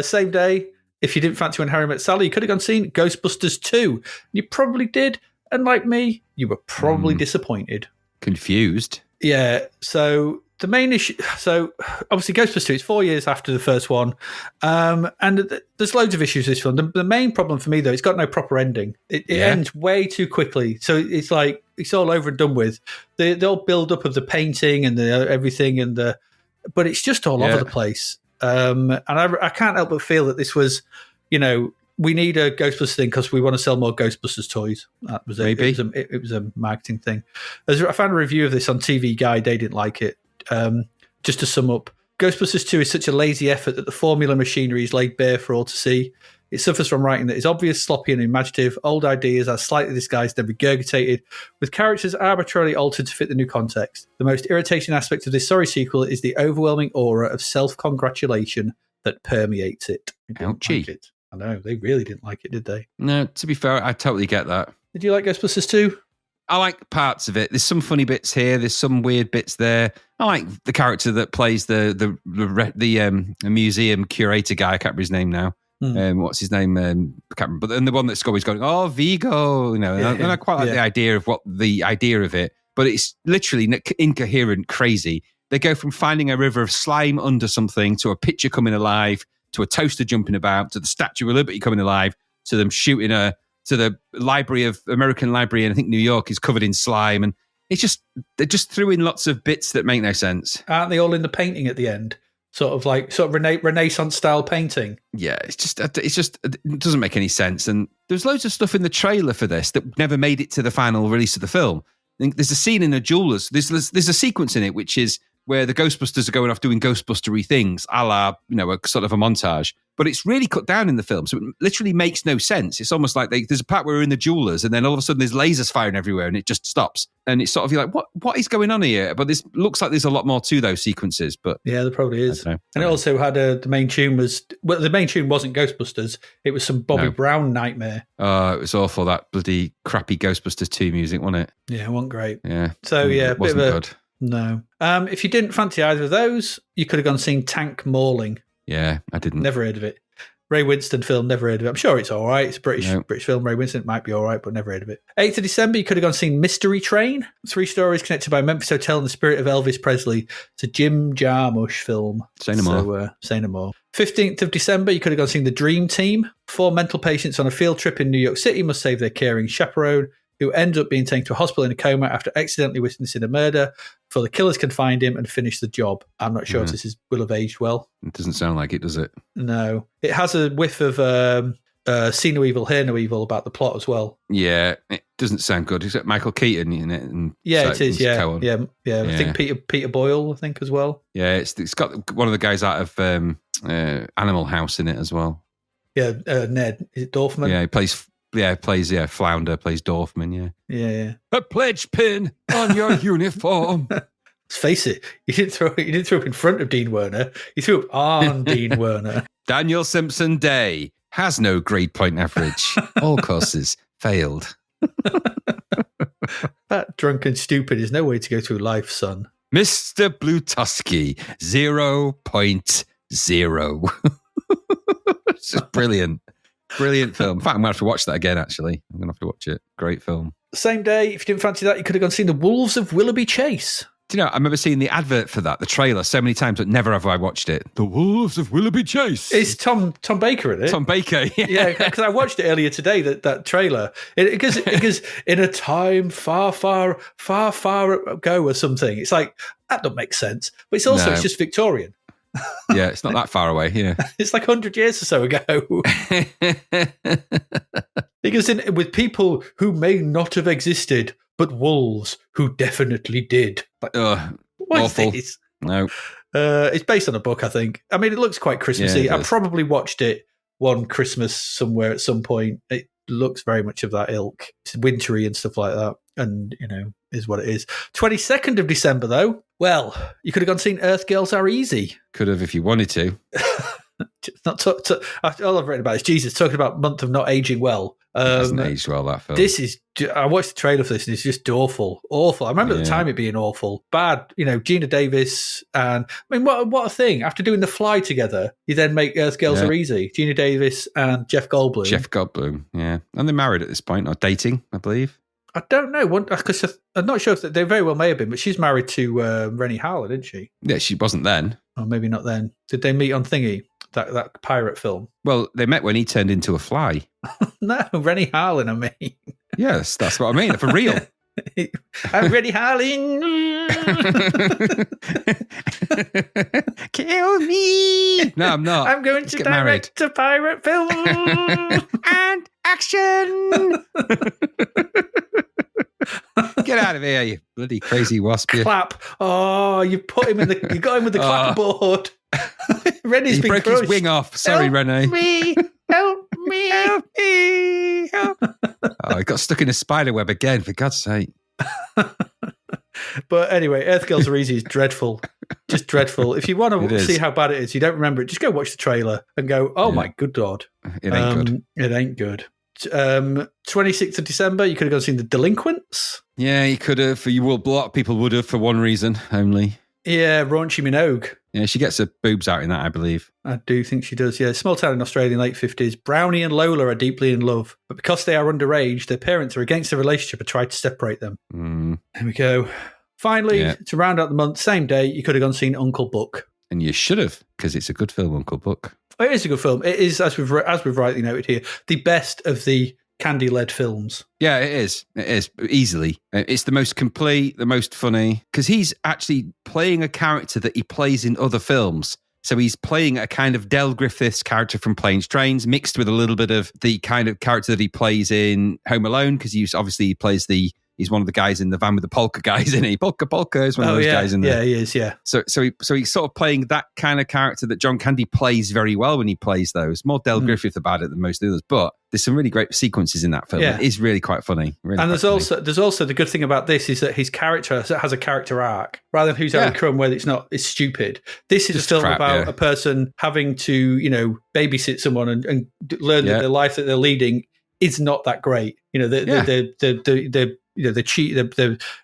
Same day. If you didn't fancy When Harry Met Sally, you could have gone seen Ghostbusters 2. You probably did. And like me, you were probably disappointed. Confused. Yeah. So the main issue... So obviously Ghostbusters 2, it's 4 years after the first one. And there's loads of issues with this film. The main problem for me, though, it's got no proper ending. It ends way too quickly. So it's like, it's all over and done with. The whole build-up of the painting and everything, but it's just all over the place. And I can't help but feel that this was, we need a Ghostbusters thing because we want to sell more Ghostbusters toys. That was it was a marketing thing. I found a review of this on TV Guide. They didn't like it. Just to sum up, Ghostbusters 2 is such a lazy effort that the formula machinery is laid bare for all to see. It suffers from writing that is obvious, sloppy, and imaginative. Old ideas are slightly disguised and regurgitated, with characters arbitrarily altered to fit the new context. The most irritating aspect of this sorry sequel is the overwhelming aura of self-congratulation that permeates it. Ouchie. Like it. I know, they really didn't like it, did they? No, to be fair, I totally get that. Did you like Ghostbusters 2? I like parts of it. There's some funny bits here. There's some weird bits there. I like the character that plays the museum curator guy. I can't remember his name now. What's his name? I can't remember. But then the one that's always going, oh, Vigo, and I quite like the idea of it, but it's literally incoherent, crazy. They go from finding a river of slime under something to a picture coming alive, to a toaster jumping about, to the Statue of Liberty coming alive, to them shooting to the American Library, and I think New York is covered in slime, and they just threw in lots of bits that make no sense. Aren't they all in the painting at the end? Sort of Renaissance style painting. Yeah, it doesn't make any sense. And there's loads of stuff in the trailer for this that never made it to the final release of the film. I think there's a scene in a jeweler's. There's a sequence in it which is where the Ghostbusters are going off doing Ghostbustery things, a la, a sort of a montage. But it's really cut down in the film, so it literally makes no sense. It's almost like there's a part where we're in the jewelers, and then all of a sudden there's lasers firing everywhere, and it just stops. And it's sort of, you're like, what is going on here? But this looks like there's a lot more to those sequences. But yeah, there probably is. And it also had the main tune the main tune wasn't Ghostbusters. It was some Bobby Brown nightmare. Oh, it was awful, that bloody crappy Ghostbusters 2 music, wasn't it? Yeah, it wasn't great. Yeah. So yeah, it wasn't good. No. If you didn't fancy either of those, you could have gone seen Tank Mauling. Yeah, I didn't. Never heard of it. Ray Winston film, never heard of it. I'm sure it's all right. It's a British film. Ray Winston might be all right, but never heard of it. 8th of December, you could have gone seen Mystery Train. 3 stories connected by Memphis Hotel and the spirit of Elvis Presley. It's a Jim Jarmusch film. Say no more. Say no more. 15th of December, you could have gone seen The Dream Team. 4 mental patients on a field trip in New York City must save their caring chaperone. who ends up being taken to a hospital in a coma after accidentally witnessing a murder before the killers can find him and finish the job. I'm not sure if this will have aged well. It doesn't sound like it, does it? No. It has a whiff of see no evil, hear no evil about the plot as well. Yeah, it doesn't sound good. Is it Michael Keaton in it? And it is. Yeah. I think Peter Boyle, I think, as well. Yeah, it's got one of the guys out of Animal House in it as well. Yeah, Ned. Is it Dorfman? Yeah, he plays Flounder, plays Dorfman. Yeah. A pledge pin on your uniform. Let's face it, you didn't throw up in front of Dean Werner. You threw up on Dean Werner. Daniel Simpson Day has no grade point average. All courses failed. That drunk and stupid is no way to go through life, son. Mr. Blutoski, 0.0. It's just brilliant. Brilliant film. In fact, I'm going to have to watch that again, actually. I'm going to have to watch it. Great film. Same day, if you didn't fancy that, you could have gone and seen The Wolves of Willoughby Chase. Do you know, I remember seeing the advert for that, the trailer, so many times, but never have I watched it. The Wolves of Willoughby Chase. It's Tom Baker in it. Tom Baker, yeah. Because I watched it earlier today, that trailer. It goes in a time far, far, far, far ago or something. It's like, that doesn't make sense. But it's also, It's just Victorian. Yeah, it's not that far away, yeah. It's like 100 years or so ago. It goes in with people who may not have existed, but wolves who definitely did. Like, what awful. Is this? No. It's based on a book, I think. I mean, it looks quite Christmassy. Yeah, I probably watched it one Christmas somewhere at some point. It looks very much of that ilk. It's wintry and stuff like that. And, is what it is. 22nd of December, though. Well, you could have gone and seen Earth Girls Are Easy. Could have if you wanted to. All I've written about is Jesus talking about month of not aging well. It hasn't aged well, that film. I watched the trailer for this and it's just awful. I remember at the time it being awful. Bad, Gina Davis and, I mean, what a thing. After doing The Fly together, you then make Earth Girls Are Easy. Gina Davis and Jeff Goldblum. Yeah. And they're married at this point, or dating, I believe. I don't know, because I'm not sure if they very well may have been, but she's married to Rennie Harlin, isn't she? Yeah, she wasn't then. Or maybe not then. Did they meet on Thingy, that pirate film? Well, they met when he turned into a fly. No, Rennie Harlin, I mean. Yes, that's what I mean, for real. I'm Rennie Harlin. Kill me. No, I'm not. I'm going to direct a pirate film. And action. Get out of here, you bloody crazy wasp. Clap. Oh, you got him with the clapperboard. Rennie's been broke crushed. His wing off. Sorry, Rennie. Help me. Oh, he got stuck in a spider web again, for God's sake. But anyway, Earth Girls Are Easy is dreadful. Just dreadful. If you want to see how bad it is, you don't remember it, just go watch the trailer and go, my good God. It ain't good. It ain't good. 26th of December, you could have gone and seen The Delinquents. Yeah, you could have. A lot of people would have for one reason only. Yeah, Raunchy Minogue. Yeah, she gets her boobs out in that, I believe. I do think she does, yeah. Small town in Australia in the late 50s. Brownie and Lola are deeply in love, but because they are underage, their parents are against the relationship and try to separate them. There we go. Finally, to round out the month, same day, you could have gone and seen Uncle Buck. And you should have, because it's a good film, Uncle Buck. It is a good film. It is, as we've rightly noted here, the best of the Candy-led films. Yeah, it is. It is, easily. It's the most complete, the most funny, because he's actually playing a character that he plays in other films. So he's playing a kind of Del Griffiths character from Planes, Trains, mixed with a little bit of the kind of character that he plays in Home Alone, because he plays he's one of the guys in the van with the polka guys in it. Polka is one of those guys in there. Yeah, he is, yeah. So he's sort of playing that kind of character that John Candy plays very well when he plays those. More Del Griffith about it than most others, but there's some really great sequences in that film. Yeah. It is really quite funny. Really, and there's also the good thing about this is that his character has a character arc rather than Who's Harry Crumb, where it's stupid. This is just a film about a person having to babysit someone and learn that the life that they're leading is not that great. They cheat.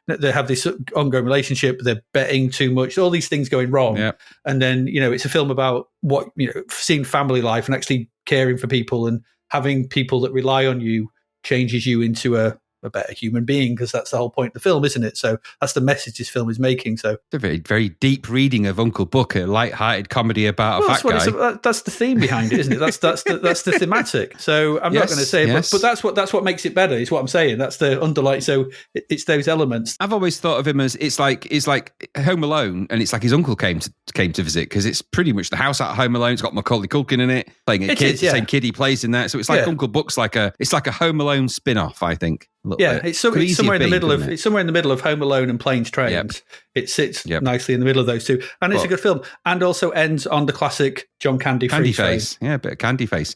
They have this ongoing relationship. They're betting too much. All these things going wrong, and then it's a film about what seeing family life and actually caring for people and having people that rely on you changes you into a a better human being, because that's the whole point of the film, isn't it? So that's the message this film is making. So it's a very, very deep reading of Uncle Buck, a light-hearted comedy about a fat guy. That's the theme behind it, isn't it? That's the thematic. So I'm not going to say it, but that's what makes it better, is what I'm saying. That's the underlying. So it's those elements. I've always thought of him as it's like Home Alone, and it's like his uncle came to visit, because it's pretty much the house at Home Alone. It's got Macaulay Culkin in it, playing a kid, the same kid he plays in that. So it's like Uncle Buck's like a Home Alone spin-off, I think. It's somewhere in the middle of it's somewhere in the middle of Home Alone and Planes, Trains. Yep. It sits nicely in the middle of those two, and it's a good film. And also ends on the classic John Candy face. Yeah, a bit of Candy face.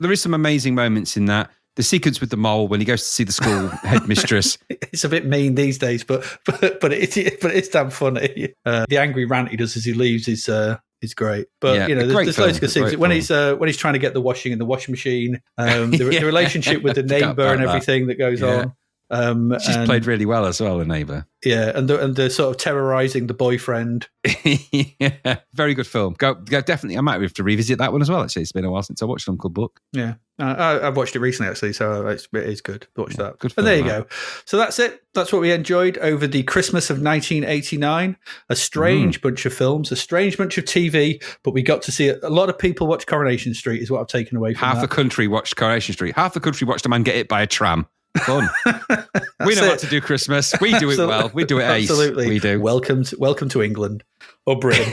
There is some amazing moments in that. The sequence with the mole when he goes to see the school headmistress. It's a bit mean these days, but it's damn funny. The angry rant he does as he leaves is great. But there's loads of good scenes when he's trying to get the washing in the washing machine. The relationship with the neighbour and everything that goes on. She's played really well as well, the neighbour. Yeah, and the sort of terrorising the boyfriend. Yeah, very good film. Go definitely. I might have to revisit that one as well. Actually, it's been a while since I watched Uncle Buck. Yeah, I've watched it recently actually, so it is good. Watch that. Good film, and there you go. So that's it. That's what we enjoyed over the Christmas of 1989. A strange bunch of films, a strange bunch of TV, but we got to see it. A lot of people watch Coronation Street, is what I've taken away from Half that. the country watched Coronation Street. Half the country watched a man get hit by a tram. Fun. We know what to do Christmas. We do it well. We do it ace. Absolutely. We do. Welcome to England or Britain.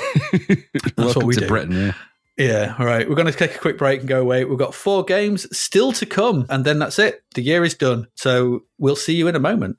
That's what we do. Britain, yeah. Yeah, all right. We're going to take a quick break and go away. We've got 4 games still to come, and then that's it. The year is done. So we'll see you in a moment.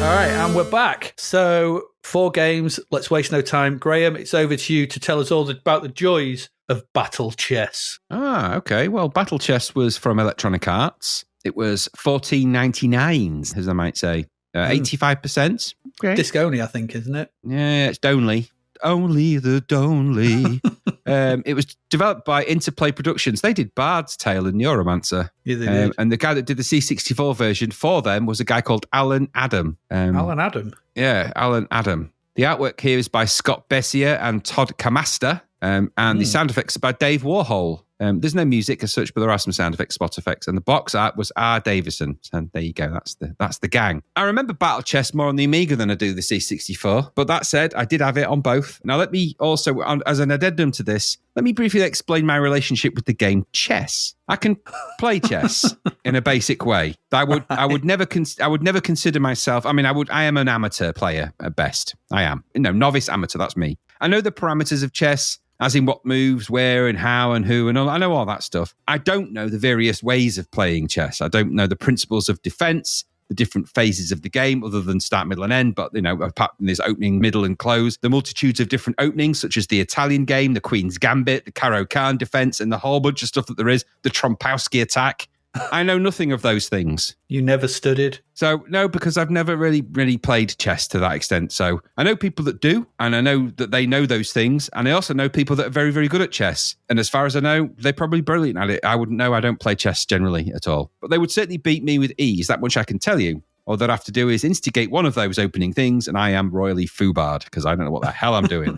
All right, and we're back. So 4 games. Let's waste no time. Graham, it's over to you to tell us all about the joys of Battle Chess. Okay. Well, Battle Chess was from Electronic Arts. It was $14.99, as I might say. 85%. Okay. Disc only, I think, isn't it? Yeah, it's Donely. Only the Donely. It was developed by Interplay Productions. They did Bard's Tale and Neuromancer. Yeah, they did. And the guy that did the C64 version for them was a guy called Alan Adam. Alan Adam? Yeah, Alan Adam. The artwork here is by Scott Bessier and Todd Camasta. And the sound effects are by Dave Warhol. There's no music as such, but there are some sound effects, spot effects. And the box art was R. Davison. And there you go. That's the gang. I remember Battle Chess more on the Amiga than I do the C64. But that said, I did have it on both. Now, let me also, as an addendum to this, let me briefly explain my relationship with the game chess. I can play chess in a basic way. I would never consider myself. I mean, I am an amateur player at best. I am. Novice amateur. That's me. I know the parameters of chess, as in what moves, where and how and who and all. I know all that stuff. I don't know the various ways of playing chess. I don't know the principles of defense, the different phases of the game, other than start, middle, and end. But, apart from this opening, middle, and close, the multitudes of different openings, such as the Italian game, the Queen's Gambit, the Caro-Kann defense, and the whole bunch of stuff that there is, the Trompowsky attack. I know nothing of those things. You never studied? So, no, because I've never really played chess to that extent. So I know people that do, and I know that they know those things. And I also know people that are very, very good at chess. And as far as I know, they're probably brilliant at it. I wouldn't know. I don't play chess generally at all. But they would certainly beat me with ease. That much I can tell you. All that I have to do is instigate one of those opening things, and I am royally foobarred because I don't know what the hell I'm doing.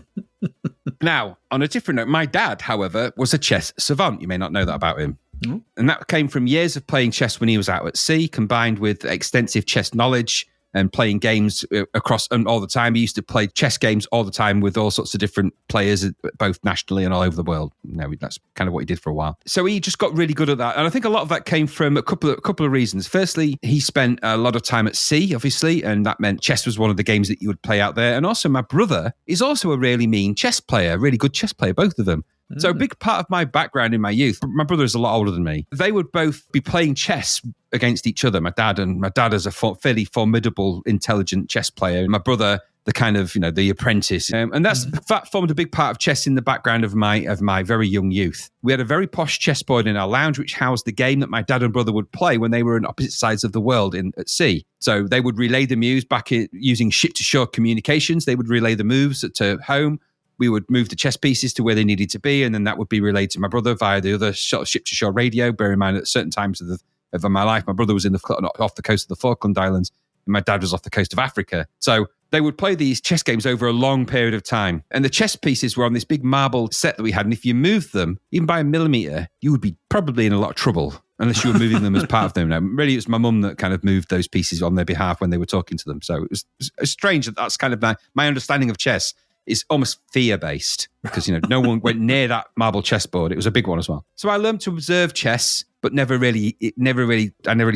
Now, on a different note, my dad, however, was a chess savant. You may not know that about him. Mm. And that came from years of playing chess when he was out at sea, combined with extensive chess knowledge and playing games across and all the time. He used to play chess games all the time with all sorts of different players, both nationally and all over the world. That's kind of what he did for a while. So he just got really good at that. And I think a lot of that came from a couple of reasons. Firstly, he spent a lot of time at sea, obviously, and that meant chess was one of the games that you would play out there. And also my brother is also a really mean chess player, really good chess player, both of them. So a big part of my background in my youth, my brother is a lot older than me. They would both be playing chess against each other. My dad is a fairly formidable, intelligent chess player. And my brother, the kind of, the apprentice. And that formed a big part of chess in the background of my very young youth. We had a very posh chessboard in our lounge, which housed the game that my dad and brother would play when they were on opposite sides of the world at sea. So they would relay the moves using ship-to-shore communications. They would relay the moves to home. We would move the chess pieces to where they needed to be, and then that would be relayed to my brother via the other ship-to-shore radio. Bear in mind, at certain times of my life, my brother was off the coast of the Falkland Islands, and my dad was off the coast of Africa. So they would play these chess games over a long period of time. And the chess pieces were on this big marble set that we had. And if you moved them, even by a millimetre, you would be probably in a lot of trouble unless you were moving them as part of them. Now, really, it was my mum that kind of moved those pieces on their behalf when they were talking to them. So it was strange that that's kind of my understanding of chess is almost fear-based because, no one went near that marble chessboard. It was a big one as well. So I learned to observe chess, but I never really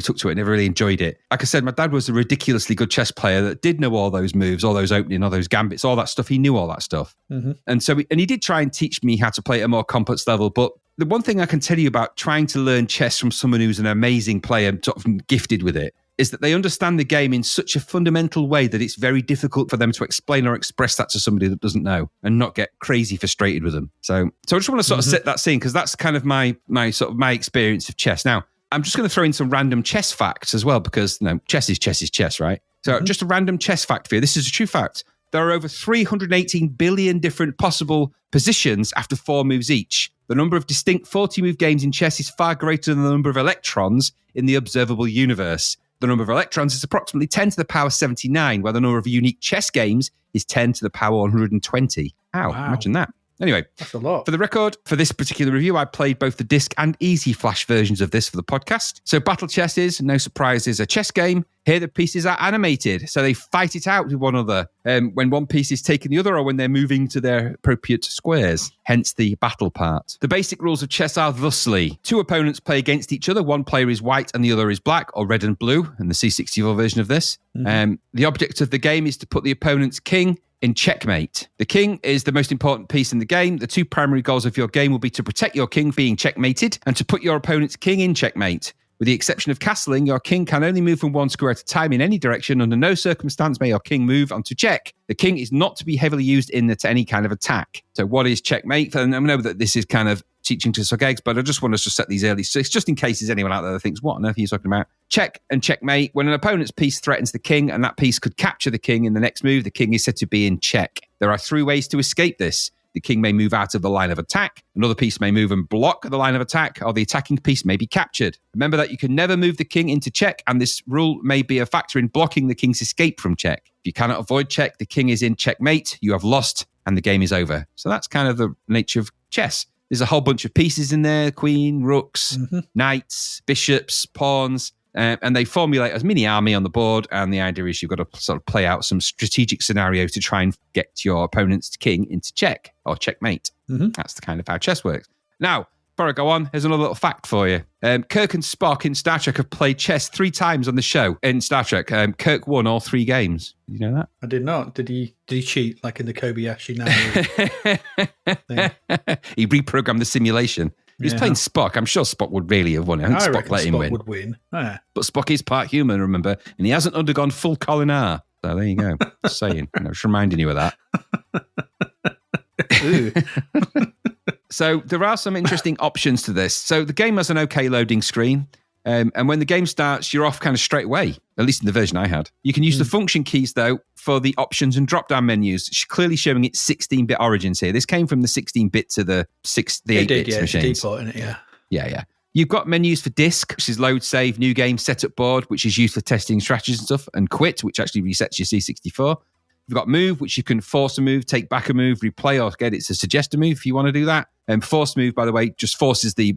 took to it, never really enjoyed it. Like I said, my dad was a ridiculously good chess player that did know all those moves, all those opening, all those gambits, all that stuff. He knew all that stuff. Mm-hmm. And so, he did try and teach me how to play at a more complex level. But the one thing I can tell you about trying to learn chess from someone who's an amazing player, sort of gifted with it, is that they understand the game in such a fundamental way that it's very difficult for them to explain or express that to somebody that doesn't know and not get crazy frustrated with them. So I just want to sort of set that scene because that's kind of my experience of chess. Now, I'm just going to throw in some random chess facts as well because chess is chess, right? So just a random chess fact for you. This is a true fact. There are over 318 billion different possible positions after 4 moves each. The number of distinct 40-move games in chess is far greater than the number of electrons in the observable universe. The number of electrons is approximately 10 to the power 79, while the number of unique chess games is 10 to the power 120. Wow. Imagine that. Anyway, that's a lot. For the record, for this particular review, I played both the disc and easy flash versions of this for the podcast. So Battle Chess is, no surprise, is a chess game. Here the pieces are animated, so they fight it out with one another when one piece is taking the other or when they're moving to their appropriate squares, hence the battle part. The basic rules of chess are thusly. 2 opponents play against each other. One player is white and the other is black, or red and blue, in the C64 version of this. Mm-hmm. The object of the game is to put the opponent's king in checkmate. The king is the most important piece in the game. The 2 primary goals of your game will be to protect your king being checkmated and to put your opponent's king in checkmate. With the exception of castling, your king can only move from one square at a time in any direction. Under no circumstance may your king move onto check. The king is not to be heavily used in any kind of attack. So what is checkmate? And I know that this is kind of teaching to suck eggs, but I just want us to set these early. So it's just in case there's anyone out there that thinks, what on earth are you talking about? Check and checkmate. When an opponent's piece threatens the king and that piece could capture the king in the next move, the king is said to be in check. There are 3 ways to escape this. The king may move out of the line of attack. Another piece may move and block the line of attack, or the attacking piece may be captured. Remember that you can never move the king into check, and this rule may be a factor in blocking the king's escape from check. If you cannot avoid check, the king is in checkmate, you have lost, and the game is over. So that's kind of the nature of chess. There's a whole bunch of pieces in there, queen, rooks, knights, bishops, pawns, and they formulate a mini army on the board, and the idea is you've got to sort of play out some strategic scenarios to try and get your opponent's king into check or checkmate. That's the kind of how chess works. Now, before I go on, here's another little fact for you. Kirk and Spock in Star Trek have played chess 3 times on the show in Star Trek. Kirk won all 3 games. Did you know that? I did not. Did he cheat like in the Kobayashi now thing? He reprogrammed the simulation. He was playing Spock. I'm sure Spock would really have won. I think Spock let him win. Would win. Yeah. But Spock is part human, remember? And he hasn't undergone full Colin R. So there you go. Just saying. Just reminding you of that. So there are some interesting options to this. So the game has an okay loading screen. And when the game starts, you're off kind of straight away, at least in the version I had. You can use the function keys, though, for the options and drop-down menus, clearly showing its 16-bit origins here. This came from the 16-bit to the 8-bit machines. It's default in it, yeah. Yeah. You've got menus for disk, which is load, save, new game, setup board, which is used for testing strategies and stuff, and quit, which actually resets your C64. You've got move, which you can force a move, take back a move, replay, or get it to suggest a move if you want to do that. And force move, by the way, just forces the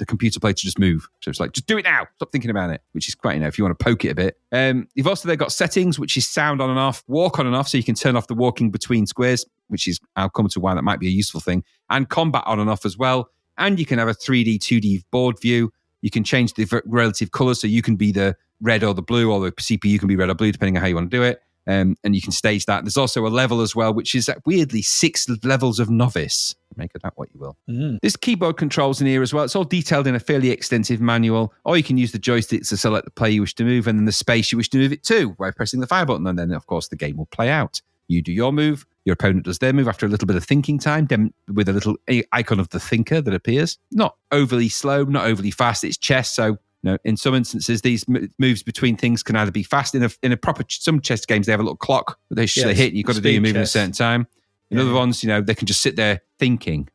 computer player to just move. So it's like, just do it now. Stop thinking about it, which is quite, if you want to poke it a bit. You've also then got settings, which is sound on and off, walk on and off, so you can turn off the walking between squares, which is, I'll come to why that might be a useful thing, and combat on and off as well. And you can have a 3D, 2D board view. You can change the relative colors, so you can be the red or the blue, or the CPU can be red or blue, depending on how you want to do it. And you can stage that. There's also a level as well, which is weirdly 6 levels of novice. Make of that what you will. There's keyboard controls in here as well. It's all detailed in a fairly extensive manual. Or you can use the joysticks to select the player you wish to move and then the space you wish to move it to by pressing the fire button. And then, of course, the game will play out. You do your move. Your opponent does their move after a little bit of thinking time, with a little icon of the thinker that appears. Not overly slow, not overly fast. It's chess, so in some instances, these moves between things can either be fast in a proper. Some chess games they have a little clock that they hit. And you've got to do your move in a certain time. In other ones, they can just sit there thinking.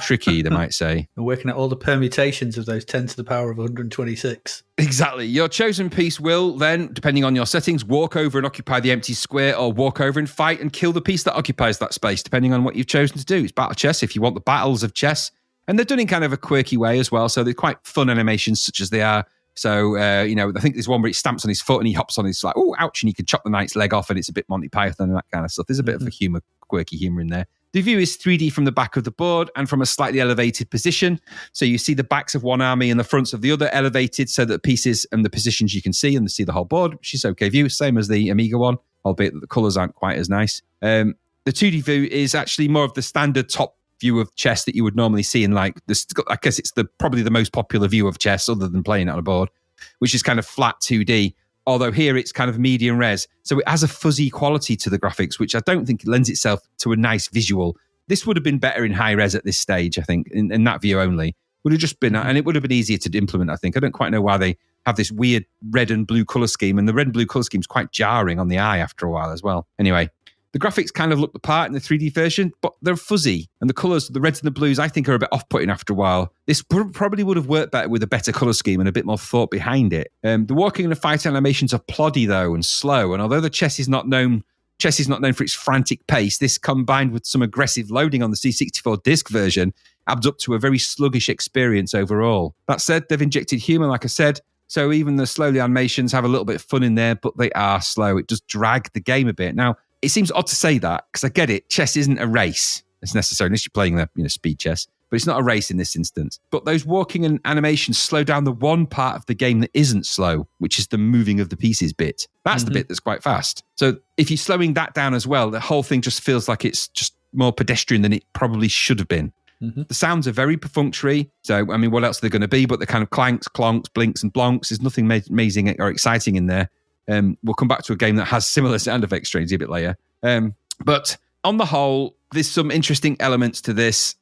Tricky, they might say. And working out all the permutations of those 10 to the power of 126. Exactly. Your chosen piece will then, depending on your settings, walk over and occupy the empty square, or walk over and fight and kill the piece that occupies that space, depending on what you've chosen to do. It's battle chess if you want the battles of chess. And they're done in kind of a quirky way as well. So they're quite fun animations, such as they are. So, I think there's one where he stamps on his foot and he hops on his, like, oh, ouch, and he can chop the knight's leg off, and it's a bit Monty Python and that kind of stuff. There's a bit of a quirky humor in there. The view is 3D from the back of the board and from a slightly elevated position. So you see the backs of one army and the fronts of the other elevated, so that pieces and the positions you can see and see the whole board, which is okay view, same as the Amiga one, albeit that the colours aren't quite as nice. The 2D view is actually more of the standard top view of chess that you would normally see in, like, this. I guess it's probably the most popular view of chess other than playing it on a board, which is kind of flat 2D. Although here it's kind of medium res. So it has a fuzzy quality to the graphics, which I don't think lends itself to a nice visual. This would have been better in high res at this stage, I think, in that view only. Would have just been, and it would have been easier to implement, I think. I don't quite know why they have this weird red and blue colour scheme, and the red and blue colour scheme is quite jarring on the eye after a while as well. Anyway, the graphics kind of look the part in the 3D version, but they're fuzzy. And the colours, the reds and the blues, I think are a bit off-putting after a while. This probably would have worked better with a better colour scheme and a bit more thought behind it. The walking and the fight animations are ploddy, though, and slow. And although the chess is not known for its frantic pace, this, combined with some aggressive loading on the C64 disc version, adds up to a very sluggish experience overall. That said, they've injected humour, like I said, so even the slowly animations have a little bit of fun in there, but they are slow. It does drag the game a bit. Now, it seems odd to say that, because I get it. Chess isn't a race. It's necessary, unless you're playing the speed chess. But it's not a race in this instance. But those walking and animations slow down the one part of the game that isn't slow, which is the moving of the pieces bit. That's the bit that's quite fast. So if you're slowing that down as well, the whole thing just feels like it's just more pedestrian than it probably should have been. The sounds are very perfunctory. So, I mean, what else are they going to be? But the kind of clanks, clonks, blinks, and blonks. There's nothing amazing or exciting in there. We'll come back to a game that has similar sound effects strangely a bit later. But on the whole, there's some interesting elements to this.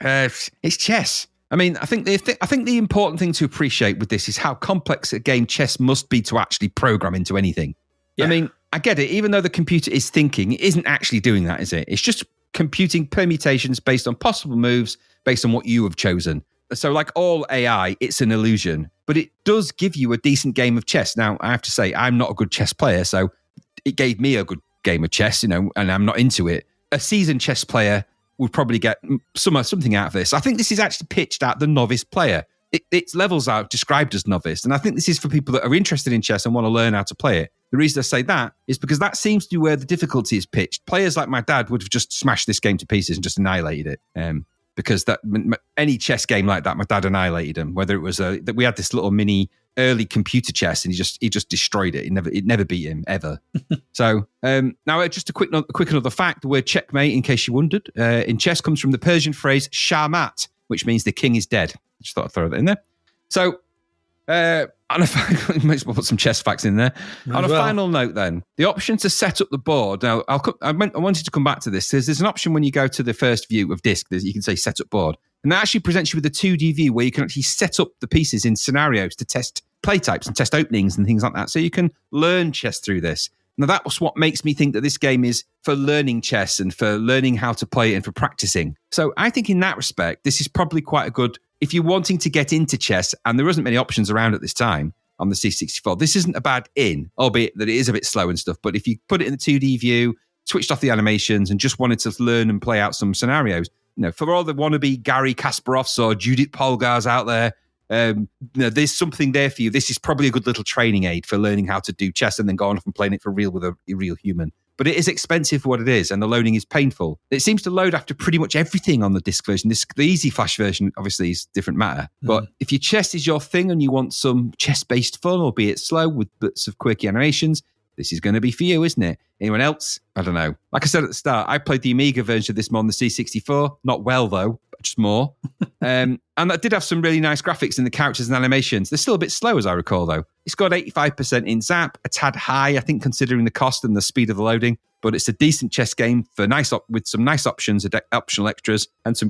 It's chess. I mean, I think the important thing to appreciate with this is how complex a game chess must be to actually program into anything. Yeah. I mean, I get it. Even though the computer is thinking, it isn't actually doing that, is it? It's just computing permutations based on possible moves, based on what you have chosen. So like all AI, it's an illusion, but it does give you a decent game of chess. Now, I have to say, I'm not a good chess player, so it gave me a good game of chess, and I'm not into it. A seasoned chess player would probably get something out of this. I think this is actually pitched at the novice player. Its levels are described as novice, and I think this is for people that are interested in chess and want to learn how to play it. The reason I say that is because that seems to be where the difficulty is pitched. Players like my dad would have just smashed this game to pieces and just annihilated it. Because any chess game like that, my dad annihilated him. Whether it was that we had this little mini early computer chess, and he just destroyed it. It never beat him ever. So now, just a quick another fact: the word checkmate, in case you wondered, in chess comes from the Persian phrase "shamat," which means the king is dead. Just thought I'd throw that in there. So, might as well put some chess facts in there. On a final note, then, the option to set up the board. Now, I wanted to come back to this. There's an option when you go to the first view of disk. You can say set up board. And that actually presents you with a 2D view where you can actually set up the pieces in scenarios to test play types and test openings and things like that. So you can learn chess through this. Now, that was what makes me think that this game is for learning chess and for learning how to play it and for practicing. So I think in that respect, this is probably quite a good, if you're wanting to get into chess, and there isn't many options around at this time on the C64, this isn't a bad in, albeit that it is a bit slow and stuff. But if you put it in the 2D view, switched off the animations and just wanted to learn and play out some scenarios, for all the wannabe Gary Kasparovs or Judith Polgars out there, there's something there for you. This is probably a good little training aid for learning how to do chess and then going off and playing it for real with a real human. But it is expensive for what it is, and the loading is painful. It seems to load after pretty much everything on the disc version. The Easy Flash version, obviously, is a different matter. But if your chess is your thing and you want some chess-based fun, albeit slow, with bits of quirky animations, this is going to be for you, isn't it? Anyone else? I don't know. Like I said at the start, I played the Amiga version of this more on the C64. Not well, though, but just more. And that did have some really nice graphics in the characters and animations. They're still a bit slow, as I recall, though. It's got 85% in Zap, a tad high, I think, considering the cost and the speed of the loading. But it's a decent chess game for with some nice options, optional extras, and some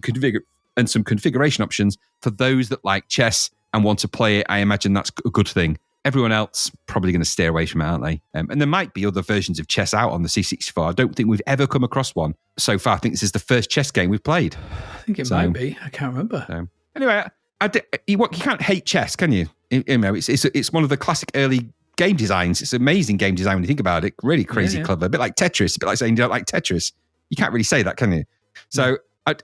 configuration options for those that like chess and want to play it. I imagine that's a good thing. everyone else probably going to steer away from it, aren't they? And there might be other versions of chess out on the C64. I don't think we've ever come across one so far. I think this is the first chess game we've played. I think it might be. I can't remember. So, anyway, you can't hate chess, can you? It's one of the classic early game designs. It's amazing game design when you think about it. Really crazy clever. A bit like Tetris. A bit like saying you don't like Tetris. You can't really say that, can you? So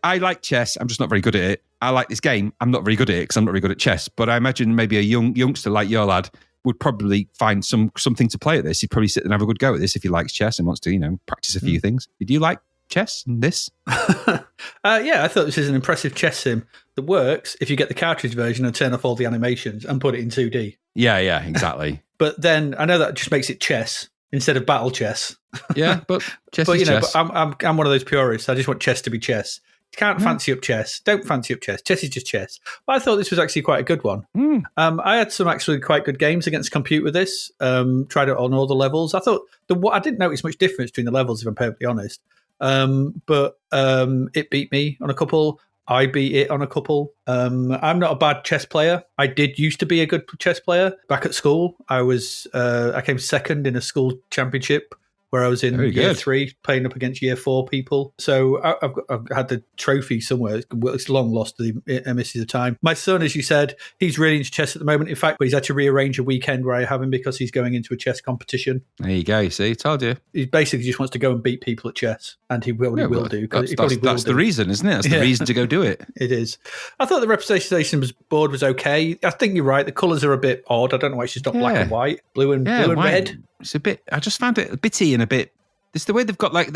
I like chess. I'm just not very good at it. I like this game. I'm not very good at it because I'm not very good at chess. But I imagine maybe a youngster like your lad would probably find something to play at this. He'd probably sit and have a good go at this if he likes chess and wants to, practice a few things. Do you like chess and this? I thought this is an impressive chess sim that works if you get the cartridge version and turn off all the animations and put it in 2D. Yeah, exactly. But then I know that just makes it chess instead of battle chess. Yeah, but chess is chess. But I'm one of those purists. I just want chess to be chess. You can't fancy up chess. Don't fancy up chess. Chess is just chess. But I thought this was actually quite a good one. I had some actually quite good games against compute with this. Tried it on all the levels. I thought I didn't notice much difference between the levels, if I'm perfectly honest. But it beat me on a couple. I beat it on a couple. I'm not a bad chess player. I did used to be a good chess player. Back at school, I came second in a school championship where I was in year 3 playing up against year 4 people. So I've had the trophy somewhere. It's long lost to the misses of time. My son, as you said, he's really into chess at the moment. In fact, he's had to rearrange a weekend where I have him because he's going into a chess competition. There you go. See, told you. He basically just wants to go and beat people at chess, and he will do. That's the reason, isn't it? That's the reason to go do it. It is. I thought the representation board was okay. I think you're right. The colours are a bit odd. I don't know why it's just not black and white, blue and red. It's a bit. I just found it a bitty and a bit. It's the way they've got like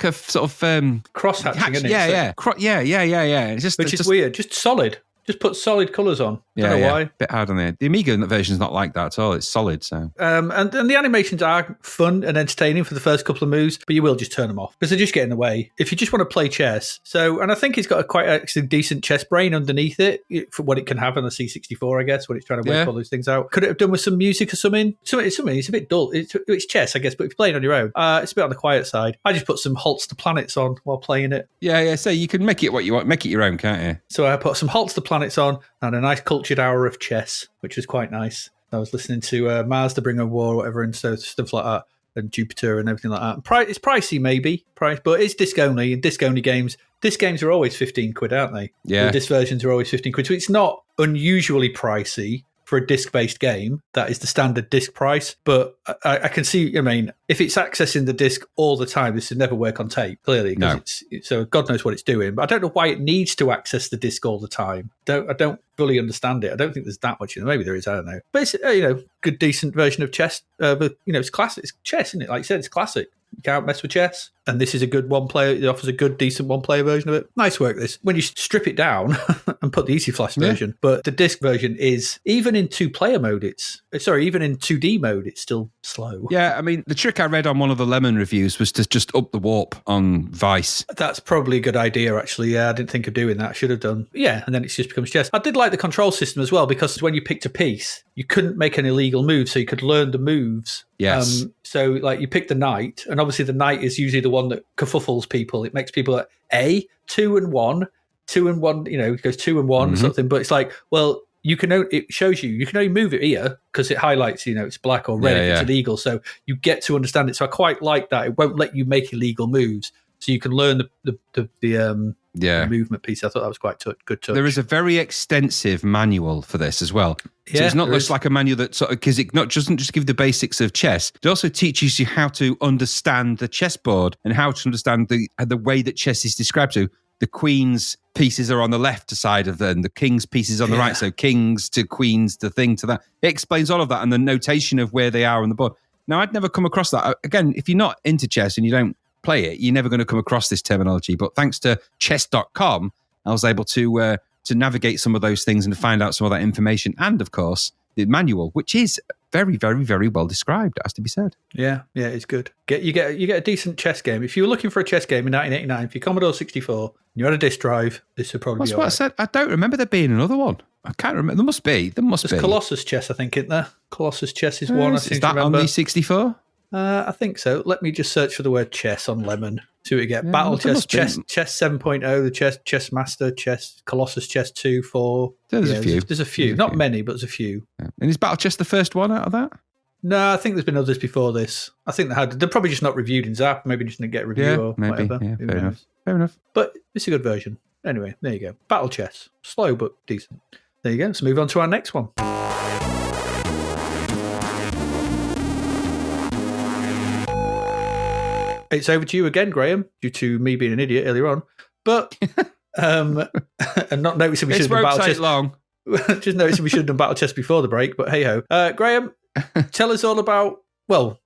a sort of cross hatching. Isn't it? Yeah. It's just which is weird. Just solid. Just put solid colours on. Don't know why. Bit hard on there. The Amiga version's not like that at all. It's solid. So and the animations are fun and entertaining for the first couple of moves, but you will just turn them off because they just get in the way if you just want to play chess. So, and I think it's got a quite actually decent chess brain underneath it for what it can have on the C64, I guess, when it's trying to work all those things out. Could it have done with some music or something? It's a bit dull. It's chess, I guess, but if you're playing on your own, it's a bit on the quiet side. I just put some Halts to Planets on while playing it. Yeah. So you can make it what you want, make it your own, can't you? So I put some Halts to Planets on and a nice cultured hour of chess, which was quite nice. I was listening to Mars, the Bringer of War, or whatever, and so stuff like that, and Jupiter and everything like that. It's pricey, maybe, but it's disc only. And disc only games are always 15 quid, aren't they? Yeah. The disc versions are always 15 quid. So it's not unusually pricey for a disc-based game. That is the standard disc price. But I can see, I mean, if it's accessing the disc all the time, this would never work on tape, clearly. No. So God knows what it's doing. But I don't know why it needs to access the disc all the time. I don't fully understand it. I don't think there's that much in it. Maybe there is, I don't know. But it's, good, decent version of chess. But, it's classic. It's chess, isn't it? Like you said, it's classic. You can't mess with chess. And this is a good one-player. It offers a good, decent one-player version of it. Nice work, this. When you strip it down and put the Easy Flash version, but the disc version is, even in two-player mode, even in 2D mode, it's still slow. Yeah, I mean, the trick I read on one of the Lemon reviews was to just up the warp on Vice. That's probably a good idea, actually. Yeah, I didn't think of doing that. I should have done. Yeah, and then it just becomes chess. I did like the control system as well, because when you picked a piece, you couldn't make an illegal move, so you could learn the moves. Yes. So, like, you pick the knight, and obviously the knight is usually the one that kerfuffles people. It makes people like 2 and 1, it goes 2 and 1 or something. But it's like, well, it shows you can only move it here because it highlights, it's black or red if it's illegal. So you get to understand it. So I quite like that. It won't let you make illegal moves. So you can learn the movement piece. I thought that was quite good touch. There is a very extensive manual for this as well. So it's not just like a manual that sort of, because it doesn't just give the basics of chess. It also teaches you how to understand the chessboard and how to understand the way that chess is described. So the queen's pieces are on the left side of them, the king's pieces on the right. So kings to queens, the thing to that. It explains all of that and the notation of where they are on the board. Now, I'd never come across that. Again, if you're not into chess and you don't play it, you're never going to come across this terminology. But thanks to chess.com, I was able to navigate some of those things and to find out some of that information. And, of course, the manual, which is very, very, very well described, has to be said. Yeah, it's good. You get a decent chess game. If you were looking for a chess game in 1989 for your Commodore 64 and you had a disk drive, this would probably be all right. That's what I said. I don't remember there being another one. I can't remember. There must be. There's Colossus Chess, I think, isn't there? Colossus Chess is one. Is that on the 64? I think so. Let me just search for the word chess on Lemon. See what you get. Yeah, Battle there must chest, be. chest 7.0, the chest master, chest Colossus, chest 2, 4. There's a few. There's a few. Not many, but there's a few. Yeah. And is Battle Chest the first one out of that? No, I think there's been others before this. I think they're probably just not reviewed in Zap. Maybe just didn't get a review or maybe. whatever. Yeah, Who fair knows? enough. Fair enough. But it's a good version. Anyway, there you go. Battle chess. Slow, but decent. There you go. Let's move on to our next one. It's over to you again, Graham, due to me being an idiot earlier on. But, and not noticing we should have done Battle Chess. Long. Just noticing we should have done Battle Chess before the break, but hey ho. Graham, tell us all about,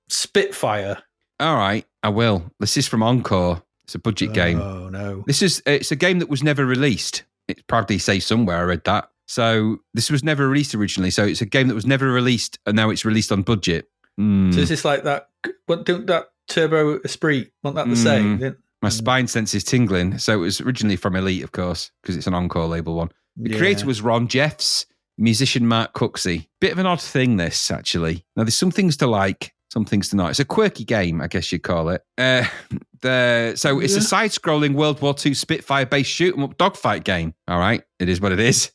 Spitfire. All right, I will. This is from Encore. It's a budget game. Oh, no. It's a game that was never released. It probably says somewhere, I read that. So this was never released originally. So it's a game that was never released, and now it's released on budget. So is this like that? Don't that Turbo Esprit want that the same? My spine sense is tingling. So it was originally from Elite, of course, because it's an Encore label one. The creator was Ron Jeffs, musician Mark Cooksey. Bit of an odd thing, this, actually. Now, there's some things to like, some things to not. It's a quirky game, I guess you'd call it. So it's a side-scrolling World War II Spitfire-based shoot-'em-up dogfight game. All right, it is what it is.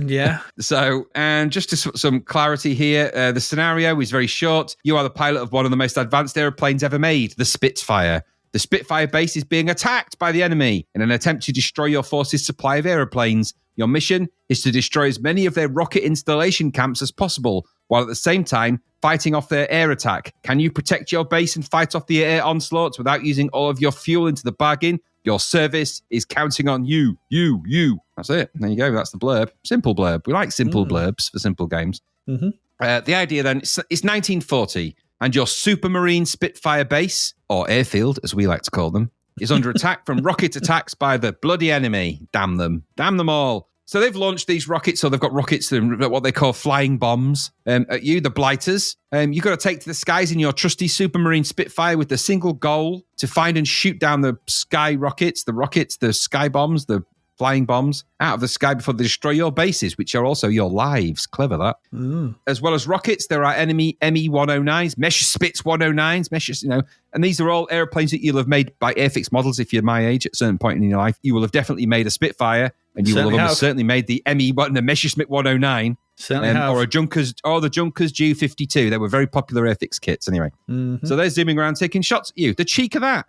Yeah. So, and just to some clarity here, the scenario is very short. You are the pilot of one of the most advanced airplanes ever made, the Spitfire. The Spitfire base is being attacked by the enemy in an attempt to destroy your force's supply of aeroplanes. Your mission is to destroy as many of their rocket installation camps as possible, while at the same time fighting off their air attack. Can you protect your base and fight off the air onslaughts without using all of your fuel into the bargain? Your service is counting on you. That's it. There you go. That's the blurb. Simple blurb. We like simple blurbs for simple games. Mm-hmm. The idea then, it's 1940, and your Supermarine Spitfire base, or airfield, as we like to call them, is under attack from rocket attacks by the bloody enemy. Damn them. Damn them all. So they've launched these rockets, so they've got rockets, what they call flying bombs, at you, the blighters. You've got to take to the skies in your trusty Supermarine Spitfire with the single goal to find and shoot down the sky rockets, the sky bombs, the flying bombs out of the sky before they destroy your bases, which are also your lives. Clever, that. As well as rockets, there are enemy ME-109s, Messerspitz 109s, and these are all airplanes that you'll have made by Airfix models. If you're my age at a certain point in your life, you will have definitely made a Spitfire, and you will have almost certainly made the the Messerschmitt 109. Or the Junkers Ju-52. They were very popular Airfix kits anyway. Mm-hmm. So they're zooming around taking shots at you. The cheek of that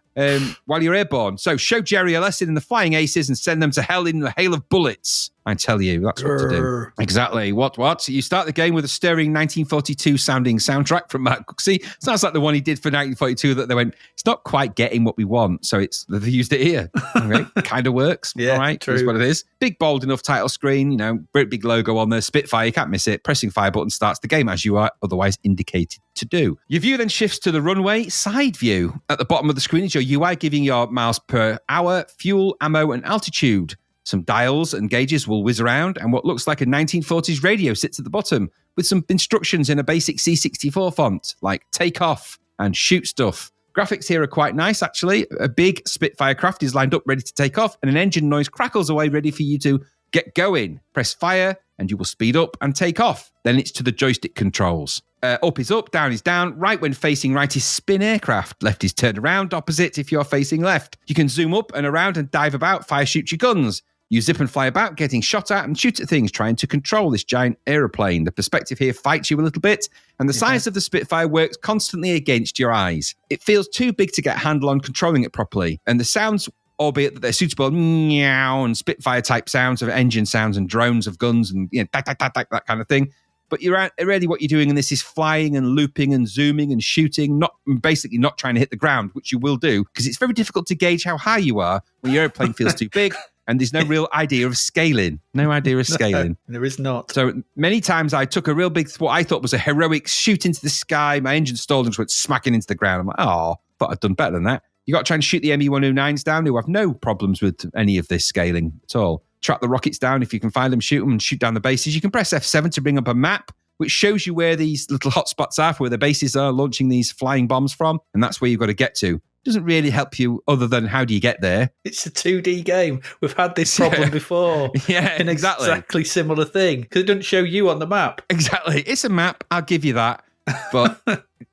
while you're airborne. So show Jerry a lesson in the flying aces and send them to hell in a hail of bullets. I tell you, that's what to do. Exactly. What? You start the game with a stirring 1942 sounding soundtrack from Mark Cooksey. Sounds like the one he did for 1942 that they went, it's not quite getting what we want. So they used it here. Okay. Kind of works. Yeah, all right. true. That's what it is. Big, bold enough title screen, great big logo on there. Spitfire, you can't miss it. Pressing fire button starts the game as you are otherwise indicated to do. Your view then shifts to the runway side view. At the bottom of the screen is your UI giving your miles per hour, fuel, ammo, and altitude. Some dials and gauges will whiz around, and what looks like a 1940s radio sits at the bottom with some instructions in a basic C64 font, like take off and shoot stuff. Graphics here are quite nice, actually. A big Spitfire craft is lined up ready to take off, and an engine noise crackles away ready for you to get going. Press fire, and you will speed up and take off. Then it's to the joystick controls. Up is up, down is down. Right when facing right is spin aircraft. Left is turned around, opposite if you're facing left. You can zoom up and around and dive about, fire, shoot your guns. You zip and fly about, getting shot at and shoot at things, trying to control this giant aeroplane. The perspective here fights you a little bit, and the size of the Spitfire works constantly against your eyes. It feels too big to get a handle on controlling it properly, and the sounds, albeit that they're suitable, meow and Spitfire-type sounds of engine sounds and drones of guns and tack, that kind of thing. But really what you're doing in this is flying and looping and zooming and shooting, basically not trying to hit the ground, which you will do, because it's very difficult to gauge how high you are when your airplane feels too big. And there's no real idea of scaling. No idea of scaling. No, there is not. So many times I took a real big, what I thought was a heroic shoot into the sky. My engine stalled and just went smacking into the ground. I'm like, thought I'd done better than that. You got to try and shoot the ME-109s down who have no problems with any of this scaling at all. Track the rockets down if you can find them, shoot them and shoot down the bases. You can press F7 to bring up a map, which shows you where these little hotspots are, where the bases are launching these flying bombs from. And that's where you've got to get to. Doesn't really help you other than how do you get there. It's a 2D game. We've had this problem before. Yeah, An exactly. Exactly similar thing. Because it doesn't show you on the map. Exactly. It's a map. I'll give you that. but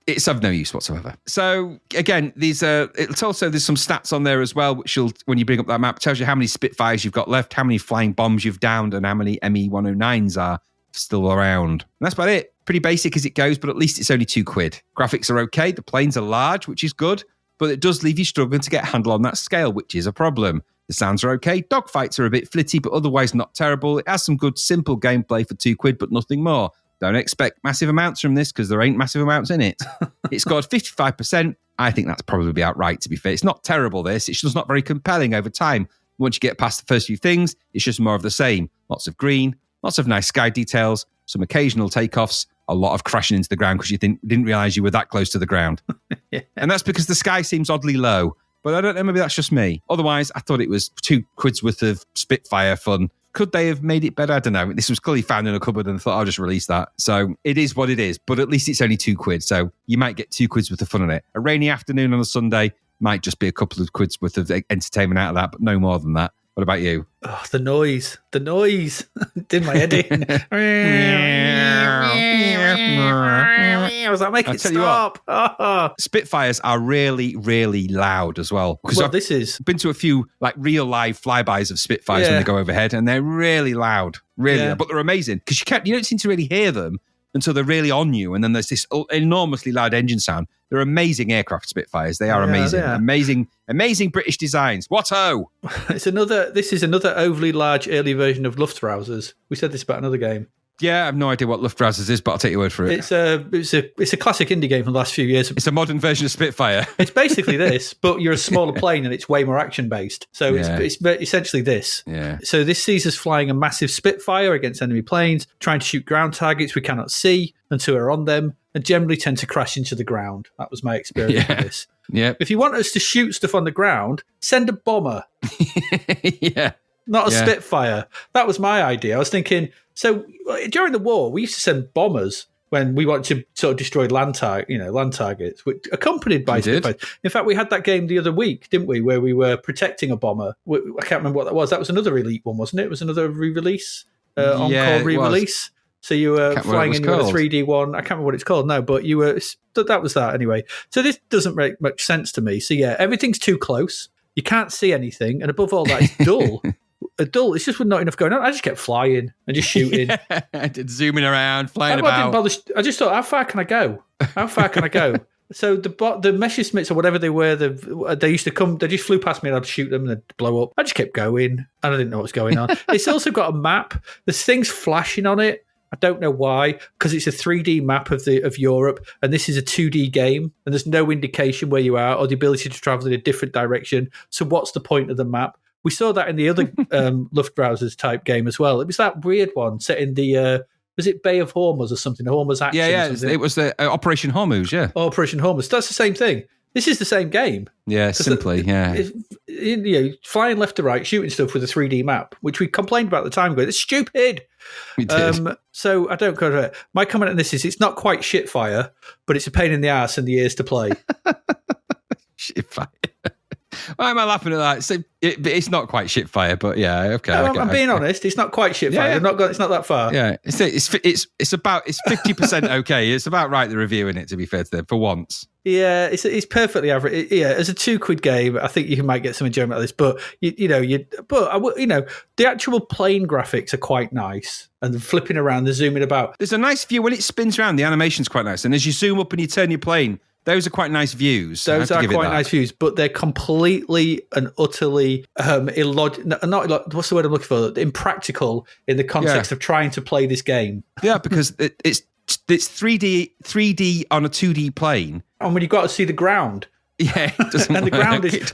it's of no use whatsoever. So again, there's some stats on there as well, which when you bring up that map, tells you how many Spitfires you've got left, how many flying bombs you've downed, and how many ME-109s are still around. And that's about it. Pretty basic as it goes, but at least it's only £2. Graphics are okay. The planes are large, which is good, but it does leave you struggling to get a handle on that scale, which is a problem. The sounds are okay. Dogfights are a bit flitty, but otherwise not terrible. It has some good, simple gameplay for £2, but nothing more. Don't expect massive amounts from this because there ain't massive amounts in it. It scored 55%. I think that's probably about right, to be fair. It's not terrible, this. It's just not very compelling over time. Once you get past the first few things, it's just more of the same. Lots of green, lots of nice sky details, some occasional takeoffs, a lot of crashing into the ground because you didn't realise you were that close to the ground. Yeah. And that's because the sky seems oddly low. But I don't know, maybe that's just me. Otherwise, I thought it was £2 worth of Spitfire fun. Could they have made it better? I don't know. This was clearly found in a cupboard and I thought I'll just release that. So it is what it is, but at least it's only £2. So you might get £2 worth of fun on it. A rainy afternoon on a Sunday might just be a couple of quids worth of entertainment out of that, but no more than that. What about you? Oh, the noise did my head in. I was like, make it stop. Spitfires are really, really loud as well. Because I've been to a few like real live flybys of Spitfires when they go overhead, and they're really loud, loud. But they're amazing because you don't seem to really hear them until they're really on you, and then there's this enormously loud engine sound. They're amazing aircraft, Spitfires. They are amazing. Amazing British designs. What-ho! This is another overly large early version of Luftrausers. We said this about another game. Yeah, I have no idea what Luftrausers is, but I'll take your word for it. It's a classic indie game from the last few years. It's a modern version of Spitfire. It's basically this, but you're a smaller plane and it's way more action-based. So it's essentially this. Yeah. So this sees us flying a massive Spitfire against enemy planes, trying to shoot ground targets we cannot see until we're on them, and generally tend to crash into the ground. That was my experience with this. Yeah. If you want us to shoot stuff on the ground, send a bomber. Yeah. Not a Spitfire. That was my idea. I was thinking, so during the war, we used to send bombers when we wanted to sort of destroy land targets, which accompanied by Spitfires. In fact, we had that game the other week, didn't we, where we were protecting a bomber. I can't remember what that was. That was another Elite one, wasn't it? It was another re-release, on-call re-release. So you were flying in with a 3D one. I can't remember what it's called now, but that was that anyway. So this doesn't make much sense to me. So yeah, everything's too close. You can't see anything. And above all that, it's dull. It's just not enough going on. I just kept flying and just shooting. Zooming around, flying about. I didn't bother. I just thought, how far can I go? So the Messerschmitts or whatever they were, they used to come, they just flew past me and I'd shoot them and they'd blow up. I just kept going and I didn't know what was going on. It's also got a map. There's things flashing on it. I don't know why, because it's a 3D map of Europe, and this is a 2D game, and there's no indication where you are or the ability to travel in a different direction. So what's the point of the map? We saw that in the other Luftrausers type game as well. It was that weird one set in the was it Bay of Hormuz or something? Hormuz Action. Yeah. It was the Operation Hormuz. Yeah. Operation Hormuz. That's the same thing. This is the same game. Yeah, simply, flying left to right, shooting stuff with a 3D map, which we complained about at the time. It's stupid. We did. So I don't go to it. My comment on this is it's not quite shitfire, but it's a pain in the ass and the ears to play. Shitfire. Why am I laughing at that? So it's not quite Shitfire, but yeah, okay. I'm being honest. It's not quite Shitfire. Yeah. It's not that far. Yeah, it's 50% okay. It's about right. The reviewing it, to be fair to them, for once. Yeah, it's perfectly average. Yeah, as a £2 game, I think you might get some enjoyment out of this. But the actual plane graphics are quite nice, and the flipping around, the zooming about. There's a nice view when it spins around. The animation's quite nice, and as you zoom up and you turn your plane. Those are quite nice views. Those are quite nice views, but they're completely and utterly what's the word I'm looking for? Impractical in the context of trying to play this game. Yeah, because it's 3D on a 2D plane, and when you've got to see the ground. Yeah, it doesn't and the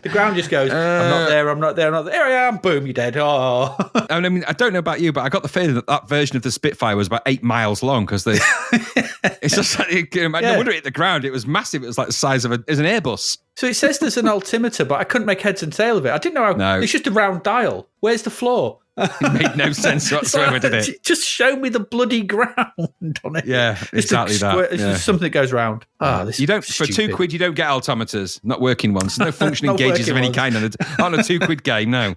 ground just goes, I'm not there. There I am, boom, you're dead. Oh. I mean, I don't know about you, but I got the feeling that version of the Spitfire was about 8 miles long because it's just like, no wonder it hit the ground. It was massive. It was like the size of an Airbus. So it says there's an altimeter, but I couldn't make heads and tail of it. I didn't know how. No. It's just a round dial. Where's the floor? It made no sense whatsoever, did it? Just show me the bloody ground on it. Yeah, exactly that. It's just something that goes round. You don't for £2 you don't get altimeters, not working ones. No functioning gauges of any kind on a £2 game. No.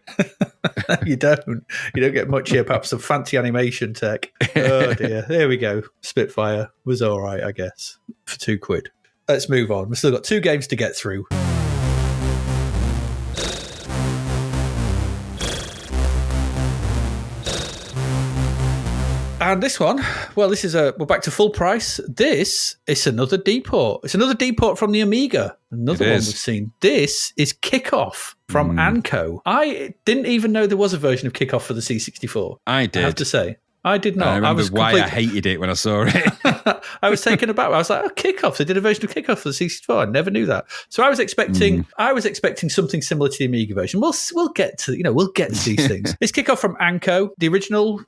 You don't. You don't get much here. Perhaps some fancy animation tech. Oh dear. There we go. Spitfire was all right, I guess, for £2. Let's move on. We've still got 2 games to get through. And this one, well, we're back to full price. This is another D-port. It's another D-port from the Amiga. Another one we've seen. This is Kickoff from Anco. I didn't even know there was a version of Kickoff for the C64. I did. I have to say. I did not. I remember I hated it when I saw it. I was taken aback. I was like, Kickoff. They did a version of Kickoff for the C64. I never knew that. So I was expecting something similar to the Amiga version. We'll get to these things. It's Kickoff from Anco, the original,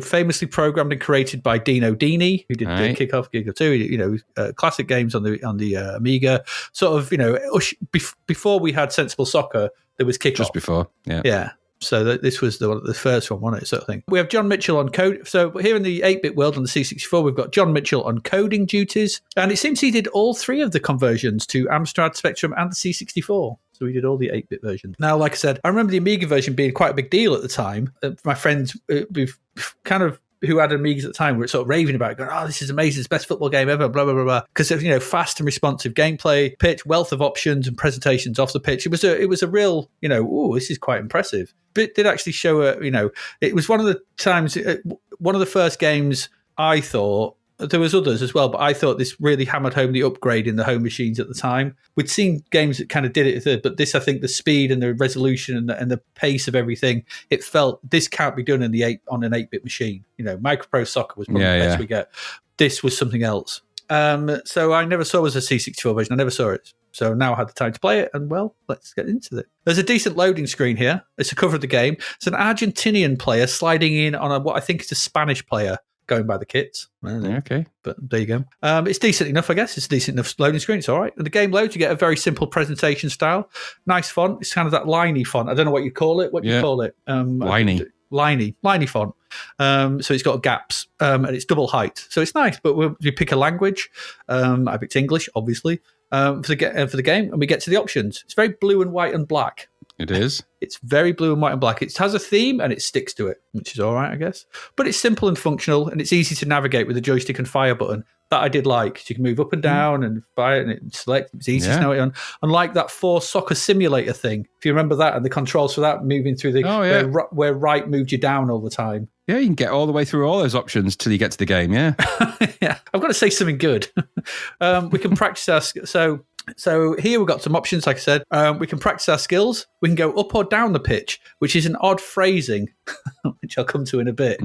famously programmed and created by Dino Dini, who did Kickoff, Kickoff 2, classic games on the Amiga. Sort of, before we had Sensible Soccer, there was Kickoff. Just before, yeah. Yeah. So this was the first one, wasn't it, sort of thing. We have John Mitchell on code. So here in the 8-bit world on the C64, we've got John Mitchell on coding duties. And it seems he did all 3 of the conversions to Amstrad, Spectrum, and the C64. So we did all the 8-bit versions. Now, like I said, I remember the Amiga version being quite a big deal at the time. My friends, who had Amigas at the time were sort of raving about it, going, this is amazing, it's the best football game ever, blah, blah, blah, blah. Because of, fast and responsive gameplay, pitch, wealth of options and presentations off the pitch. It was a real, this is quite impressive. But it did actually show, it was one of the times, one of the first games I thought, there was others as well, but I thought this really hammered home the upgrade in the home machines at the time. We'd seen games that kind of did it, but this, I think, the speed and the resolution and the pace of everything, it felt this can't be done on an 8-bit machine. Microprose Soccer was probably the best we get. This was something else. So I never saw it as a C64 version. I never saw it. So now I had the time to play it, and well, let's get into it. There's a decent loading screen here. It's a cover of the game. It's an Argentinian player sliding in on what I think is a Spanish player, going by the kits. Okay. But there you go. It's decent enough, I guess. It's a decent enough loading screen. It's all right. And the game loads, you get a very simple presentation style. Nice font. It's kind of that liney font. I don't know what you call it. What do you call it? Liney. Liney font. So it's got gaps and it's double height. So it's nice, but we pick a language. I picked English, obviously, for the game, and we get to the options. It's very blue and white and black. It is. It's very blue and white and black. It has a theme and it sticks to it, which is all right, I guess. But it's simple and functional, and it's easy to navigate with the joystick and fire button. That I did like. So you can move up and down and fire and it select. It's easy to know it on. Unlike that 4 soccer simulator thing, if you remember that, and the controls for that moving through where right moved you down all the time. Yeah, you can get all the way through all those options till you get to the game, yeah. Yeah, I've got to say something good. We can practice our... So here we've got some options, like I said. We can practice our skills. We can go up or down the pitch, which is an odd phrasing, which I'll come to in a bit.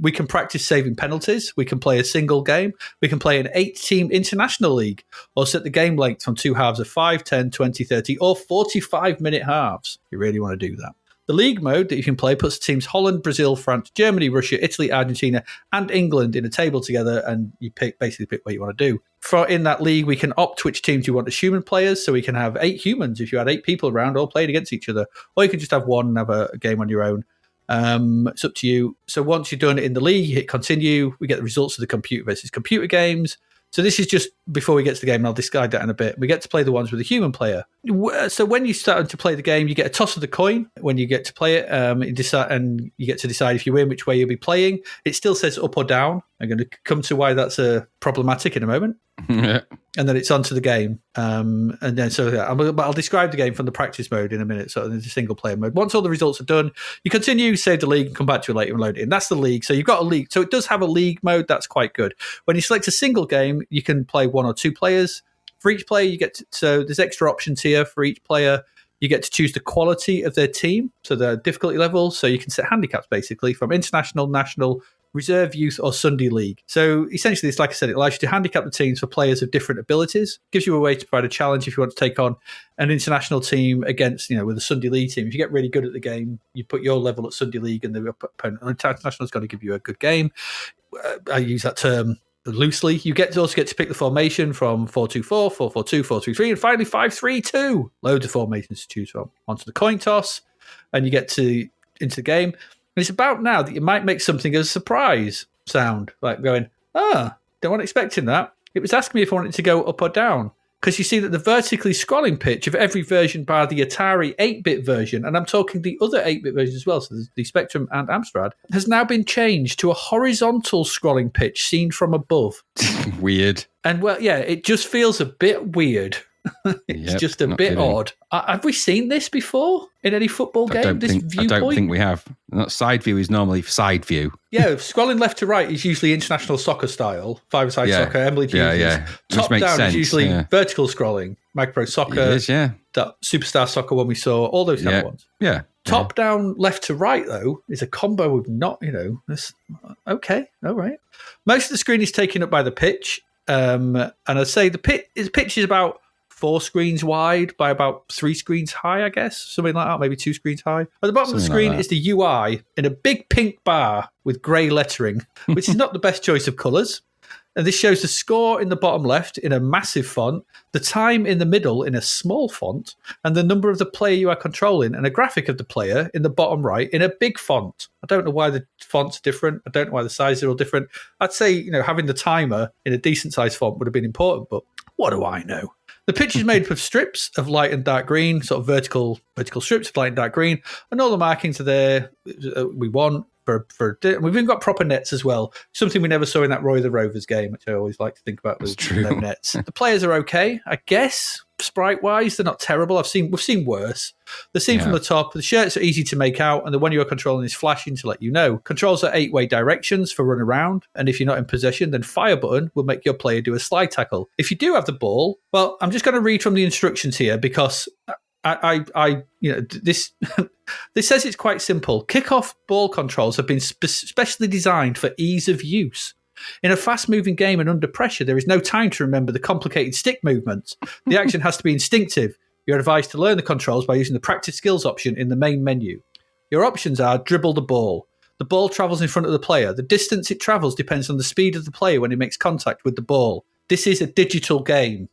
We can practice saving penalties. We can play a single game. We can play an 8-team international league, or set the game length from 2 halves of 5, 10, 20, 30, or 45-minute halves. You really want to do that. The league mode that you can play puts the teams Holland, Brazil, France, Germany, Russia, Italy, Argentina, and England in a table together, and you basically pick what you want to do. In that league, we can opt which teams you want as human players, so we can have 8 humans if you had 8 people around all playing against each other, or you can just have one and have a game on your own. It's up to you. So once you've done it in the league, you hit continue. We get the results of the computer versus computer games. So this is just before we get to the game, and I'll describe that in a bit. We get to play the ones with a human player. So when you start to play the game, you get a toss of the coin when you get to play it, and you get to decide if you win, which way you'll be playing. It still says up or down. I'm going to come to why that's problematic in a moment. Yeah. And then it's onto the game. And then I'll describe the game from the practice mode in a minute. So there's a single player mode. Once all the results are done, you continue, save the league, and come back to it later and load it in. That's the league. So you've got a league. So it does have a league mode. That's quite good. When you select a single game, you can play 1 or 2 players. For each player, you get so there's extra options here for each player. You get to choose the quality of their team, so the difficulty level. So you can set handicaps basically from international, national, reserve, youth, or Sunday league. So essentially, it's like I said, it allows you to handicap the teams for players of different abilities. Gives you a way to provide a challenge if you want to take on an international team against, with a Sunday league team. If you get really good at the game, you put your level at Sunday league, and the opponent international is going to give you a good game. I use that term loosely. You also get to pick the formation from 4-2-4, 4-4-2, 4-3-3, and finally 5-3-2. Loads of formations to choose from. Onto the coin toss, and you get into the game. And it's about now that you might make something as a surprise sound, like going, don't want expecting that. It was asking me if I wanted to go up or down. because you see that the vertically scrolling pitch of every version bar the Atari 8-bit version, and I'm talking the other 8-bit versions as well, so the Spectrum and Amstrad, has now been changed to a horizontal scrolling pitch seen from above. Weird. And well, yeah, it just feels a bit weird. It's just a bit odd. Have we seen this before in any football game? Viewpoint? I don't think we have. Not side view is normally side view. Yeah, scrolling left to right is usually international soccer style, five-a-side soccer. Emily Hughes. Yeah. Top down is usually vertical scrolling. Micro soccer. It is, yeah. That Superstar Soccer one we saw, all those kind of ones. Yeah. Top down left to right, though, is a combo with not, this. Okay, all right. Most of the screen is taken up by the pitch. And I'd say the pitch is about 4 screens wide by about 3 screens high, I guess. Something like that, maybe 2 screens high. At the bottom of the screen is the UI in a big pink bar with grey lettering, which is not the best choice of colours. And this shows the score in the bottom left in a massive font, the time in the middle in a small font, and the number of the player you are controlling, and a graphic of the player in the bottom right in a big font. I don't know why the fonts are different. I don't know why the sizes are all different. I'd say, having the timer in a decent sized font would have been important, but what do I know? The pitch is made up of strips of light and dark green, sort of vertical strips of light and dark green, and all the markings are there we want. We've even got proper nets as well, something we never saw in that Roy the Rovers game, which I always like to think about with no nets. The players are okay, I guess. Sprite-wise, they're not terrible. We've seen worse. They're seen from the top. The shirts are easy to make out, and the one you're controlling is flashing to let you know. Controls are 8-way directions for run around, and if you're not in possession, then fire button will make your player do a slide tackle. If you do have the ball, well, I'm just going to read from the instructions here because this this says it's quite simple. Kickoff ball controls have been specially designed for ease of use. In a fast-moving game and under pressure, there is no time to remember the complicated stick movements. The action has to be instinctive. You're advised to learn the controls by using the practice skills option in the main menu. Your options are dribble the ball. The ball travels in front of the player. The distance it travels depends on the speed of the player when it makes contact with the ball. This is a digital game.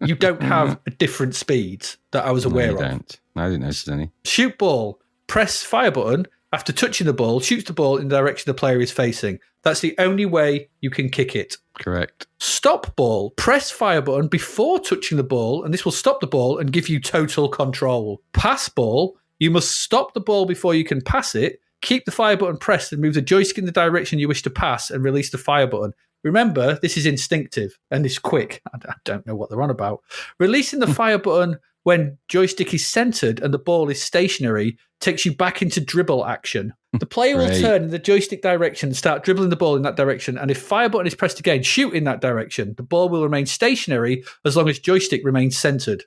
You don't have a different speeds that I was aware of. I didn't notice any. Shoot ball. Press fire button. After touching the ball, shoots the ball in the direction the player is facing. That's the only way you can kick it. Correct. Stop ball. Press fire button before touching the ball, and this will stop the ball and give you total control. Pass ball. You must stop the ball before you can pass it. Keep the fire button pressed and move the joystick in the direction you wish to pass and release the fire button. Remember, this is instinctive and it's quick. I don't know what they're on about. Releasing the fire button when joystick is centered and the ball is stationary takes you back into dribble action. The player will turn in the joystick direction and start dribbling the ball in that direction. And if fire button is pressed again, shoot in that direction. The ball will remain stationary as long as joystick remains centered.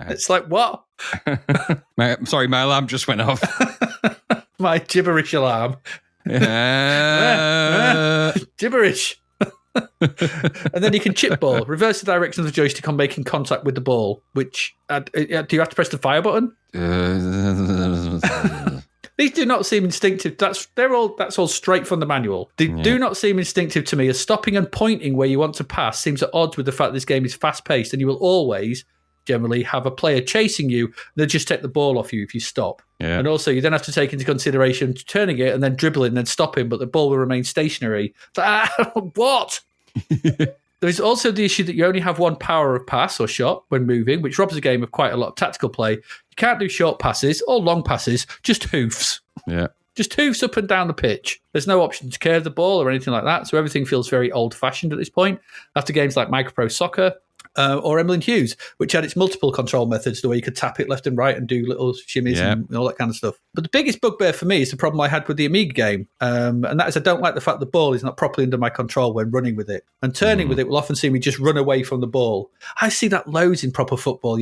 It's like, what? Sorry, my alarm just went off. My gibberish alarm. Gibberish. And then you can chip ball, reverse the direction of the joystick on making contact with the ball, which do you have to press the fire button? These do not seem instinctive. That's all straight from the manual. They do not seem instinctive to me, as stopping and pointing where you want to pass seems at odds with the fact this game is fast paced and you will always generally have a player chasing you and they'll just take the ball off you if you stop. Yeah. And also you then have to take into consideration turning it and then dribbling and then stopping, but the ball will remain stationary. What? There's also the issue that you only have one power of pass or shot when moving, which robs the game of quite a lot of tactical play. You can't do short passes or long passes, just hoofs. Yeah. Just hoofs up and down the pitch. There's no option to curve the ball or anything like that, so everything feels very old-fashioned at this point. After games like Micropro Soccer, or Emily Hughes, which had its multiple control methods, the way you could tap it left and right and do little shimmies and all that kind of stuff. But the biggest bugbear for me is the problem I had with the Amiga game, and that is I don't like the fact the ball is not properly under my control when running with it. And turning with it will often see me just run away from the ball. I see that loads in proper football,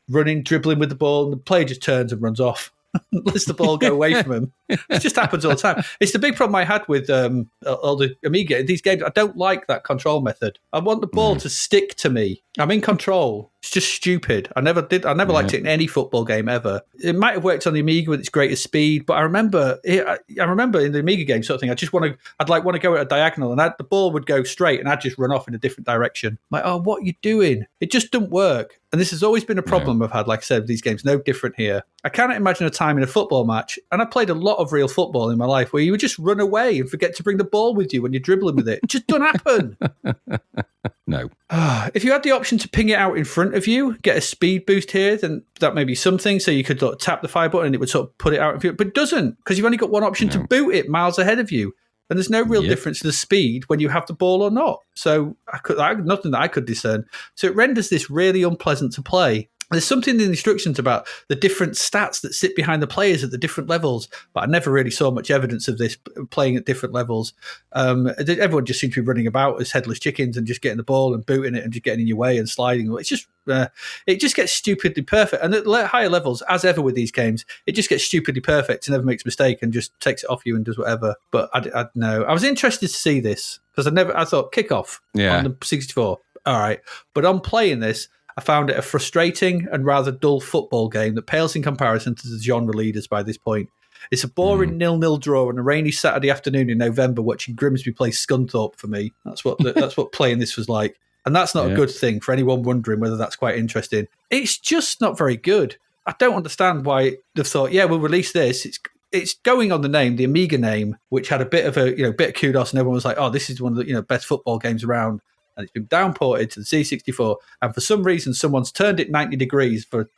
running, dribbling with the ball, and the player just turns and runs off. Lets the ball go away from him. It just happens all the time. It's the big problem I had with all the Amiga. These games, I don't like that control method. I want the ball to stick to me. I'm in control. It's just stupid. I never liked it in any football game ever. It might have worked on the Amiga with its greater speed, but I remember in the Amiga game sort of thing, I'd want to go at a diagonal, and the ball would go straight, and I'd just run off in a different direction. I'm like, oh, what are you doing? It just doesn't work. And this has always been a problem I've had, like I said, with these games. No different here. I cannot imagine a time in a football match, and I played a lot of real football in my life, where you would just run away and forget to bring the ball with you when you're dribbling with it. It just doesn't happen. No. If you had the option to ping it out in front of you, get a speed boost here, then that may be something. So you could tap the fire button and it would sort of put it out in front, but it doesn't, because you've only got one option to boot it miles ahead of you. And there's no real difference to the speed when you have the ball or not. So I had nothing that I could discern. So it renders this really unpleasant to play. There's something in the instructions about the different stats that sit behind the players at the different levels, but I never really saw much evidence of this playing at different levels. Everyone just seems to be running about as headless chickens and just getting the ball and booting it and just getting in your way and sliding. It's just it just gets stupidly perfect. And at higher levels, as ever with these games, it just gets stupidly perfect and never makes a mistake and just takes it off you and does whatever. But I know I was interested to see this because I thought kickoff on the 64. All right, but on playing this, I found it a frustrating and rather dull football game that pales in comparison to the genre leaders by this point. It's a boring 0-0 draw on a rainy Saturday afternoon in November watching Grimsby play Scunthorpe for me. That's what playing this was like. And that's not a good thing for anyone wondering whether that's quite interesting. It's just not very good. I don't understand why they've thought, we'll release this. It's going on the name, the Amiga name, which had a bit of kudos, and everyone was like, oh, this is one of the best football games around. And it's been downported to the C64, and for some reason, someone's turned it 90 degrees for,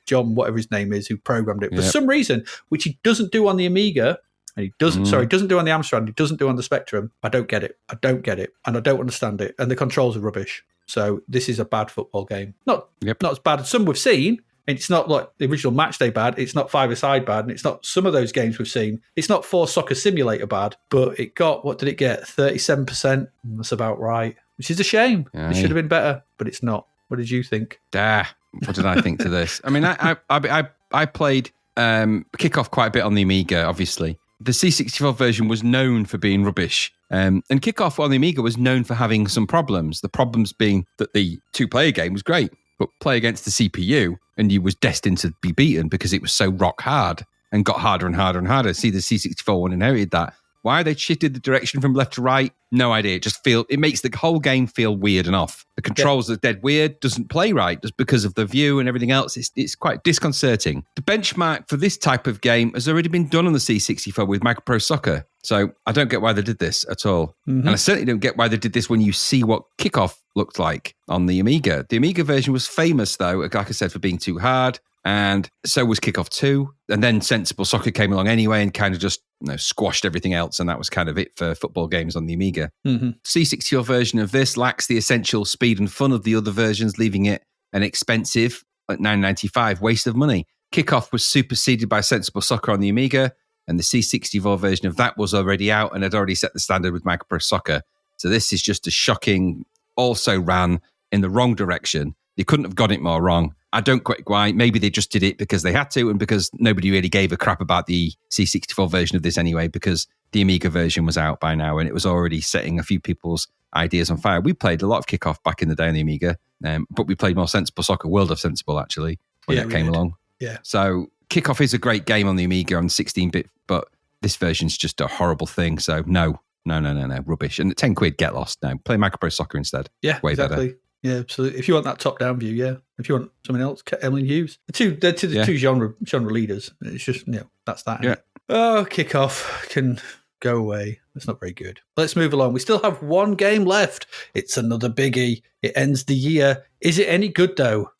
John, whatever his name is, who programmed it, for some reason, which he doesn't do on the Amiga, and he doesn't do on the Amstrad, he doesn't do on the Spectrum. I don't get it, and I don't understand it, and the controls are rubbish. So this is a bad football game. Not as bad as some we've seen. It's not like the original Matchday bad. It's not Five-A-Side bad. And it's not some of those games we've seen. It's not Force Soccer Simulator bad. But it got, what did it get? 37%. That's about right. Which is a shame. It should have been better, but it's not. What did you think? What did I think to this? I mean, I played Kickoff quite a bit on the Amiga, obviously. The C64 version was known for being rubbish. And Kickoff on the Amiga was known for having some problems. The problems being that the two-player game was great, but play against the CPU, and you was destined to be beaten because it was so rock hard and got harder and harder and harder. See, the C64 one inherited that. Why they shifted the direction from left to right, no idea. It makes the whole game feel weird and off. The controls are dead weird, doesn't play right just because of the view and everything else. It's quite disconcerting. The benchmark for this type of game has already been done on the C64 with Micro Soccer. So I don't get why they did this at all. And I certainly don't get why they did this when you see what Kickoff looked like on the Amiga. The Amiga version was famous, though, like I said, for being too hard. And so was Kickoff 2. And then Sensible Soccer came along anyway and kind of just squashed everything else. And that was kind of it for football games on the Amiga. C64 version of this lacks the essential speed and fun of the other versions, leaving it an expensive, at $9.95, waste of money. Kickoff was superseded by Sensible Soccer on the Amiga, and the C64 version of that was already out and had already set the standard with Micro Soccer. So this is just a shocking, also ran in the wrong direction. They couldn't have got it more wrong. I don't quite why. Maybe they just did it because they had to and because nobody really gave a crap about the C64 version of this anyway, because the Amiga version was out by now and it was already setting a few people's ideas on fire. We played a lot of Kickoff back in the day on the Amiga, but we played more Sensible Soccer, World of Sensible, actually, when it came along. Yeah. So Kickoff is a great game on the Amiga on 16-bit, but this version's just a horrible thing. So no, rubbish. And at 10 quid, get lost. No, play Micro Soccer instead. Yeah, way exactly. Better. Yeah, absolutely. If you want that top-down view, yeah. If you want something else, Emily Hughes. They're the two genre leaders. It's just, that's that. Yeah. Oh, Kickoff can go away. It's not very good. Let's move along. We still have one game left. It's another biggie. It ends the year. Is it any good, though?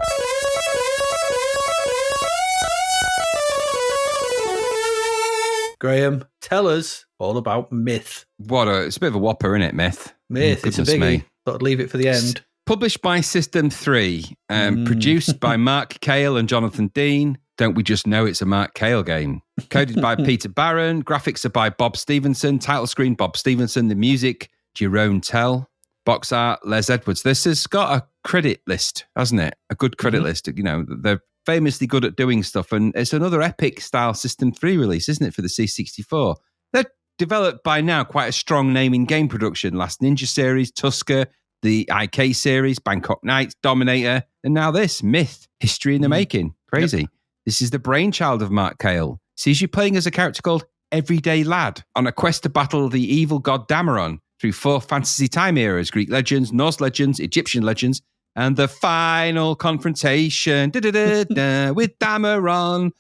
Graham, tell us all about Myth. It's a bit of a whopper, isn't it, Myth? Myth, it's a biggie. Thought I'd leave it for the end. Published by System 3, produced by Mark Cale and Jonathan Dean. Don't we just know it's a Mark Cale game? Coded by Peter Barron. Graphics are by Bob Stevenson. Title screen, Bob Stevenson. The music, Jerome Tell. Box art, Les Edwards. This has got a credit list, hasn't it? A good credit list. They're famously good at doing stuff. And it's another epic-style System 3 release, isn't it, for the C64? They're developed by now quite a strong name in game production. Last Ninja series, Tusker, the IK series, Bangkok Nights, Dominator, and now this, Myth, History in the Making. Crazy. Yep. This is the brainchild of Mark Cale. Sees you playing as a character called Everyday Lad on a quest to battle the evil god Dameron through 4 fantasy time eras, Greek legends, Norse legends, Egyptian legends, and the final confrontation with Dameron.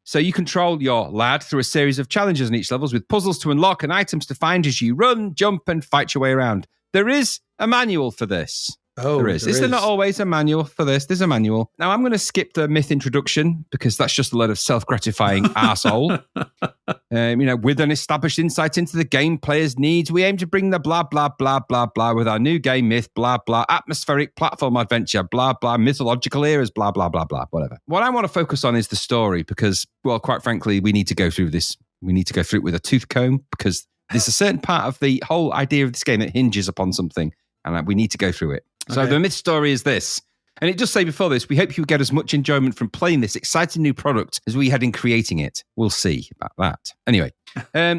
So you control your lad through a series of challenges in each levels with puzzles to unlock and items to find as you run, jump, and fight your way around. There is a manual for this. Oh, there is. Is there not always a manual for this? There's a manual. Now, I'm going to skip the myth introduction because that's just a lot of self-gratifying arsehole. With an established insight into the game player's needs, we aim to bring the blah, blah, blah, blah, blah with our new game Myth, blah, blah, atmospheric platform adventure, blah, blah, mythological eras, blah, blah, blah, blah, whatever. What I want to focus on is the story because, well, quite frankly, we need to go through this. We need to go through it with a tooth comb because there's a certain part of the whole idea of this game that hinges upon something, and we need to go through it. So the myth story is this. And it does say before this, we hope you get as much enjoyment from playing this exciting new product as we had in creating it. We'll see about that. Anyway,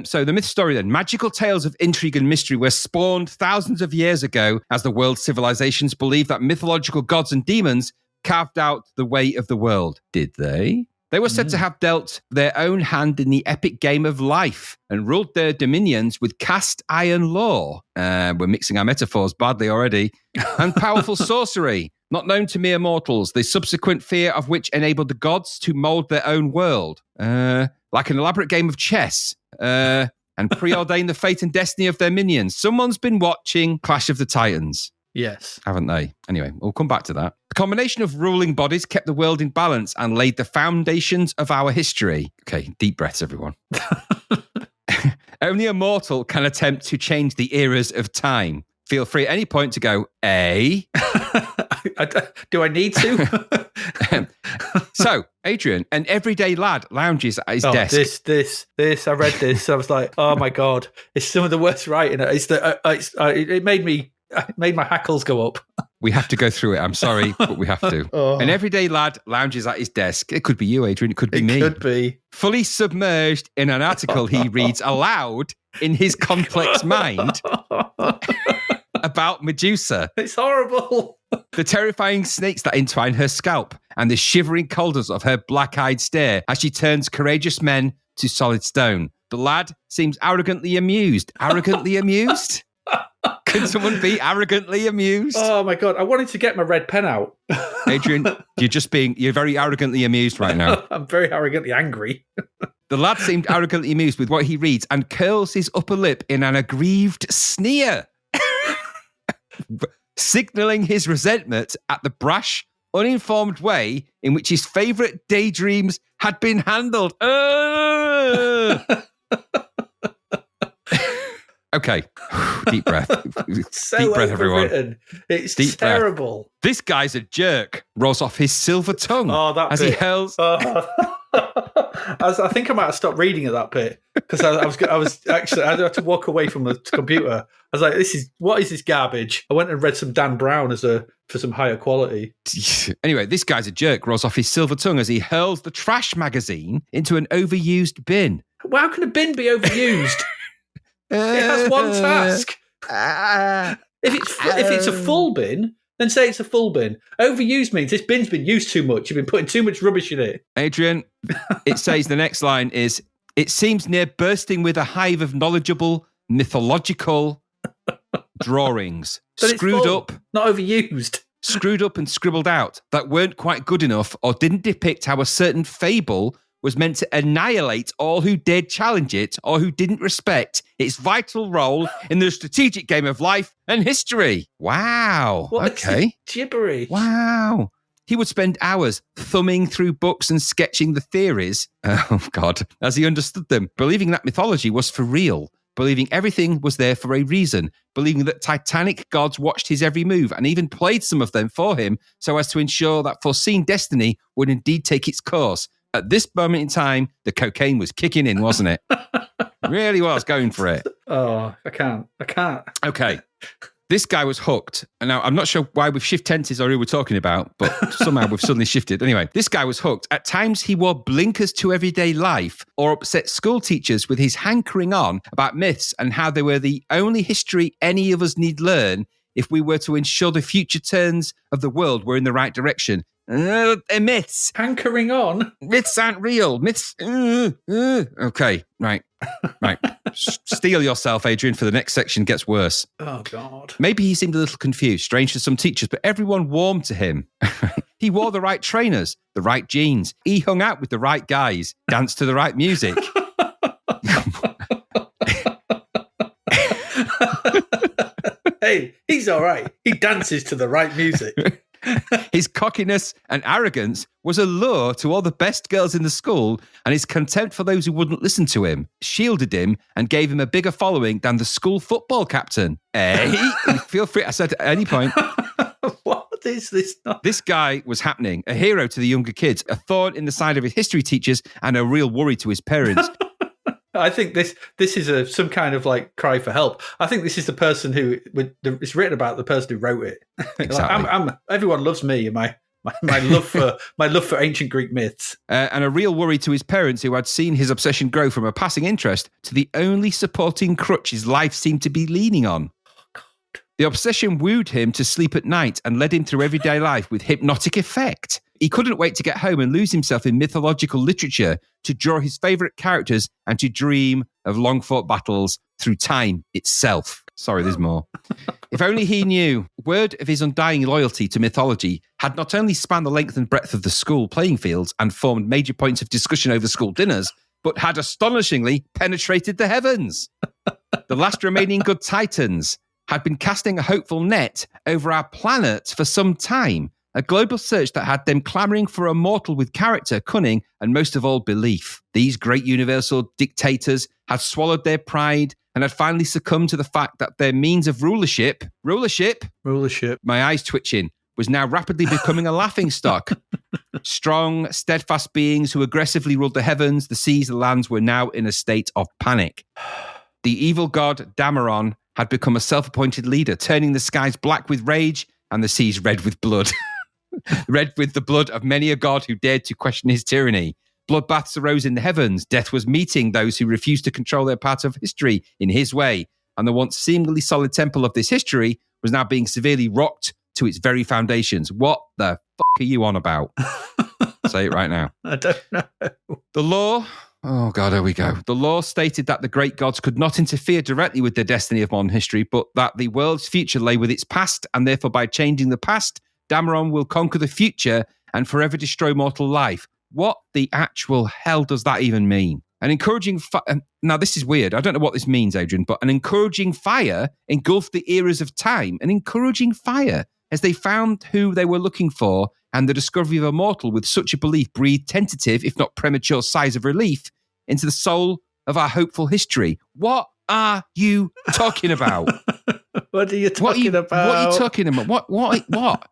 so the myth story then. Magical tales of intrigue and mystery were spawned thousands of years ago as the world's civilizations believed that mythological gods and demons carved out the way of the world. Did they? They were said to have dealt their own hand in the epic game of life and ruled their dominions with cast iron law. We're mixing our metaphors badly already. And powerful sorcery, not known to mere mortals, the subsequent fear of which enabled the gods to mold their own world. Like an elaborate game of chess. And preordain the fate and destiny of their minions. Someone's been watching Clash of the Titans. Yes. Haven't they? Anyway, we'll come back to that. The combination of ruling bodies kept the world in balance and laid the foundations of our history. Okay, deep breaths, everyone. Only a mortal can attempt to change the eras of time. Feel free at any point to go, A. Do I need to? So, Adrian, an everyday lad lounges at his desk. This. I read this. I was like, oh my God. It's some of the worst writing. It made my hackles go up. We have to go through it. I'm sorry, but we have to. An everyday lad lounges at his desk. It could be you, Adrian. It could be me. It could be. Fully submerged in an article he reads aloud in his complex mind about Medusa. It's horrible. The terrifying snakes that entwine her scalp and the shivering coldness of her black-eyed stare as she turns courageous men to solid stone. The lad seems arrogantly amused. Arrogantly amused? Can someone be arrogantly amused? Oh my God. I wanted to get my red pen out. Adrian, you're very arrogantly amused right now. I'm very arrogantly angry. The lad seemed arrogantly amused with what he reads and curls his upper lip in an aggrieved sneer, signaling his resentment at the brash, uninformed way in which his favourite daydreams had been handled. Okay, deep breath. So deep breath, everyone. It's deep terrible. Breath. This guy's a jerk. Rolls off his silver tongue as he hurls. I think I might have stopped reading at that bit because I had to walk away from the computer. I was like, what is this garbage? I went and read some Dan Brown for some higher quality. Anyway, this guy's a jerk. Rolls off his silver tongue as he hurls the trash magazine into an overused bin. Well, how can a bin be overused? It has one task. If it's a full bin, then say it's a full bin. Overused means this bin's been used too much. You've been putting too much rubbish in it. Adrian, it says the next line is, it seems near bursting with a hive of knowledgeable, mythological drawings. Screwed up. Not overused. Screwed up and scribbled out that weren't quite good enough or didn't depict how a certain fable was meant to annihilate all who dared challenge it or who didn't respect its vital role in the strategic game of life and history. Wow. Okay. Gibberish. Wow. He would spend hours thumbing through books and sketching the theories, oh God, as he understood them, believing that mythology was for real, believing everything was there for a reason, believing that titanic gods watched his every move and even played some of them for him so as to ensure that foreseen destiny would indeed take its course. At this moment in time, the cocaine was kicking in, wasn't it? Really was going for it. Oh, I can't. Okay. This guy was hooked. And now I'm not sure why we've shifted tenses or who we're talking about, but somehow we've suddenly shifted. Anyway, this guy was hooked. At times, he wore blinkers to everyday life or upset school teachers with his hankering on about myths and how they were the only history any of us need learn if we were to ensure the future turns of the world were in the right direction. They're myths. Hankering on. Myths aren't real. Myths. Okay, right. Steel yourself, Adrian, for the next section gets worse. Oh, God. Maybe he seemed a little confused, strange to some teachers, but everyone warmed to him. He wore the right trainers, the right jeans. He hung out with the right guys, danced to the right music. Hey, he's all right. He dances to the right music. His cockiness and arrogance was a lure to all the best girls in the school, and his contempt for those who wouldn't listen to him shielded him and gave him a bigger following than the school football captain. Hey, feel free, I said at any point. What is this? This guy was happening, a hero to the younger kids, a thorn in the side of his history teachers, and a real worry to his parents. I think this is some kind of like cry for help. I think this is the person who it's written about, the person who wrote it. Exactly. Like, everyone loves me and my love for ancient Greek myths, and a real worry to his parents, who had seen his obsession grow from a passing interest to the only supporting crutch his life seemed to be leaning on. The obsession wooed him to sleep at night and led him through everyday life with hypnotic effect. He couldn't wait to get home and lose himself in mythological literature, to draw his favourite characters and to dream of long-fought battles through time itself. Sorry, there's more. If only he knew, word of his undying loyalty to mythology had not only spanned the length and breadth of the school playing fields and formed major points of discussion over school dinners, but had astonishingly penetrated the heavens. The last remaining good titans had been casting a hopeful net over our planet for some time, a global search that had them clamouring for a mortal with character, cunning, and most of all, belief. These great universal dictators had swallowed their pride and had finally succumbed to the fact that their means of rulership, my eyes twitching, was now rapidly becoming a laughingstock. Strong, steadfast beings who aggressively ruled the heavens, the seas, the lands were now in a state of panic. The evil god Dameron had become a self-appointed leader, turning the skies black with rage and the seas red with blood. Red with the blood of many a god who dared to question his tyranny. Bloodbaths arose in the heavens. Death was meeting those who refused to control their part of history in his way. And the once seemingly solid temple of this history was now being severely rocked to its very foundations. What the fuck are you on about? Say it right now. I don't know. The law... Oh, God, here we go. The law stated that the great gods could not interfere directly with the destiny of modern history, but that the world's future lay with its past, and therefore by changing the past, Dameron will conquer the future and forever destroy mortal life. What the actual hell does that even mean? An encouraging now, this is weird. I don't know what this means, Adrian, but an encouraging fire engulfed the eras of time. An encouraging fire, as they found who they were looking for, and the discovery of a mortal with such a belief breathed tentative, if not premature, sighs of relief into the soul of our hopeful history. What are you talking about? What are you talking about? What are you talking about? What?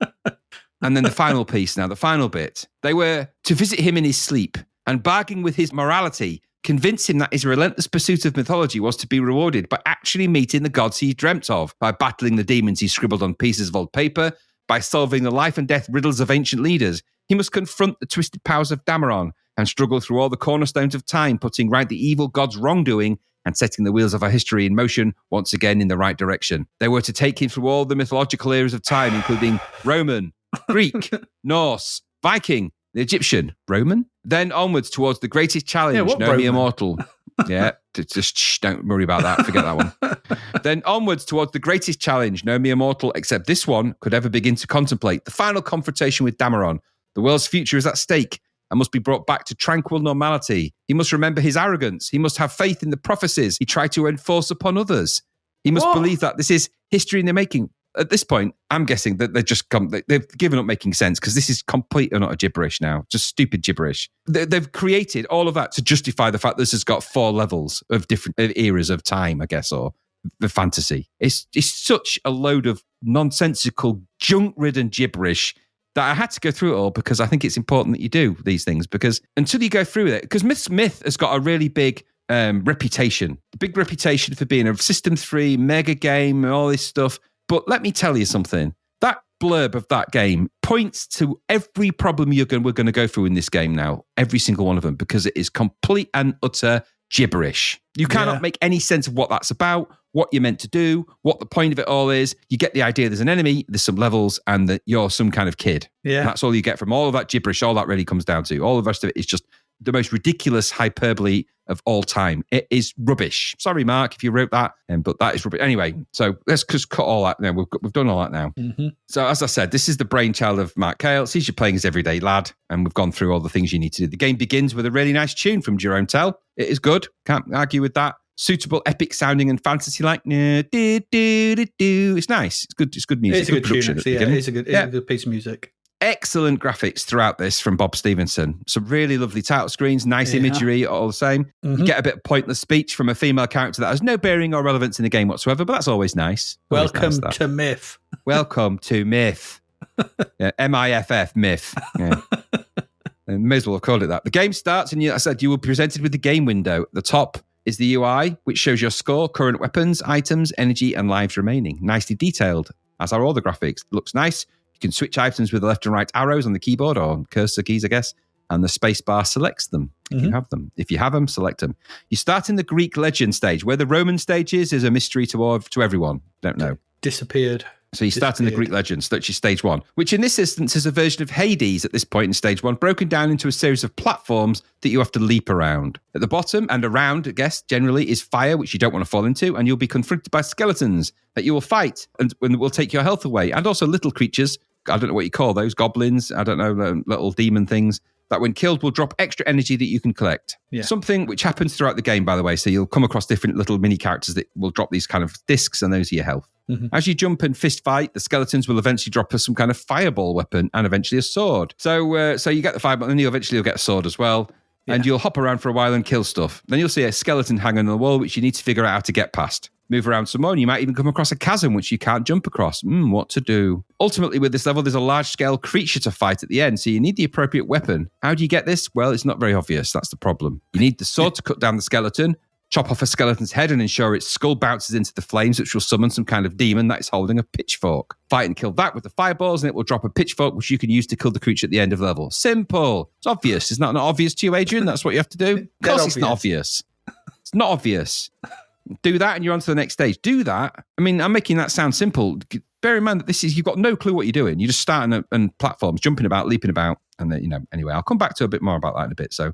And then the final piece now, the final bit. They were to visit him in his sleep and bargaining with his morality, convince him that his relentless pursuit of mythology was to be rewarded by actually meeting the gods he dreamt of, by battling the demons he scribbled on pieces of old paper, by solving the life and death riddles of ancient leaders. He must confront the twisted powers of Dameron and struggle through all the cornerstones of time, putting right the evil god's wrongdoing and setting the wheels of our history in motion once again in the right direction. They were to take him through all the mythological eras of time, including Roman, Greek, Norse, Viking, the Egyptian, Roman, then onwards towards the greatest challenge, no mere mortal. Yeah, just don't worry about that. Forget that one. Then onwards towards the greatest challenge, no mere mortal, except this one, could ever begin to contemplate. The final confrontation with Dameron. The world's future is at stake and must be brought back to tranquil normality. He must remember his arrogance. He must have faith in the prophecies he tried to enforce upon others. He must believe that this is history in the making. At this point, I'm guessing that they've given up making sense, because this is complete and utter gibberish now. Just stupid gibberish. They've created all of that to justify the fact this has got 4 levels of different eras of time, I guess, or the fantasy. It's such a load of nonsensical, junk-ridden gibberish that I had to go through it all, because I think it's important that you do these things, because until you go through it, because Myth has got a really big reputation for being a System 3 mega game and all this stuff. But let me tell you something. That blurb of that game points to every problem we're going to go through in this game now. Every single one of them, because it is complete and utter gibberish. You cannot make any sense of what that's about, what you're meant to do, what the point of it all is. You get the idea there's an enemy, there's some levels, and that you're some kind of kid. Yeah. That's all you get from all of that gibberish. All that really comes down to. All the rest of it is just the most ridiculous hyperbole of all time. It is rubbish. Sorry, Mark, if you wrote that, but that is rubbish. Anyway, so let's just cut all that now. We've done all that now. Mm-hmm. So as I said, this is the brainchild of Mark Cale. Sees you playing his everyday lad, and we've gone through all the things you need to do. The game begins with a really nice tune from Jerome Tell. It is good. Can't argue with that. Suitable, epic sounding and fantasy-like. It's nice. It's good. It's good music. It's a good production. Tune, actually, yeah. It's a good piece of music. Excellent graphics throughout this from Bob Stevenson. Some really lovely title screens, nice imagery, all the same. Mm-hmm. You get a bit of pointless speech from a female character that has no bearing or relevance in the game whatsoever, but that's always nice. Welcome to Myth. Welcome to Myth. Yeah, MIFF, Myth. Yeah. And may as well have called it that. The game starts, and I said you were presented with the game window. At the top is the UI, which shows your score, current weapons, items, energy, and lives remaining. Nicely detailed, as are all the graphics. Looks nice. You can switch items with the left and right arrows on the keyboard, or cursor keys, I guess, and the space bar selects them if you have them. If you have them, select them. You start in the Greek legend stage. Where the Roman stage is a mystery to everyone. Don't know. Disappeared. So you start in the Greek legends, that's your stage 1, which in this instance is a version of Hades at this point in stage 1, broken down into a series of platforms that you have to leap around. At the bottom and around, I guess, generally is fire, which you don't want to fall into, and you'll be confronted by skeletons that you will fight and will take your health away, and also little creatures, I don't know what you call those, goblins, I don't know, little demon things, that when killed will drop extra energy that you can collect. Yeah. Something which happens throughout the game, by the way, so you'll come across different little mini characters that will drop these kind of discs, and those are your health. Mm-hmm. As you jump and fist fight, the skeletons will eventually drop some kind of fireball weapon and eventually a sword. So you get the fireball, and then you'll get a sword as well. Yeah. And you'll hop around for a while and kill stuff. Then you'll see a skeleton hanging on the wall, which you need to figure out how to get past. Move around some more, and you might even come across a chasm which you can't jump across. What to do? Ultimately, with this level, there's a large-scale creature to fight at the end, so you need the appropriate weapon. How do you get this? Well, it's not very obvious. That's the problem. You need the sword to cut down the skeleton, chop off a skeleton's head and ensure its skull bounces into the flames, which will summon some kind of demon that is holding a pitchfork. Fight and kill that with the fireballs, and it will drop a pitchfork, which you can use to kill the creature at the end of the level. Simple. It's obvious. It's not obvious to you, Adrian? That's what you have to do? Of course it's not obvious. It's not obvious. Do that and you're on to the next stage. Do that. I mean, I'm making that sound simple. Bear in mind that you've got no clue what you're doing. You're just starting on platforms, jumping about, leaping about. And then, anyway, I'll come back to a bit more about that in a bit. So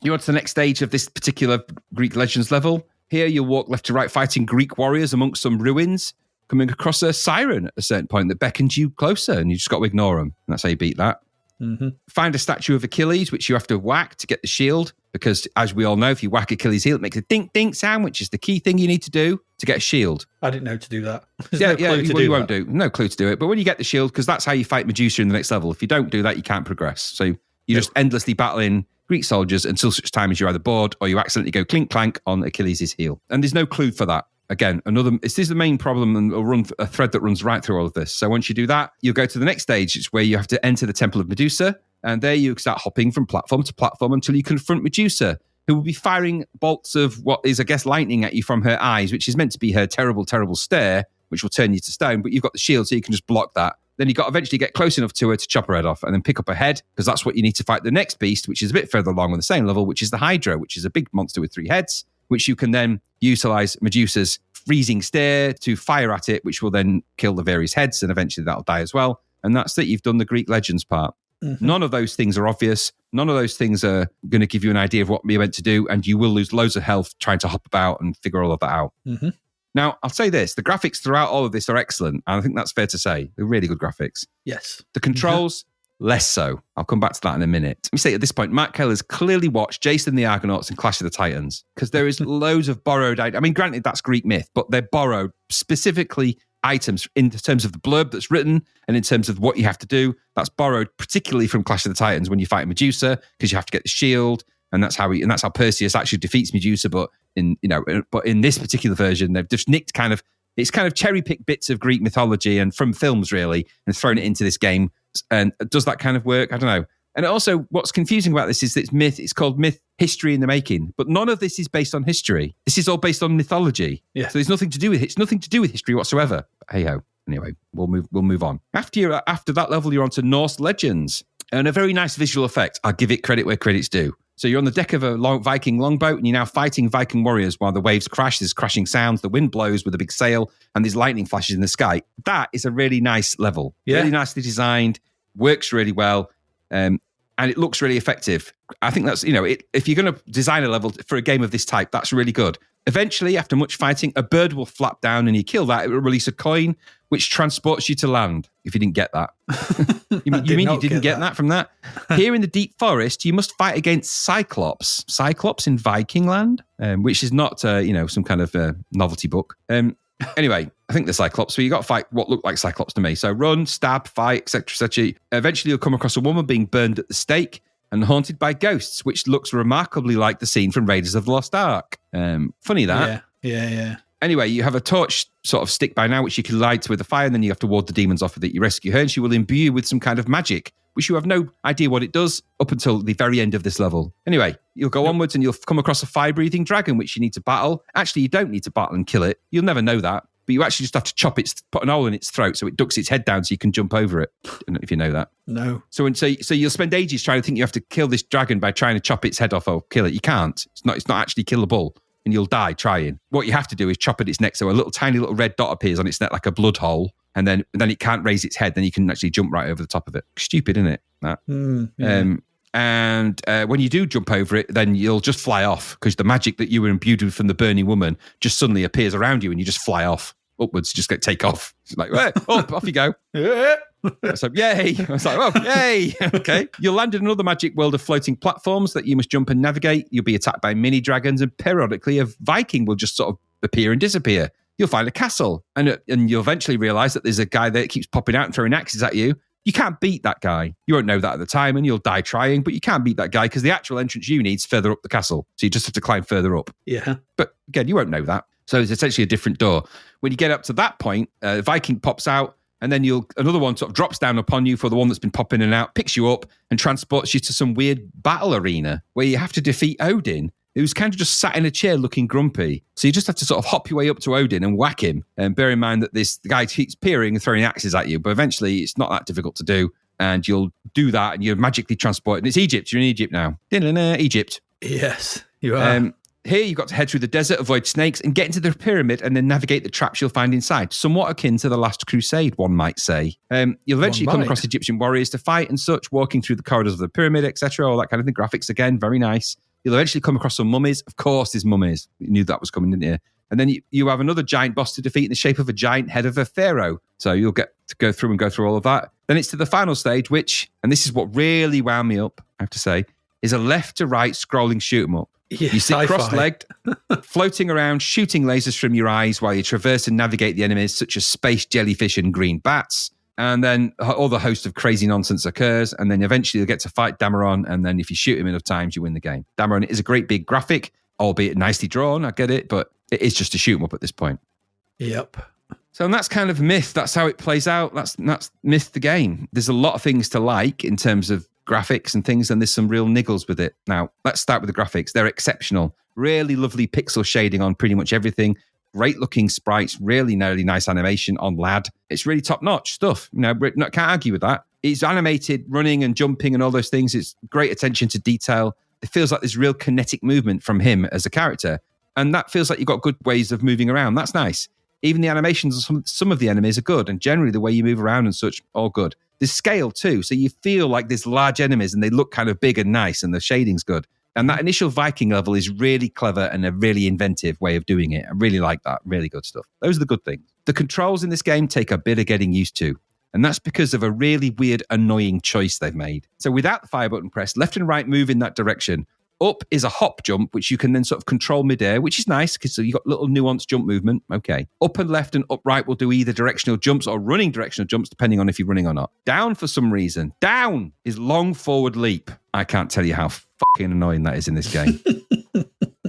you're on to the next stage of this particular Greek Legends level. Here you'll walk left to right, fighting Greek warriors amongst some ruins, coming across a siren at a certain point that beckons you closer, and you just got to ignore them. And that's how you beat that. Mm-hmm. Find a statue of Achilles, which you have to whack to get the shield, because as we all know, if you whack Achilles' heel, it makes a dink-dink sound, which is the key thing you need to do to get a shield. I didn't know to do that. You won't do. No clue to do it. But when you get the shield, because that's how you fight Medusa in the next level. If you don't do that, you can't progress. So you're just endlessly battling Greek soldiers until such time as you're either bored or you accidentally go clink-clank on Achilles' heel. And there's no clue for that. Again, this is the main problem and a thread that runs right through all of this. So once you do that, you'll go to the next stage, it's where you have to enter the Temple of Medusa, and there you start hopping from platform to platform until you confront Medusa, who will be firing bolts of what is, I guess, lightning at you from her eyes, which is meant to be her terrible, terrible stare, which will turn you to stone, but you've got the shield, so you can just block that. Then you've got to eventually get close enough to her to chop her head off and then pick up her head, because that's what you need to fight the next beast, which is a bit further along on the same level, which is the Hydra, which is a big monster with 3 heads, which you can then utilize Medusa's freezing stare to fire at it, which will then kill the various heads, and eventually that'll die as well. And that's it. You've done the Greek legends part. Mm-hmm. None of those things are obvious. None of those things are going to give you an idea of what you're meant to do, and you will lose loads of health trying to hop about and figure all of that out. Mm-hmm. Now, I'll say this. The graphics throughout all of this are excellent, and I think that's fair to say. They're really good graphics. Yes. The controls, less so. I'll come back to that in a minute. Let me say at this point, Matt Keller has clearly watched Jason the Argonauts and Clash of the Titans, because there is loads of borrowed... I mean, granted, that's Greek myth, but they're borrowed specifically items in terms of the blurb that's written and in terms of what you have to do. That's borrowed particularly from Clash of the Titans when you fight Medusa, because you have to get the shield, and that's how Perseus actually defeats Medusa. But in this particular version, they've just nicked it's kind of cherry-picked bits of Greek mythology and from films, really, and thrown it into this game. And does that kind of work? I don't know. And also, what's confusing about this is that it's called Myth History in the Making, but none of this is based on history. This is all based on mythology. Yeah. So there's nothing to do with it. It's nothing to do with history whatsoever. Hey ho. Anyway, we'll move on. After that level, you're on to Norse legends, and a very nice visual effect. I'll give it credit where credit's due. So you're on the deck of a Viking longboat and you're now fighting Viking warriors while the waves crash. There's crashing sounds, the wind blows with a big sail, and there's lightning flashes in the sky. That is a really nice level. Yeah. Really nicely designed, works really well, and it looks really effective. I think that's, if you're going to design a level for a game of this type, that's really good. Eventually, after much fighting, a bird will flap down and you kill that. It will release a coin, which transports you to land, if you didn't get that. You mean you didn't get that from that? Here in the deep forest, you must fight against Cyclops. Cyclops in Viking land, which is not, some kind of novelty book. Anyway, I think the Cyclops. So you got to fight what look like Cyclops to me. So run, stab, fight, etc., etc. Eventually, you'll come across a woman being burned at the stake and haunted by ghosts, which looks remarkably like the scene from Raiders of the Lost Ark. Funny that. Yeah. Anyway, you have a torch sort of stick by now, which you can light with a fire, and then you have to ward the demons off with it. You rescue her, and she will imbue you with some kind of magic, which you have no idea what it does up until the very end of this level. Anyway, you'll go onwards, and you'll come across a fire-breathing dragon, which you need to battle. Actually, you don't need to battle and kill it. You'll never know that. But you actually just have to put an hole in its throat so it ducks its head down so you can jump over it. I don't know if you know that. No. So you'll spend ages trying to think you have to kill this dragon by trying to chop its head off or kill it. You can't. It's not actually killable. And you'll die trying. What you have to do is chop at its neck so a tiny little red dot appears on its neck like a blood hole, and then it can't raise its head. Then you can actually jump right over the top of it. Stupid, isn't it? That. And when you do jump over it, then you'll just fly off because the magic that you were imbued with from the burning woman just suddenly appears around you, and you just fly off upwards. Just take off. It's like, off you go. So, yay. I was like, yay. Okay. You'll land in another magic world of floating platforms that you must jump and navigate. You'll be attacked by mini dragons, and periodically a Viking will just sort of appear and disappear. You'll find a castle, and you'll eventually realize that there's a guy there that keeps popping out and throwing axes at you. You can't beat that guy. You won't know that at the time, and you'll die trying, but you can't beat that guy because the actual entrance you need is further up the castle. So you just have to climb further up. Yeah. But again, you won't know that. So it's essentially a different door. When you get up to that point, a Viking pops out, and then another one sort of drops down upon you for the one that's been popping in and out, picks you up, and transports you to some weird battle arena where you have to defeat Odin, who's kind of just sat in a chair looking grumpy. So you just have to sort of hop your way up to Odin and whack him. And bear in mind that the guy keeps peering and throwing axes at you, but eventually it's not that difficult to do. And you'll do that, and you're magically transported. And it's Egypt. You're in Egypt now. Egypt. Yes, you are. Here, you've got to head through the desert, avoid snakes, and get into the pyramid, and then navigate the traps you'll find inside. Somewhat akin to the Last Crusade, one might say. You'll eventually come across Egyptian warriors to fight and such, walking through the corridors of the pyramid, etc., all that kind of thing. Graphics, again, very nice. You'll eventually come across some mummies. Of course, there's mummies. You knew that was coming, didn't you? And then you have another giant boss to defeat in the shape of a giant head of a pharaoh. So you'll get to go through all of that. Then it's to the final stage, which, and this is what really wound me up, I have to say, is a left to right scrolling shoot 'em up. Yeah, you sit cross-legged, floating around, shooting lasers from your eyes while you traverse and navigate the enemies, such as space jellyfish and green bats. And then all the host of crazy nonsense occurs, and then eventually you'll get to fight Dameron, and then if you shoot him enough times, you win the game. Dameron is a great big graphic, albeit nicely drawn, I get it, but it is just to shoot him up at this point. Yep. So and that's kind of Myth. That's how it plays out. That's Myth the game. There's a lot of things to like in terms of graphics and things, and there's some real niggles with it. Now, let's start with the graphics. They're exceptional. Really lovely pixel shading on pretty much everything. Great looking sprites, really nice animation on Lad. It's really top-notch stuff. Can't argue with that. It's animated, running and jumping and all those things. It's great attention to detail. It feels like there's real kinetic movement from him as a character. And that feels like you've got good ways of moving around. That's nice. Even the animations of some of the enemies are good. And generally the way you move around and such, all good. There's scale too. So you feel like there's large enemies and they look kind of big and nice and the shading's good. And that initial Viking level is really clever and a really inventive way of doing it. I really like that. Really good stuff. Those are the good things. The controls in this game take a bit of getting used to. And that's because of a really weird, annoying choice they've made. So without the fire button pressed, left and right move in that direction. Up is a hop jump, which you can then sort of control midair, which is nice because you've got little nuanced jump movement. Okay. Up and left and up right will do either directional jumps or running directional jumps, depending on if you're running or not. Down, for some reason, down is long forward leap. I can't tell you how fucking annoying that is in this game.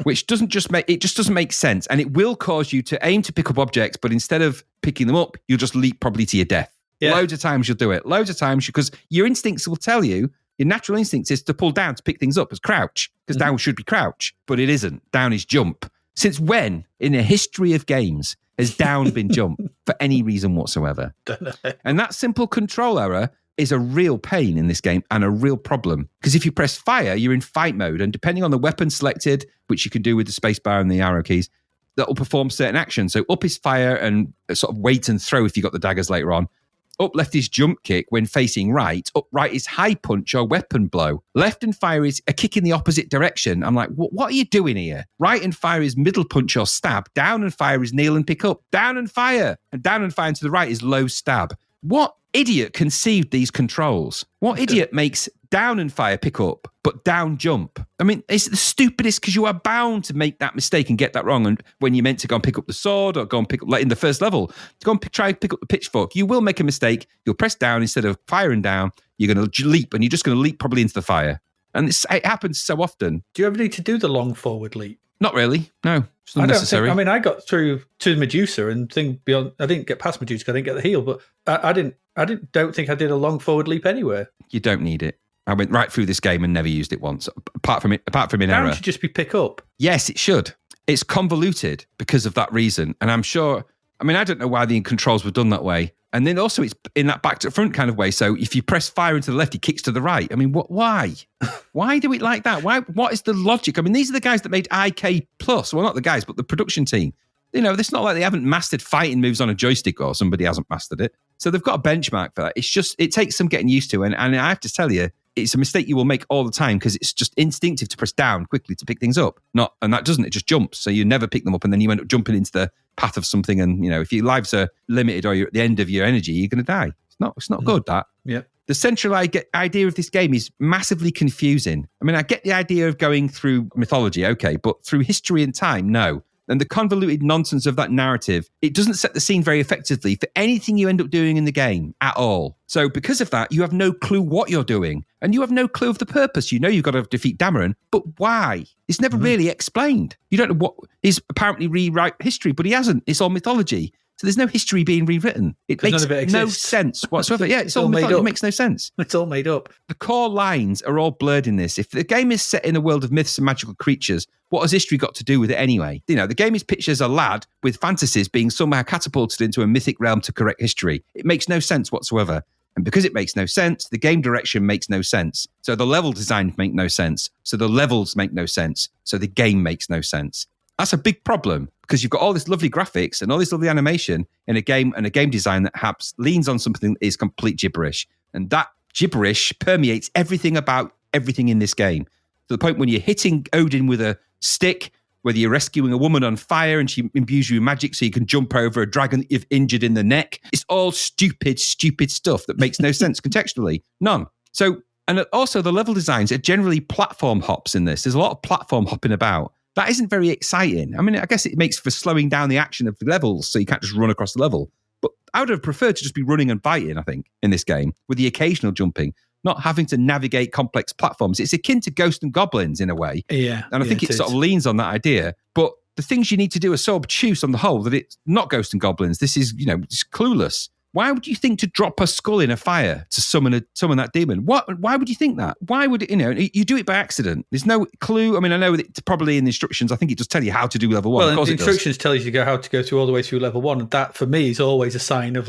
Which doesn't make sense. And it will cause you to aim to pick up objects, but instead of picking them up, you'll just leap probably to your death. Yeah. Loads of times you'll do it. Loads of times because your instincts will tell you, your natural instinct is to pull down to pick things up as crouch, because down should be crouch, but it isn't. Down is jump. Since when, in the history of games, has down been jump for any reason whatsoever? Don't know. And that simple control error is a real pain in this game and a real problem. Because if you press fire, you're in fight mode. And depending on the weapon selected, which you can do with the spacebar and the arrow keys, that will perform certain actions. So up is fire and sort of wait and throw if you got the daggers later on. Up left is jump kick when facing right. Up right is high punch or weapon blow. Left and fire is a kick in the opposite direction. I'm like, what are you doing here? Right and fire is middle punch or stab. Down and fire is kneel and pick up. Down and fire. And down and fire and to the right is low stab. What idiot conceived these controls? What idiot makes down and fire pick up, but down jump? I mean, it's the stupidest, because you are bound to make that mistake and get that wrong. And when you're meant to go and pick up the sword or go and pick up, like in the first level, to go and try and pick up the pitchfork, you will make a mistake. You'll press down instead of firing down. You're going to leap, and you're just going to leap probably into the fire. And it happens so often. Do you ever need to do the long forward leap? Not really. No, it's unnecessary. I got through to Medusa and thing beyond. I didn't get past Medusa. I didn't get the heel, but I don't think I did a long forward leap anywhere. You don't need it. I went right through this game and never used it once, apart from in Down error. Should just be pick up. Yes, it should. It's convoluted because of that reason, and I'm sure. I mean, I don't know why the controls were done that way. And then also it's in that back to front kind of way. So if you press fire into the left, he kicks to the right. I mean, why? Why do it like that? What is the logic? I mean, these are the guys that made IK Plus. Well, not the guys, but the production team. You know, it's not like they haven't mastered fighting moves on a joystick or somebody hasn't mastered it. So they've got a benchmark for that. It's just, it takes some getting used to. And I have to tell you, it's a mistake you will make all the time because it's just instinctive to press down quickly to pick things up. And that doesn't, it just jumps. So you never pick them up and then you end up jumping into the path of something. And, you know, if your lives are limited or you're at the end of your energy, you're going to die. It's not good, that. Yeah. The central idea of this game is massively confusing. I mean, I get the idea of going through mythology, okay, but through history and time, no. And the convoluted nonsense of that narrative, it doesn't set the scene very effectively for anything you end up doing in the game at all. So because of that, you have no clue what you're doing. And you have no clue of the purpose. You know you've got to defeat Dameron, but why? It's never really explained. You don't know what is apparently rewrite history, but he hasn't. It's all mythology. So there's no history being rewritten. It makes no sense whatsoever. Yeah, it's all made up. It makes no sense. It's all made up. The core lines are all blurred in this. If the game is set in a world of myths and magical creatures, what has history got to do with it anyway? You know, the game is pitched as a lad with fantasies being somehow catapulted into a mythic realm to correct history. It makes no sense whatsoever. And because it makes no sense, the game direction makes no sense. So the level design make no sense. So the levels make no sense. So the game makes no sense. That's a big problem because you've got all this lovely graphics and all this lovely animation in a game and a game design that perhaps leans on something that is complete gibberish. And that gibberish permeates everything about everything in this game. To the point when you're hitting Odin with a stick, whether you're rescuing a woman on fire and she imbues you with magic so you can jump over a dragon that you've injured in the neck. It's all stupid stuff that makes no sense contextually. None. So, and also the level designs are generally platform hops in this. There's a lot of platform hopping about. That isn't very exciting. I mean, I guess it makes for slowing down the action of the levels so you can't just run across the level. But I would have preferred to just be running and fighting, I think, in this game, with the occasional jumping, not having to navigate complex platforms. It's akin to Ghosts and Goblins in a way. Yeah. And I think it sort of leans on that idea. But the things you need to do are so obtuse on the whole that it's not Ghosts and Goblins. This is, it's clueless. Why would you think to drop a skull in a fire to summon that demon? Why would you think that? Why would it, you do it by accident. There's no clue. I mean, I know that probably in the instructions, I think it does tell you how to do level one. Well, the instructions tell you how to go through all the way through level one. And that for me is always a sign of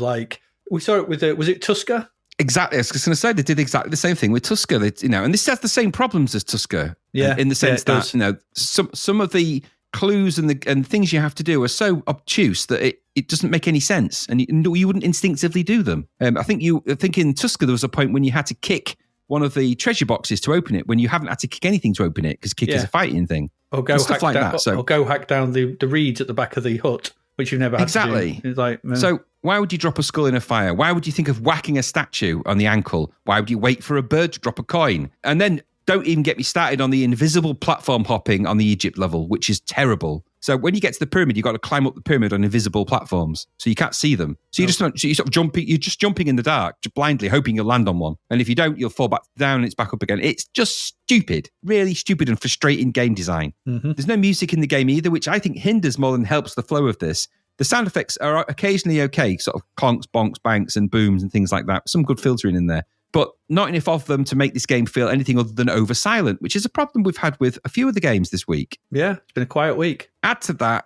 we saw it with, was it Tusker? Exactly. I was going to say they did exactly the same thing with Tusker. And this has the same problems as Tusker. Yeah. In the sense that, some of the clues and things you have to do are so obtuse that it doesn't make any sense, and you wouldn't instinctively do them. I think in Tusker there was a point when you had to kick one of the treasure boxes to open it when you haven't had to kick anything to open it because kick is a fighting thing. Or go hack down the reeds at the back of the hut, which you've never had to do. It's like, so why would you drop a skull in a fire? Why would you think of whacking a statue on the ankle? Why would you wait for a bird to drop a coin? And then don't even get me started on the invisible platform hopping on the Egypt level, which is terrible. So when you get to the pyramid, you've got to climb up the pyramid on invisible platforms, so you can't see them. So you're just jumping in the dark, just blindly hoping you'll land on one. And if you don't, you'll fall back down and it's back up again. It's just stupid, really stupid and frustrating game design. Mm-hmm. There's no music in the game either, which I think hinders more than helps the flow of this. The sound effects are occasionally okay, sort of clonks, bonks, banks, and booms and things like that. Some good filtering in there. But not enough of them to make this game feel anything other than over silent, which is a problem we've had with a few of the games this week. Yeah, it's been a quiet week. Add to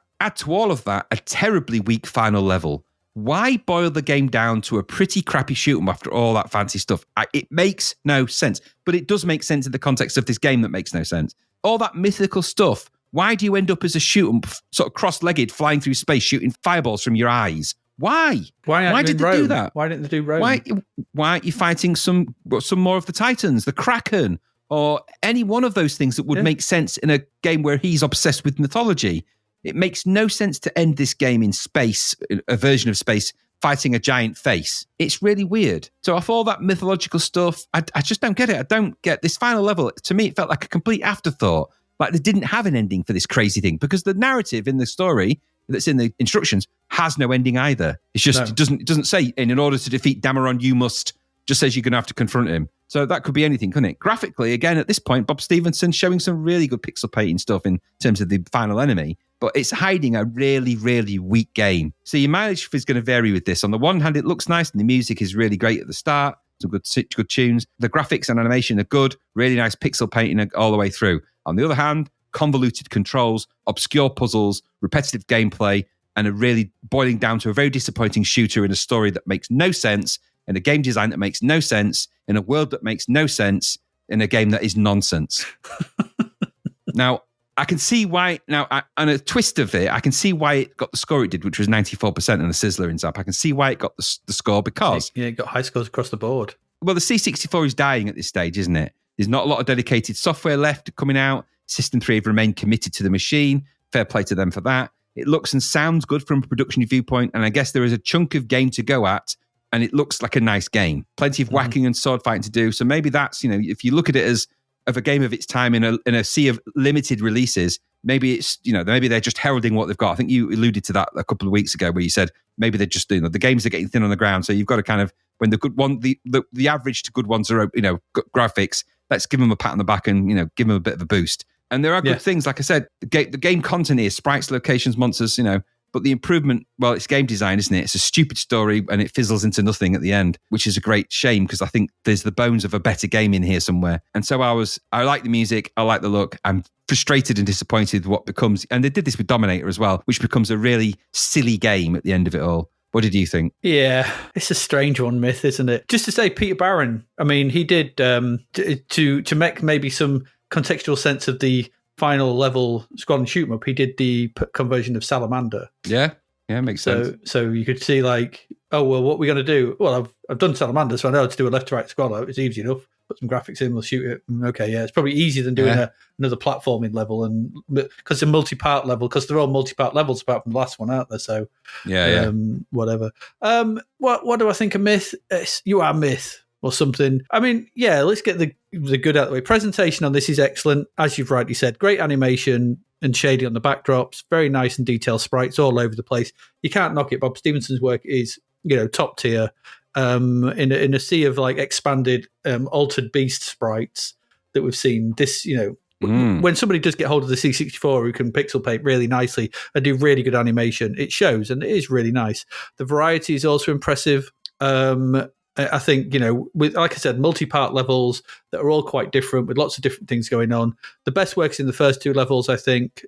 all of that, a terribly weak final level. Why boil the game down to a pretty crappy shoot 'em after all that fancy stuff? It makes no sense, but it does make sense in the context of this game that makes no sense. All that mythical stuff, why do you end up as a shoot 'em sort of cross-legged flying through space shooting fireballs from your eyes? Why? Why did they do that? Why didn't they do Rome? Why aren't you fighting some more of the Titans, the Kraken, or any one of those things that would make sense in a game where he's obsessed with mythology? It makes no sense to end this game in space, a version of space, fighting a giant face. It's really weird. So off all that mythological stuff, I just don't get it. I don't get this final level. To me, it felt like a complete afterthought. Like they didn't have an ending for this crazy thing because the narrative in the story that's in the instructions has no ending either. It's just it doesn't say in order to defeat Dameron you must, just says you're going to have to confront him. So that could be anything, couldn't it? Graphically, again, at this point, Bob Stevenson showing some really good pixel painting stuff in terms of the final enemy, but it's hiding a really, really weak game. So your mileage is going to vary with this. On the one hand, it looks nice and the music is really great at the start. Some good tunes. The graphics and animation are good. Really nice pixel painting all the way through. On the other hand, convoluted controls, obscure puzzles, repetitive gameplay, and a really boiling down to a very disappointing shooter in a story that makes no sense, in a game design that makes no sense, in a world that makes no sense, in a game that is nonsense. Now, I can see why, on a twist of it, I can see why it got the score it did, which was 94% and a sizzler in Zap. I can see why it got the score because... Yeah, it got high scores across the board. Well, the C64 is dying at this stage, isn't it? There's not a lot of dedicated software left coming out. System 3 have remained committed to the machine. Fair play to them for that. It looks and sounds good from a production viewpoint, and I guess there is a chunk of game to go at, and it looks like a nice game. Plenty of whacking and sword fighting to do, so maybe that's, if you look at it as of a game of its time in a sea of limited releases, maybe it's, maybe they're just heralding what they've got. I think you alluded to that a couple of weeks ago where you said maybe they're just, the games are getting thin on the ground, so you've got to kind of, when the good one, the average to good ones are, graphics, let's give them a pat on the back and, give them a bit of a boost. And there are good things, like I said, the game content is sprites, locations, monsters, but the improvement, well, it's game design, isn't it? It's a stupid story and it fizzles into nothing at the end, which is a great shame because I think there's the bones of a better game in here somewhere. And so I like the music, I like the look, I'm frustrated and disappointed with what becomes, and they did this with Dominator as well, which becomes a really silly game at the end of it all. What did you think? Yeah, it's a strange one, Myth, isn't it? Just to say, Peter Barron, I mean, he did, to make maybe some contextual sense of the final level squad and shoot 'em up, he did the conversion of Salamander. Yeah, makes sense. So you could see like, oh, well, what are we going to do? Well, I've done Salamander, so I know how to do a left to right squad out. It's easy enough. Put some graphics in, we'll shoot it. Okay, yeah, it's probably easier than doing another platforming level, and because it's a multi-part level, because they're all multi-part levels apart from the last one, aren't there? So whatever. What do I think of Myth? You are Myth or something. I mean, yeah, let's get the good out of the way. Presentation on this is excellent, as you've rightly said. Great animation and shading on the backdrops, very nice and detailed sprites all over the place. You can't knock it. Bob Stevenson's work is, top tier. In a sea of like expanded, altered beast sprites that we've seen. This, when somebody does get hold of the C64 who can pixel paint really nicely and do really good animation, it shows and it is really nice. The variety is also impressive. I think, with, like I said, multi-part levels that are all quite different with lots of different things going on. The best works in the first two levels, I think.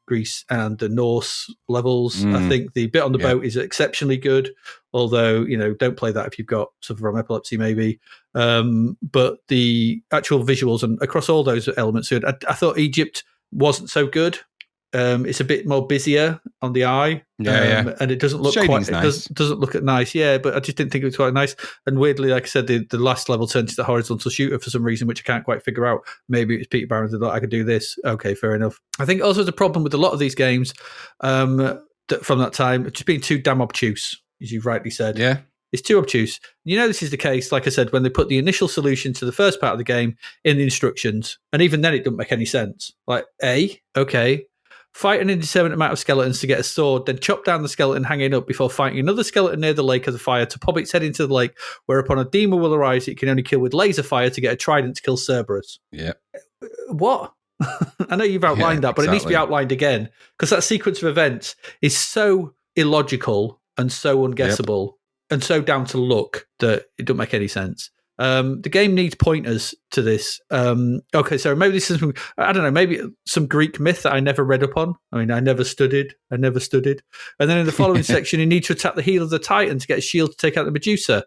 Greece and the Norse levels. I think the bit on the boat is exceptionally good, although, don't play that if you've got suffer from epilepsy, maybe. But the actual visuals and across all those elements, I thought Egypt wasn't so good. It's a bit more busier on the eye, and it doesn't look Shading's quite. Nice. It doesn't look nice, but I just didn't think it was quite nice. And weirdly, like I said, the last level turned to the horizontal shooter for some reason, which I can't quite figure out. Maybe it's Peter Barron that thought I could do this. Okay, fair enough. I think also the problem with a lot of these games from that time, just being too damn obtuse, as you've rightly said. Yeah. It's too obtuse. This is the case, like I said, when they put the initial solution to the first part of the game in the instructions, and even then it doesn't make any sense. Like, okay, fight an indeterminate amount of skeletons to get a sword, then chop down the skeleton hanging up before fighting another skeleton near the lake of the fire to pop its head into the lake, whereupon a demon will arise it can only kill with laser fire to get a trident to kill Cerberus. Yeah. What? I know you've outlined that, but it needs to be outlined again, because that sequence of events is so illogical and so unguessable and so down to luck that it doesn't make any sense. The game needs pointers to this. Okay, so maybe this is, I don't know, maybe some Greek myth that I never read up on. I mean, I never studied. And then in the following section, you need to attack the heel of the Titan to get a shield to take out the Medusa.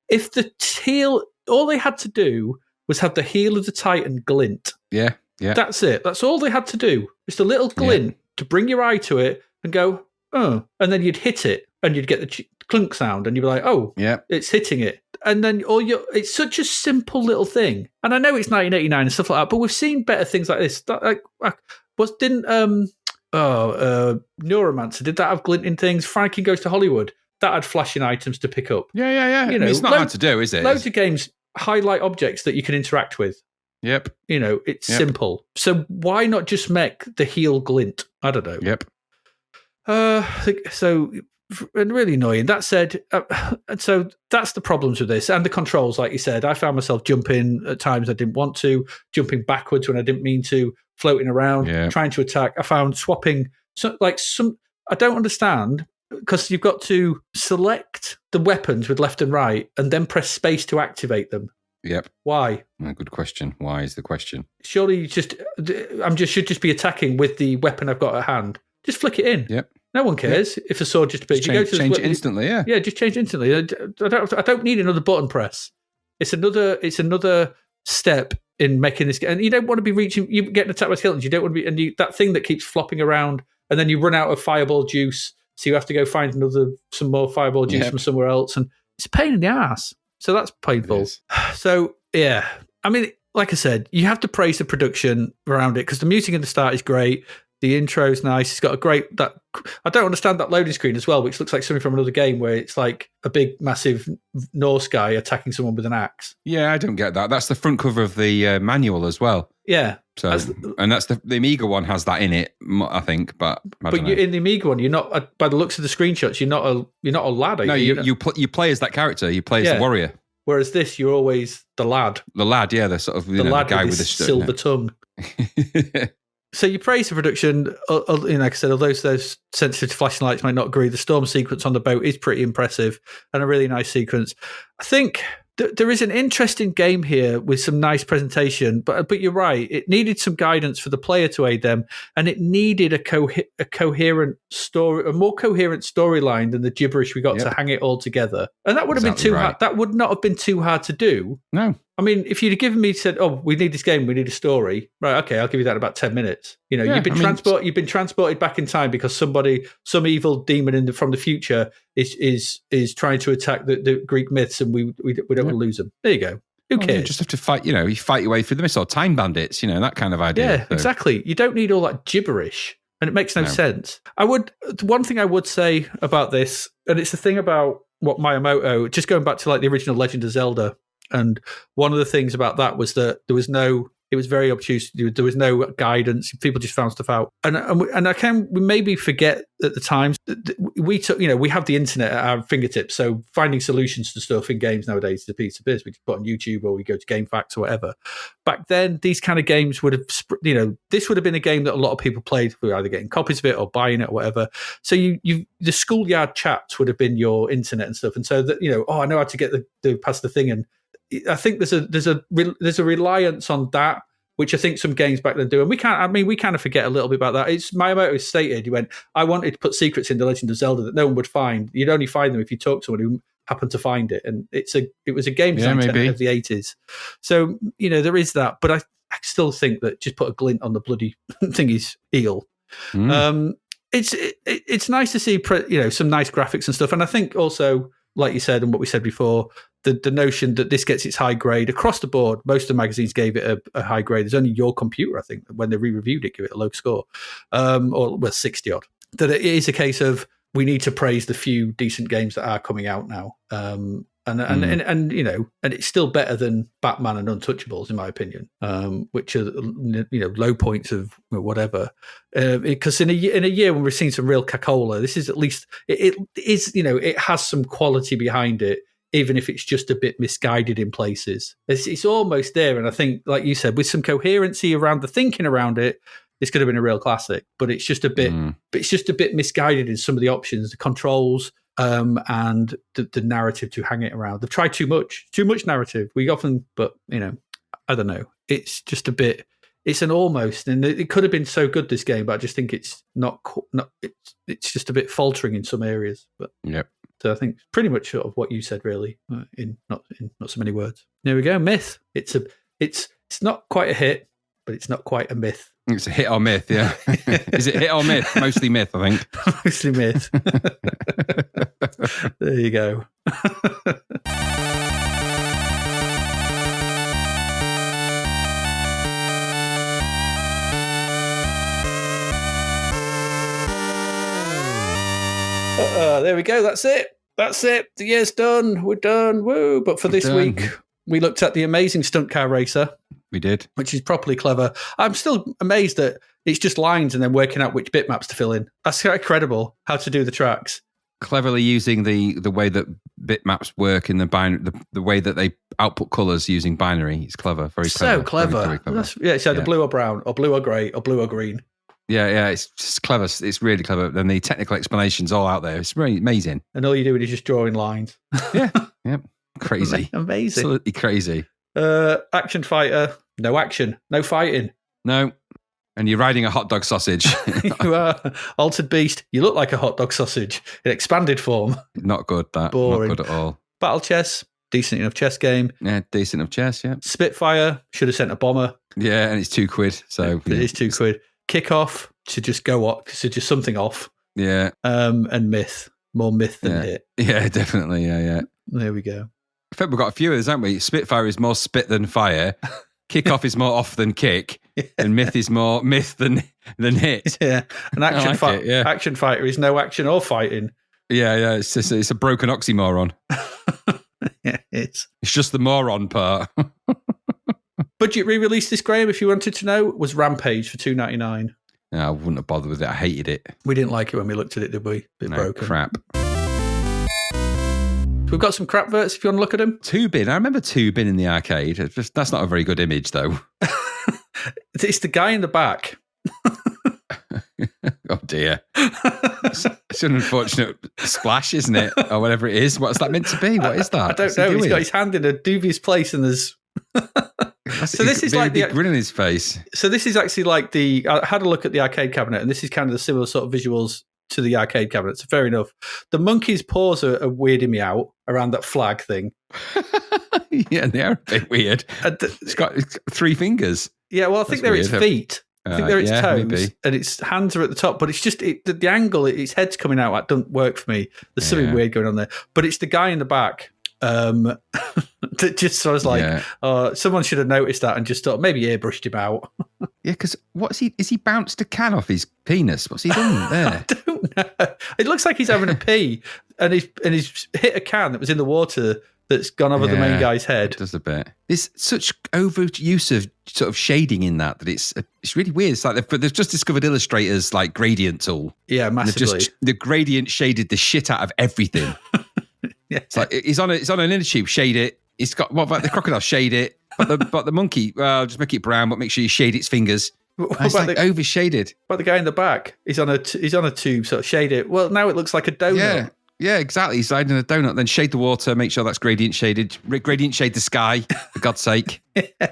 If the heel, all they had to do was have the heel of the Titan glint. Yeah. That's it. That's all they had to do. Just a little glint to bring your eye to it and go, oh, and then you'd hit it and you'd get the clunk sound and you'd be like, oh, it's hitting it. And then it's such a simple little thing. And I know it's 1989 and stuff like that, but we've seen better things like this. Neuromancer, did that have glinting things? Frankie Goes to Hollywood, that had flashing items to pick up. Yeah. You know, it's not hard to do, is it? Loads of games highlight objects that you can interact with. Yep. You know, it's simple. So why not just make the heel glint? I don't know. Yep. So really annoying. That said, so that's the problems with this and the controls. Like you said, I found myself jumping at times I didn't want to, jumping backwards when I didn't mean to, floating around, trying to attack. I found swapping. I don't understand, because you've got to select the weapons with left and right and then press space to activate them. Yep. Why? Good question. Why is the question? Surely you should just be attacking with the weapon I've got at hand. Just flick it in. Yep. No one cares if a sword just appears. Change it instantly. Yeah. Yeah, just change instantly. I don't need another button press. It's another step in making this. And you don't want to be reaching. You get attacked by skeletons. You don't want to be. That thing that keeps flopping around, and then you run out of fireball juice, so you have to go find some more fireball juice from somewhere else, and it's a pain in the ass. So that's painful. So yeah, I mean, like I said, you have to praise the production around it, because the music at the start is great. The intro's nice. It's got a great. I don't understand that loading screen as well, which looks like something from another game where it's like a big, massive Norse guy attacking someone with an axe. Yeah, I don't get that. That's the front cover of the manual as well. Yeah. So, that's the Amiga one has that in it, I think. But in the Amiga one, you're not. By the looks of the screenshots, you're not a lad. No, you play as that character. You play as the warrior. Whereas this, you're always the lad. The lad, yeah, the sort of the lad guy with the silver tongue. So you praise the production, like I said, although those sensitive to flashing lights might not agree, the storm sequence on the boat is pretty impressive and a really nice sequence. I think there is an interesting game here with some nice presentation, but you're right. It needed some guidance for the player to aid them, and it needed a coherent story, a more coherent storyline than the gibberish we got to hang it all together. And that would have been too hard. That would not have been too hard to do. No. I mean, if you'd have given me said, "Oh, we need this game, we need a story," right? Okay, I'll give you that in about 10 minutes. You know, you've been transported back in time because some evil demon from the future is trying to attack the Greek myths, and we don't want to lose them. There you go. Who cares? You just have to fight. You know, you fight your way through the mist, or time bandits. You know, that kind of idea. Yeah, exactly. You don't need all that gibberish, and it makes no sense. One thing I would say about this, and it's the thing about what Miyamoto, just going back to like the original Legend of Zelda. And one of the things about that was that it was very obtuse. There was no guidance. People just found stuff out. We maybe forget at the times we have the internet at our fingertips. So finding solutions to stuff in games nowadays is a piece of biz. We just put on YouTube or we go to GameFAQs or whatever. Back then, these kind of games would have, this would have been a game that a lot of people played through either getting copies of it or buying it or whatever. So the schoolyard chats would have been your internet and stuff. And so that, I know how to get past the thing. And I think there's a reliance on that, which I think some games back then do, and we kind of forget a little bit about that. It's Miyamoto stated, he went, "I wanted to put secrets in The Legend of Zelda that no one would find. You'd only find them if you talk to someone who happened to find it." And it was a game design tenet of the 80s. So there is that, but I still think that just put a glint on the bloody thingy's heel. It's nice to see some nice graphics and stuff, and I think also, like you said and what we said before, the notion that this gets its high grade across the board. Most of the magazines gave it a high grade. There's only Your Computer, I think, when they re-reviewed it, give it a low score, 60 odd. That it is a case of we need to praise the few decent games that are coming out now, and it's still better than Batman and Untouchables, in my opinion, which are low points of whatever. Because in a year when we've seen some real cacola, this is at least it has some quality behind it. Even if it's just a bit misguided in places, it's almost there. And I think, like you said, with some coherency around the thinking around it, this could have been a real classic. But it's just a bit, misguided in some of the options, the controls, and the narrative to hang it around. They've tried too much narrative. We often, but I don't know. It's just a bit. It's an almost, and it could have been so good, this game, but I just think it's not. It's just a bit faltering in some areas. But yep. So I think pretty much sort of what you said, really, in not so many words. There we go. Myth. It's not quite a hit, but it's not quite a myth. It's a hit or myth, yeah. Is it hit or myth? Mostly myth, I think. Mostly myth. There you go. There we go. That's it. The year's done. We're done. Woo! But for this week, we looked at the amazing Stunt Car Racer. We did. Which is properly clever. I'm still amazed that it's just lines and then working out which bitmaps to fill in. That's incredible how to do the tracks. Cleverly using the way that bitmaps work in the binary, the way that they output colours using binary. It's clever. Very clever. So clever. Very clever. So the blue or brown or blue or grey or blue or green. Yeah, it's just clever. It's really clever. And the technical explanation's all out there. It's really amazing. And all you're doing is just drawing lines. Yeah. Crazy. Amazing. Absolutely crazy. Action fighter. No action. No fighting. No. And you're riding a hot dog sausage. You are. Altered Beast. You look like a hot dog sausage in expanded form. Not good, that. Boring. Not good at all. Battle chess. Decent enough chess game. Yeah, decent enough chess, yeah. Spitfire. Should have sent a bomber. Yeah, and it's £2. So It is £2. Kickoff to just go off, to just something off. Yeah. And myth. More myth than hit. Yeah, definitely. Yeah. There we go. I think we've got a few of those, haven't we? Spitfire is more spit than fire. Kickoff is more off than kick. Yeah. And myth is more myth than hit. Yeah. An action fighter is no action or fighting. Yeah. It's a broken oxymoron. Yeah, it's just the moron part. Budget re-release this, Graham, if you wanted to know, was Rampage for $2.99. Yeah, I wouldn't have bothered with it. I hated it. We didn't like it when we looked at it, did we? Broken. Crap. We've got some crap verts if you want to look at them. Tubin. I remember Tubin in the arcade. That's not a very good image, though. It's the guy in the back. Oh, dear. It's an unfortunate splash, isn't it? Or whatever it is. What's that meant to be? What is that? I don't know. He's got his hand in a dubious place and there's... So this is like the grin on his face. So this is actually like I had a look at the arcade cabinet, and this is kind of the similar sort of visuals to the arcade cabinet. So fair enough. The monkey's paws are weirding me out around that flag thing. Yeah, they are a bit weird. It's got 3 fingers. Yeah, well, I think they're its feet. I think they're its toes, maybe. And its hands are at the top. But it's just the angle its head's coming out at doesn't work for me. There's something weird going on there. But it's the guy in the back. That just so I was like, someone should have noticed that and just thought maybe airbrushed him out. Yeah, because is he bounced a can off his penis? What's he done there? I don't know. It looks like he's having a pee and he's hit a can that was in the water that's gone over the main guy's head. It does a bit. There's such overuse of sort of shading in that it's really weird. It's like they've just discovered Illustrator's like gradient tool. Yeah, massively. The gradient shaded the shit out of everything. Yeah. It's like he's on an inner tube, shade it. It's got what about the crocodile? Shade it. But the monkey, well, just make it brown, but make sure you shade its fingers. It's like overshaded. But the guy in the back, he's on a tube, sort of shade it. Well, now it looks like a donut. Yeah, exactly. He's hiding a donut. Then shade the water, make sure that's gradient shaded. Gradient shade the sky, for God's sake. Yeah.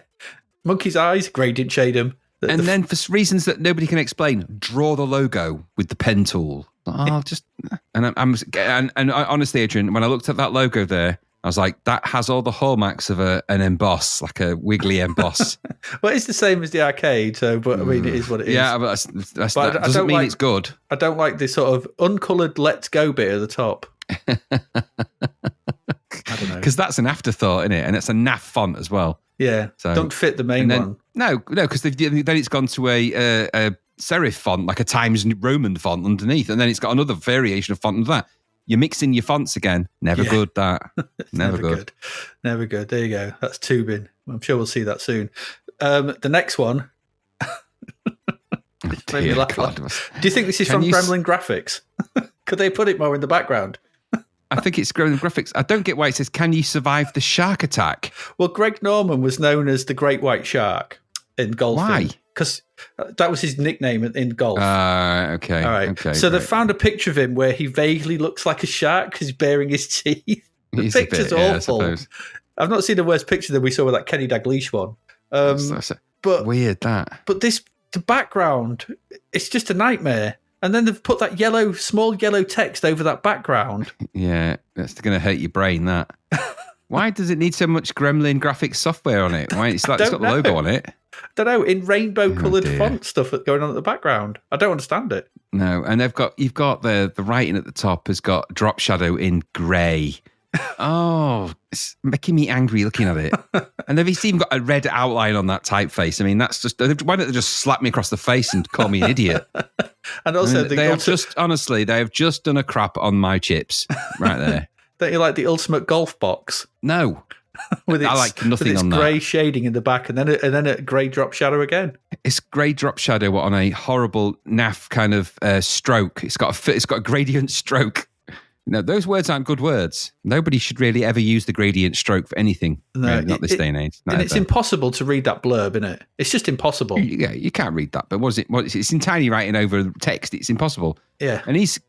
Monkey's eyes, gradient shade them. And then for reasons that nobody can explain, draw the logo with the pen tool. And honestly, Adrian, when I looked at that logo there, I was like, that has all the hallmarks of an emboss, like a wiggly emboss. Well, it's the same as the arcade, but I mean, it is what it is. Yeah, but that doesn't mean it's good. I don't like this sort of uncoloured "Let's Go" bit at the top. I don't know, because that's an afterthought, isn't it? And it's a naff font as well. Yeah, so don't fit the main one. No, because then it's gone to a serif font, like a Times Roman font underneath, and then it's got another variation of font under that. You're mixing your fonts again. Never good, that. Never good. Never good. There you go. That's tubing. I'm sure we'll see that soon. The next one. Made me laugh. Do you think this is from Gremlin Graphics? Could they put it more in the background? I think it's Gremlin Graphics. I don't get why it says, "Can you survive the shark attack?" Well, Greg Norman was known as the Great White Shark in golfing. Why? because that was his nickname in golf. Okay. All right. Okay. So they found a picture of him where he vaguely looks like a shark because he's baring his teeth. The picture's awful. I've not seen a worse picture than we saw with that Kenny Dalglish one. But weird that. But the background, it's just a nightmare. And then they've put that small yellow text over that background. Yeah, that's going to hurt your brain, that. Why does it need so much Gremlin graphics software on it? Why it's got the logo on it? I don't know, in rainbow-coloured font stuff going on at the background. I don't understand it. No, and you've got the writing at the top has got drop shadow in grey. Oh, it's making me angry looking at it. And they've even got a red outline on that typeface. I mean, that's just, why don't they just slap me across the face and call me an idiot? And also, they have just done a crap on my chips right there. Don't you like the ultimate golf box? No. I like nothing on that. Grey shading in the back and then a grey drop shadow again. It's grey drop shadow on a horrible naff kind of stroke. It's got a gradient stroke. No, those words aren't good words. Nobody should really ever use the gradient stroke for anything. No, really, not this day and age. And it's impossible to read that blurb, isn't it? It's just impossible. Yeah, you can't read that. But it's in tiny writing over text. It's impossible. Yeah. And he's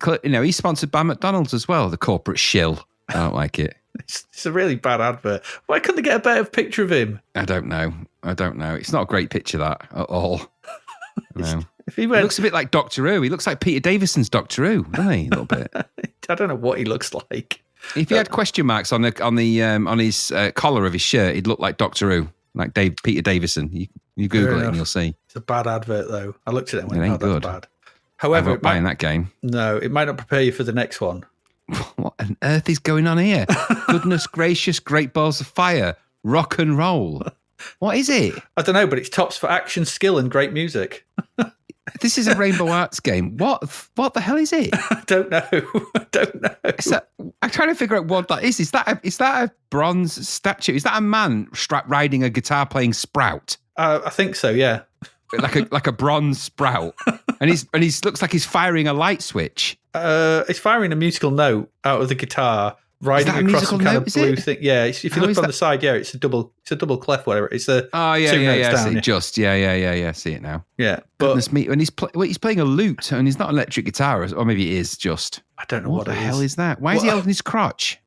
sponsored by McDonald's as well, the corporate shill. I don't like it. It's a really bad advert. Why couldn't they get a better picture of him? I don't know. It's not a great picture, that, at all. No. He looks a bit like Doctor Who. He looks like Peter Davison's Doctor Who, doesn't he? A little bit. I don't know what he looks like. If he had question marks on his collar of his shirt, he'd look like Doctor Who, like Peter Davison. You Google it and you'll see. It's a bad advert, though. I looked at it and went, it ain't good. That's bad. However, I'm not buying that game. No, it might not prepare you for the next one. What on earth is going on here? Goodness gracious, great balls of fire, rock and roll. What is it? I don't know, but it's tops for action, skill, and great music. This is a Rainbow Arts game. What the hell is it? I don't know. I'm trying to figure out what that is. Is that a bronze statue? Is that a man riding a guitar playing Sprout? I think so. Yeah. like a bronze Sprout, and he's looks like he's firing a light switch. He's firing a musical note out of the guitar, riding across some kind of blue thing. Yeah, if you look on the side, yeah, it's a double clef, whatever. It's a two notes down. See it now. Yeah, but goodness me, when he's playing a lute, and he's not an electric guitar, or maybe it is just. I don't know what the hell is that. Why is he holding his crotch?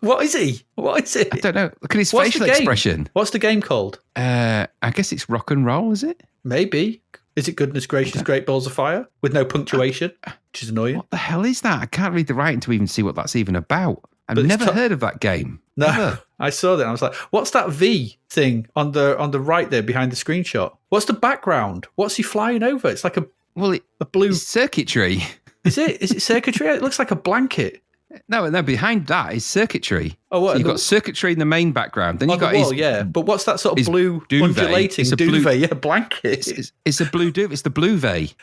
What is he? What is it? I don't know. Look at his facial expression. What's the game called? I guess it's rock and roll, is it? Maybe. Is it goodness gracious, great balls of fire with no punctuation, which is annoying? What the hell is that? I can't read the writing to even see what that's even about. I've never heard of that game. No, never. I saw that and I was like, what's that V thing on the right there behind the screenshot? What's the background? What's he flying over? It's like a blue circuitry. Is it circuitry? It looks like a blanket. No, behind that is circuitry. Oh, what? So you've got circuitry in the main background. Then you've got his yeah. But what's that sort of blue undulating duvet? Blanket. It's a blue duvet. It's the bluvet.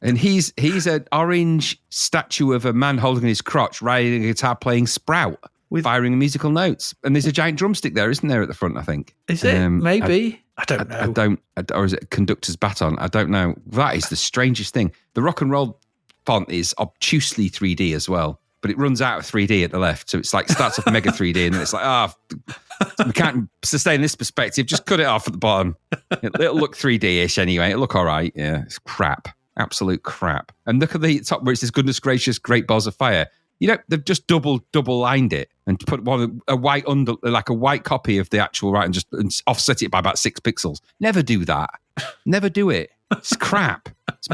And he's an orange statue of a man holding his crotch, riding a guitar, playing Sprout, firing musical notes. And there's a giant drumstick there, isn't there, at the front? I think. Is it? Maybe. I don't know. Or is it a conductor's baton? I don't know. That is the strangest thing. The rock and roll font is obtusely 3D as well, but it runs out of 3D at the left. So it's like starts off mega 3D and then it's like, we can't sustain this perspective. Just cut it off at the bottom. It'll look 3D-ish anyway. It'll look all right. Yeah, it's crap. Absolute crap. And look at the top where it says, goodness gracious, great balls of fire. They've just double lined it and put a white copy of the actual writing and offset it by about 6 pixels. Never do that. Never do it. It's crap.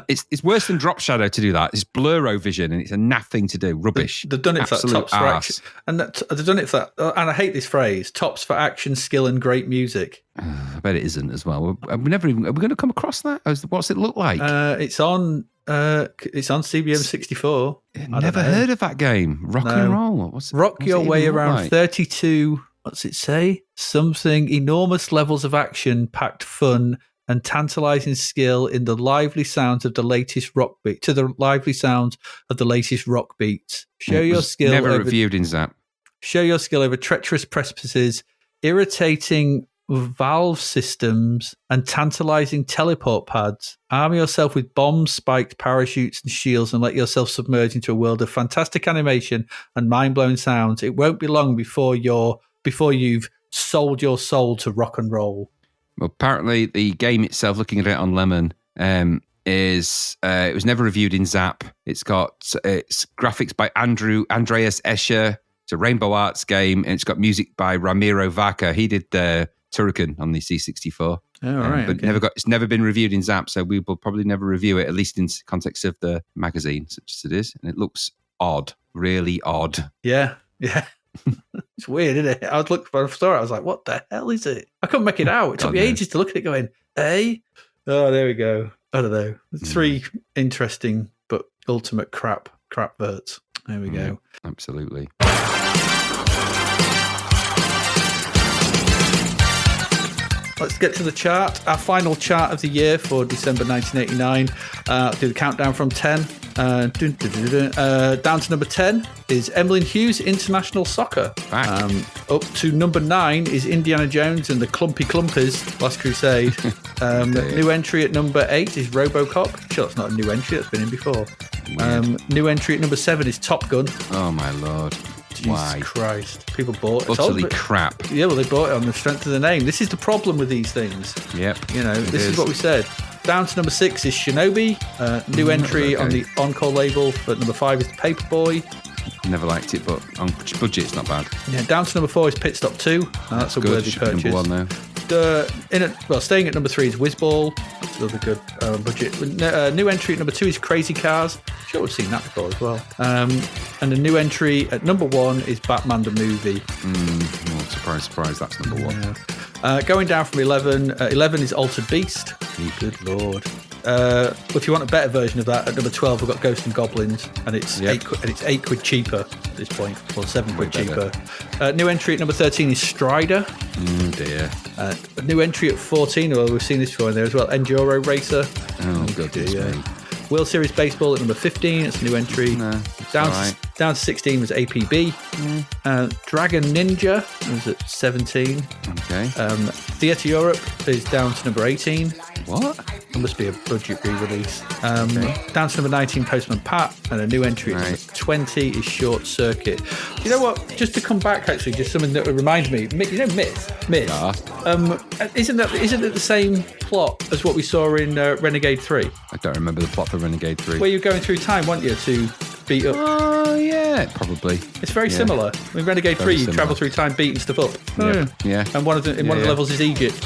It's worse than drop shadow to do that. It's blurro vision and it's a naff thing to do. Rubbish. They've done it for that tops for action. And they've done it for that. And I hate this phrase, tops for action, skill and great music. I bet it isn't as well. Are we going to come across that? What's it look like? It's on CBM 64. Never heard of that game. Rock and roll. Rock your way around 32. What's it say? Something enormous levels of action, packed fun, and tantalizing skill in the lively sounds of the latest rock beat. To the lively sounds of the latest rock beats. Show your skill. Never reviewed in Zapped. Show your skill over treacherous precipices, irritating valve systems, and tantalizing teleport pads. Arm yourself with bombs, spiked parachutes, and shields, and let yourself submerge into a world of fantastic animation and mind-blowing sounds. It won't be long before you've sold your soul to rock and roll. Well, apparently the game itself, looking at it on Lemon, is it was never reviewed in Zap. It's graphics by Andreas Escher. It's a Rainbow Arts game, and it's got music by Ramiro Vaca. He did Turrican on the C64. Oh, right. But it's never been reviewed in Zap, so we will probably never review it, at least in context of the magazine, such as it is. And it looks odd, really odd. Yeah. It's weird, isn't it? I was looking for a story. I was like, what the hell is it? I couldn't make it out. It took me ages to look at it going, hey? Oh, there we go. I don't know. 3 interesting but ultimate crap verts. There we go. Absolutely. Let's get to the chart. Our final chart of the year for December 1989. Do the countdown from 10. Down to number 10 is Emlyn Hughes, International Soccer. Up to number 9 is Indiana Jones and the Clumpy Clumpers, Last Crusade. New entry at number 8 is RoboCop. Sure, it's not a new entry. That's been in before. New entry at number 7 is Top Gun. Oh, my Lord. Jesus Christ. People bought it. Utterly crap. Yeah, well, they bought it on the strength of the name. This is the problem with these things. Yep. This is what we said. Down to number 6 is Shinobi. New entry on the Encore label. But number 5 is the Paperboy. Never liked it, but on budget, it's not bad. Yeah, down to number 4 is Pit Stop 2. That's a good. worthy purchase. Number 1 now. Staying at number 3 is Whizball. That's another good budget. New entry at number 2 is Crazy Cars. Sure, we've seen that before as well. And the new entry at number 1 is Batman the Movie. Surprise, that's number 1. Yeah. Going down from 11, 11 is Altered Beast. Good Lord. If you want a better version of that, at number 12 we've got Ghosts and Goblins, and it's £8 cheaper at this point, or £7 cheaper. New entry at number 13 is Strider. Oh dear. A new entry at 14, well, we've seen this before in there as well, Enduro Racer. Oh goodness me. World Series Baseball at number 15, it's a new entry. Down to 16 was APB. Dragon Ninja was at 17. Okay. Theatre Europe is down to number 18. What? It must be a budget re-release. Down to number 19, Postman Pat, and a new entry at number 20 is Short Circuit. You know what? Just to come back, actually, just something that reminds me. You know, Myth. Yeah. Isn't it the same plot as what we saw in Renegade 3? I don't remember the plot for Renegade 3. Where you're going through time, weren't you, to beat up? Oh, yeah, probably. It's very similar. In Renegade 3, you travel through time beating stuff up. Yeah. And one of the levels is Egypt.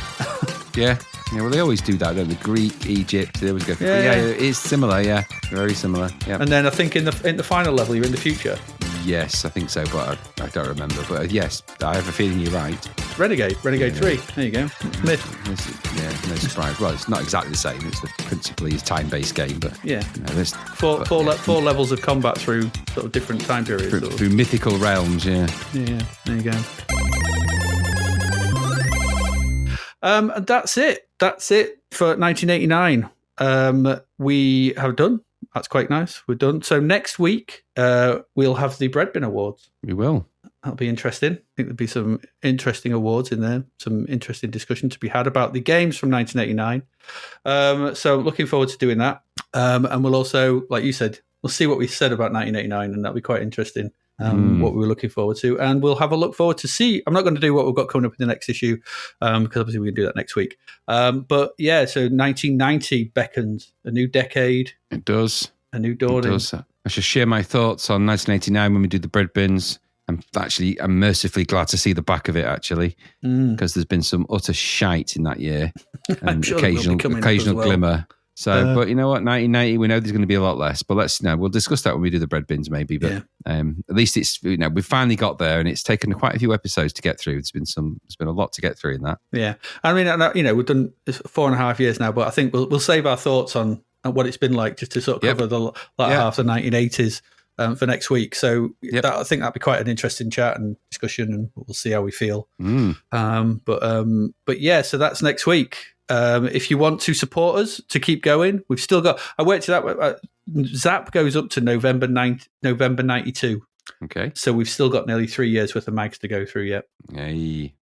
Yeah. Yeah, well, they always do that, don't they? Greek, Egypt, they always go through. Yeah, it is similar, yeah. Very similar, yeah. And then I think in the final level, you're in the future. Yes, I think so, but I don't remember. But yes, I have a feeling you're right. Renegade 3. There you go. Myth. No surprise. Well, it's not exactly the same. It's principally a time-based game, but yeah, there's four levels of combat through sort of different time periods. Through mythical realms, yeah. Yeah, there you go. And that's it. That's it for 1989. We have done. That's quite nice. We're done. So next week, we'll have the Bread Bin Awards. We will. That'll be interesting. I think there'll be some interesting awards in there, some interesting discussion to be had about the games from 1989. So looking forward to doing that. And we'll also, like you said, we'll see what we said about 1989, and that'll be quite interesting. What we were looking forward to, and we'll have a look forward to see. I'm not going to do what we've got coming up in the next issue, because obviously we can do that next week. But yeah, so 1990 beckons, a new decade. It does. A new dawning. It does. I should share my thoughts on 1989 when we do the bread bins. I'm mercifully glad to see the back of it, actually, because there's been some utter shite in that year, and sure occasional glimmer. So, but you know what? 1990, we know there's going to be a lot less. But we'll discuss that when we do the bread bins, maybe. But at least it's we've finally got there, and it's taken quite a few episodes to get through. There's been a lot to get through in that. Yeah, I mean, we've done 4.5 years now, but I think we'll save our thoughts on what it's been like, just to sort of cover the latter half of the 1980s for next week. So I think that'd be quite an interesting chat and discussion, and we'll see how we feel. But yeah, so that's next week. If you want to support us to keep going, we've still got. I worked it out. Zap goes up to November 92. Okay, so we've still got nearly 3 years worth of mags to go through yet. Hey.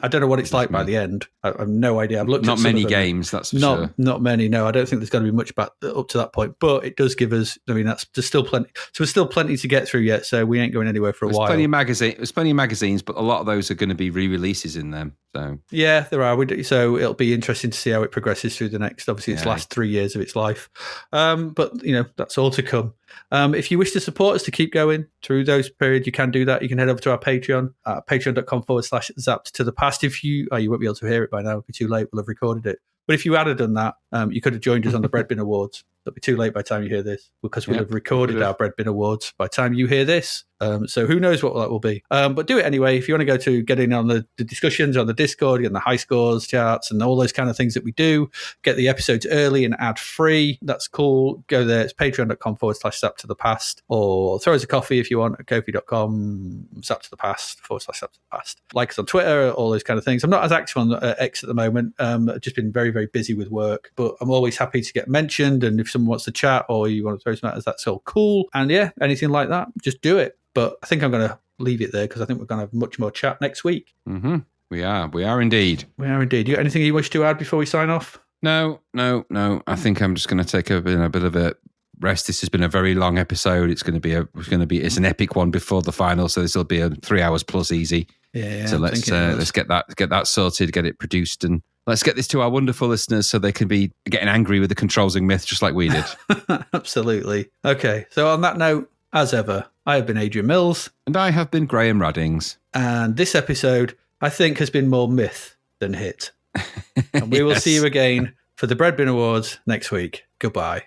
I don't know what it's like by the end. I have no idea. I've looked not at many games. That's for sure. Not many. No, I don't think there's going to be much up to that point. But it does give us. I mean, there's still plenty. So there's still plenty to get through yet. So we ain't going anywhere for a while. There's plenty of magazines, but a lot of those are going to be re-releases in them. So yeah, there are. So it'll be interesting to see how it progresses through the next, obviously, its last 3 years of its life. But, that's all to come. If you wish to support us to keep going through those periods, you can do that. You can head over to our Patreon, patreon.com/zapped to the past. You won't be able to hear it by now. It'll be too late. We'll have recorded it. But if you had done that, you could have joined us on the Bread Bin Awards. It'll be too late by the time you hear this, because we'll have recorded our Bread Bin Awards by the time you hear this. So who knows what that will be. But do it anyway. If you want to go to get in on the discussions on the Discord and the high scores charts and all those kind of things that we do, get the episodes early and ad free, that's cool. Go there. It's patreon.com/Zapped to the past, or throw us a coffee if you want at kofi.com Zapped to the past /Zapped to the past. Like us on Twitter, all those kind of things. I'm not as active on X at the moment. I've just been very, very busy with work, but I'm always happy to get mentioned. And if someone wants to chat or you want to throw some at us, that's all cool. And yeah, anything like that, just do it. But I think I'm going to leave it there because I think we're going to have much more chat next week. Mm-hmm. We are indeed. We are indeed. You got anything you wish to add before we sign off? No. I think I'm just going to take a bit of a rest. This has been a very long episode. It's an epic one before the final, so this will be a 3 hours plus easy. Yeah. So let's get that sorted, get it produced, and let's get this to our wonderful listeners so they can be getting angry with the controls and myth just like we did. Absolutely. Okay. So on that note, as ever, I have been Adrian Mills. And I have been Graham Raddings. And this episode, I think, has been more myth than hit. And we will see you again for the Bread Bin Awards next week. Goodbye.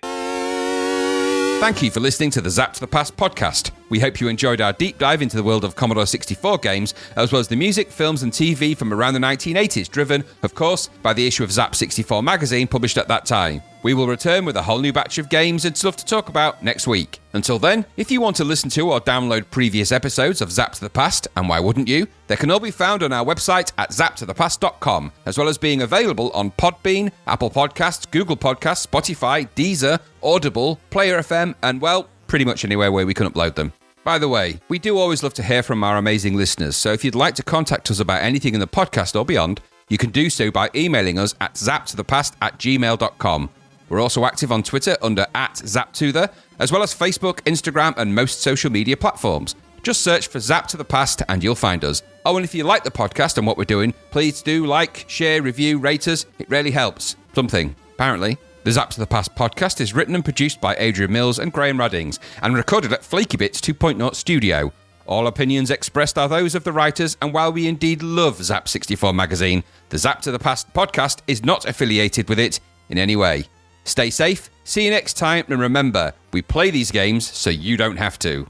Thank you for listening to the Zapped to the Past podcast. We hope you enjoyed our deep dive into the world of Commodore 64 games, as well as the music, films and TV from around the 1980s, driven, of course, by the issue of Zap 64 magazine published at that time. We will return with a whole new batch of games and stuff to talk about next week. Until then, if you want to listen to or download previous episodes of Zapped to the Past, and why wouldn't you, they can all be found on our website at zappedtothepast.com, as well as being available on Podbean, Apple Podcasts, Google Podcasts, Spotify, Deezer, Audible, Player FM, and, well, pretty much anywhere where we can upload them. By the way, we do always love to hear from our amazing listeners, so if you'd like to contact us about anything in the podcast or beyond, you can do so by emailing us at zappedtothepast@gmail.com. We're also active on Twitter under @ZapTothe, as well as Facebook, Instagram, and most social media platforms. Just search for Zapped to the Past and you'll find us. Oh, and if you like the podcast and what we're doing, please do like, share, review, rate us. It really helps. Something, apparently. The Zapped to the Past podcast is written and produced by Adrian Mills and Graham Raddings, and recorded at Flaky Bits 2.0 Studio. All opinions expressed are those of the writers, and while we indeed love Zap 64 magazine, the Zapped to the Past podcast is not affiliated with it in any way. Stay safe, see you next time, and remember, we play these games so you don't have to.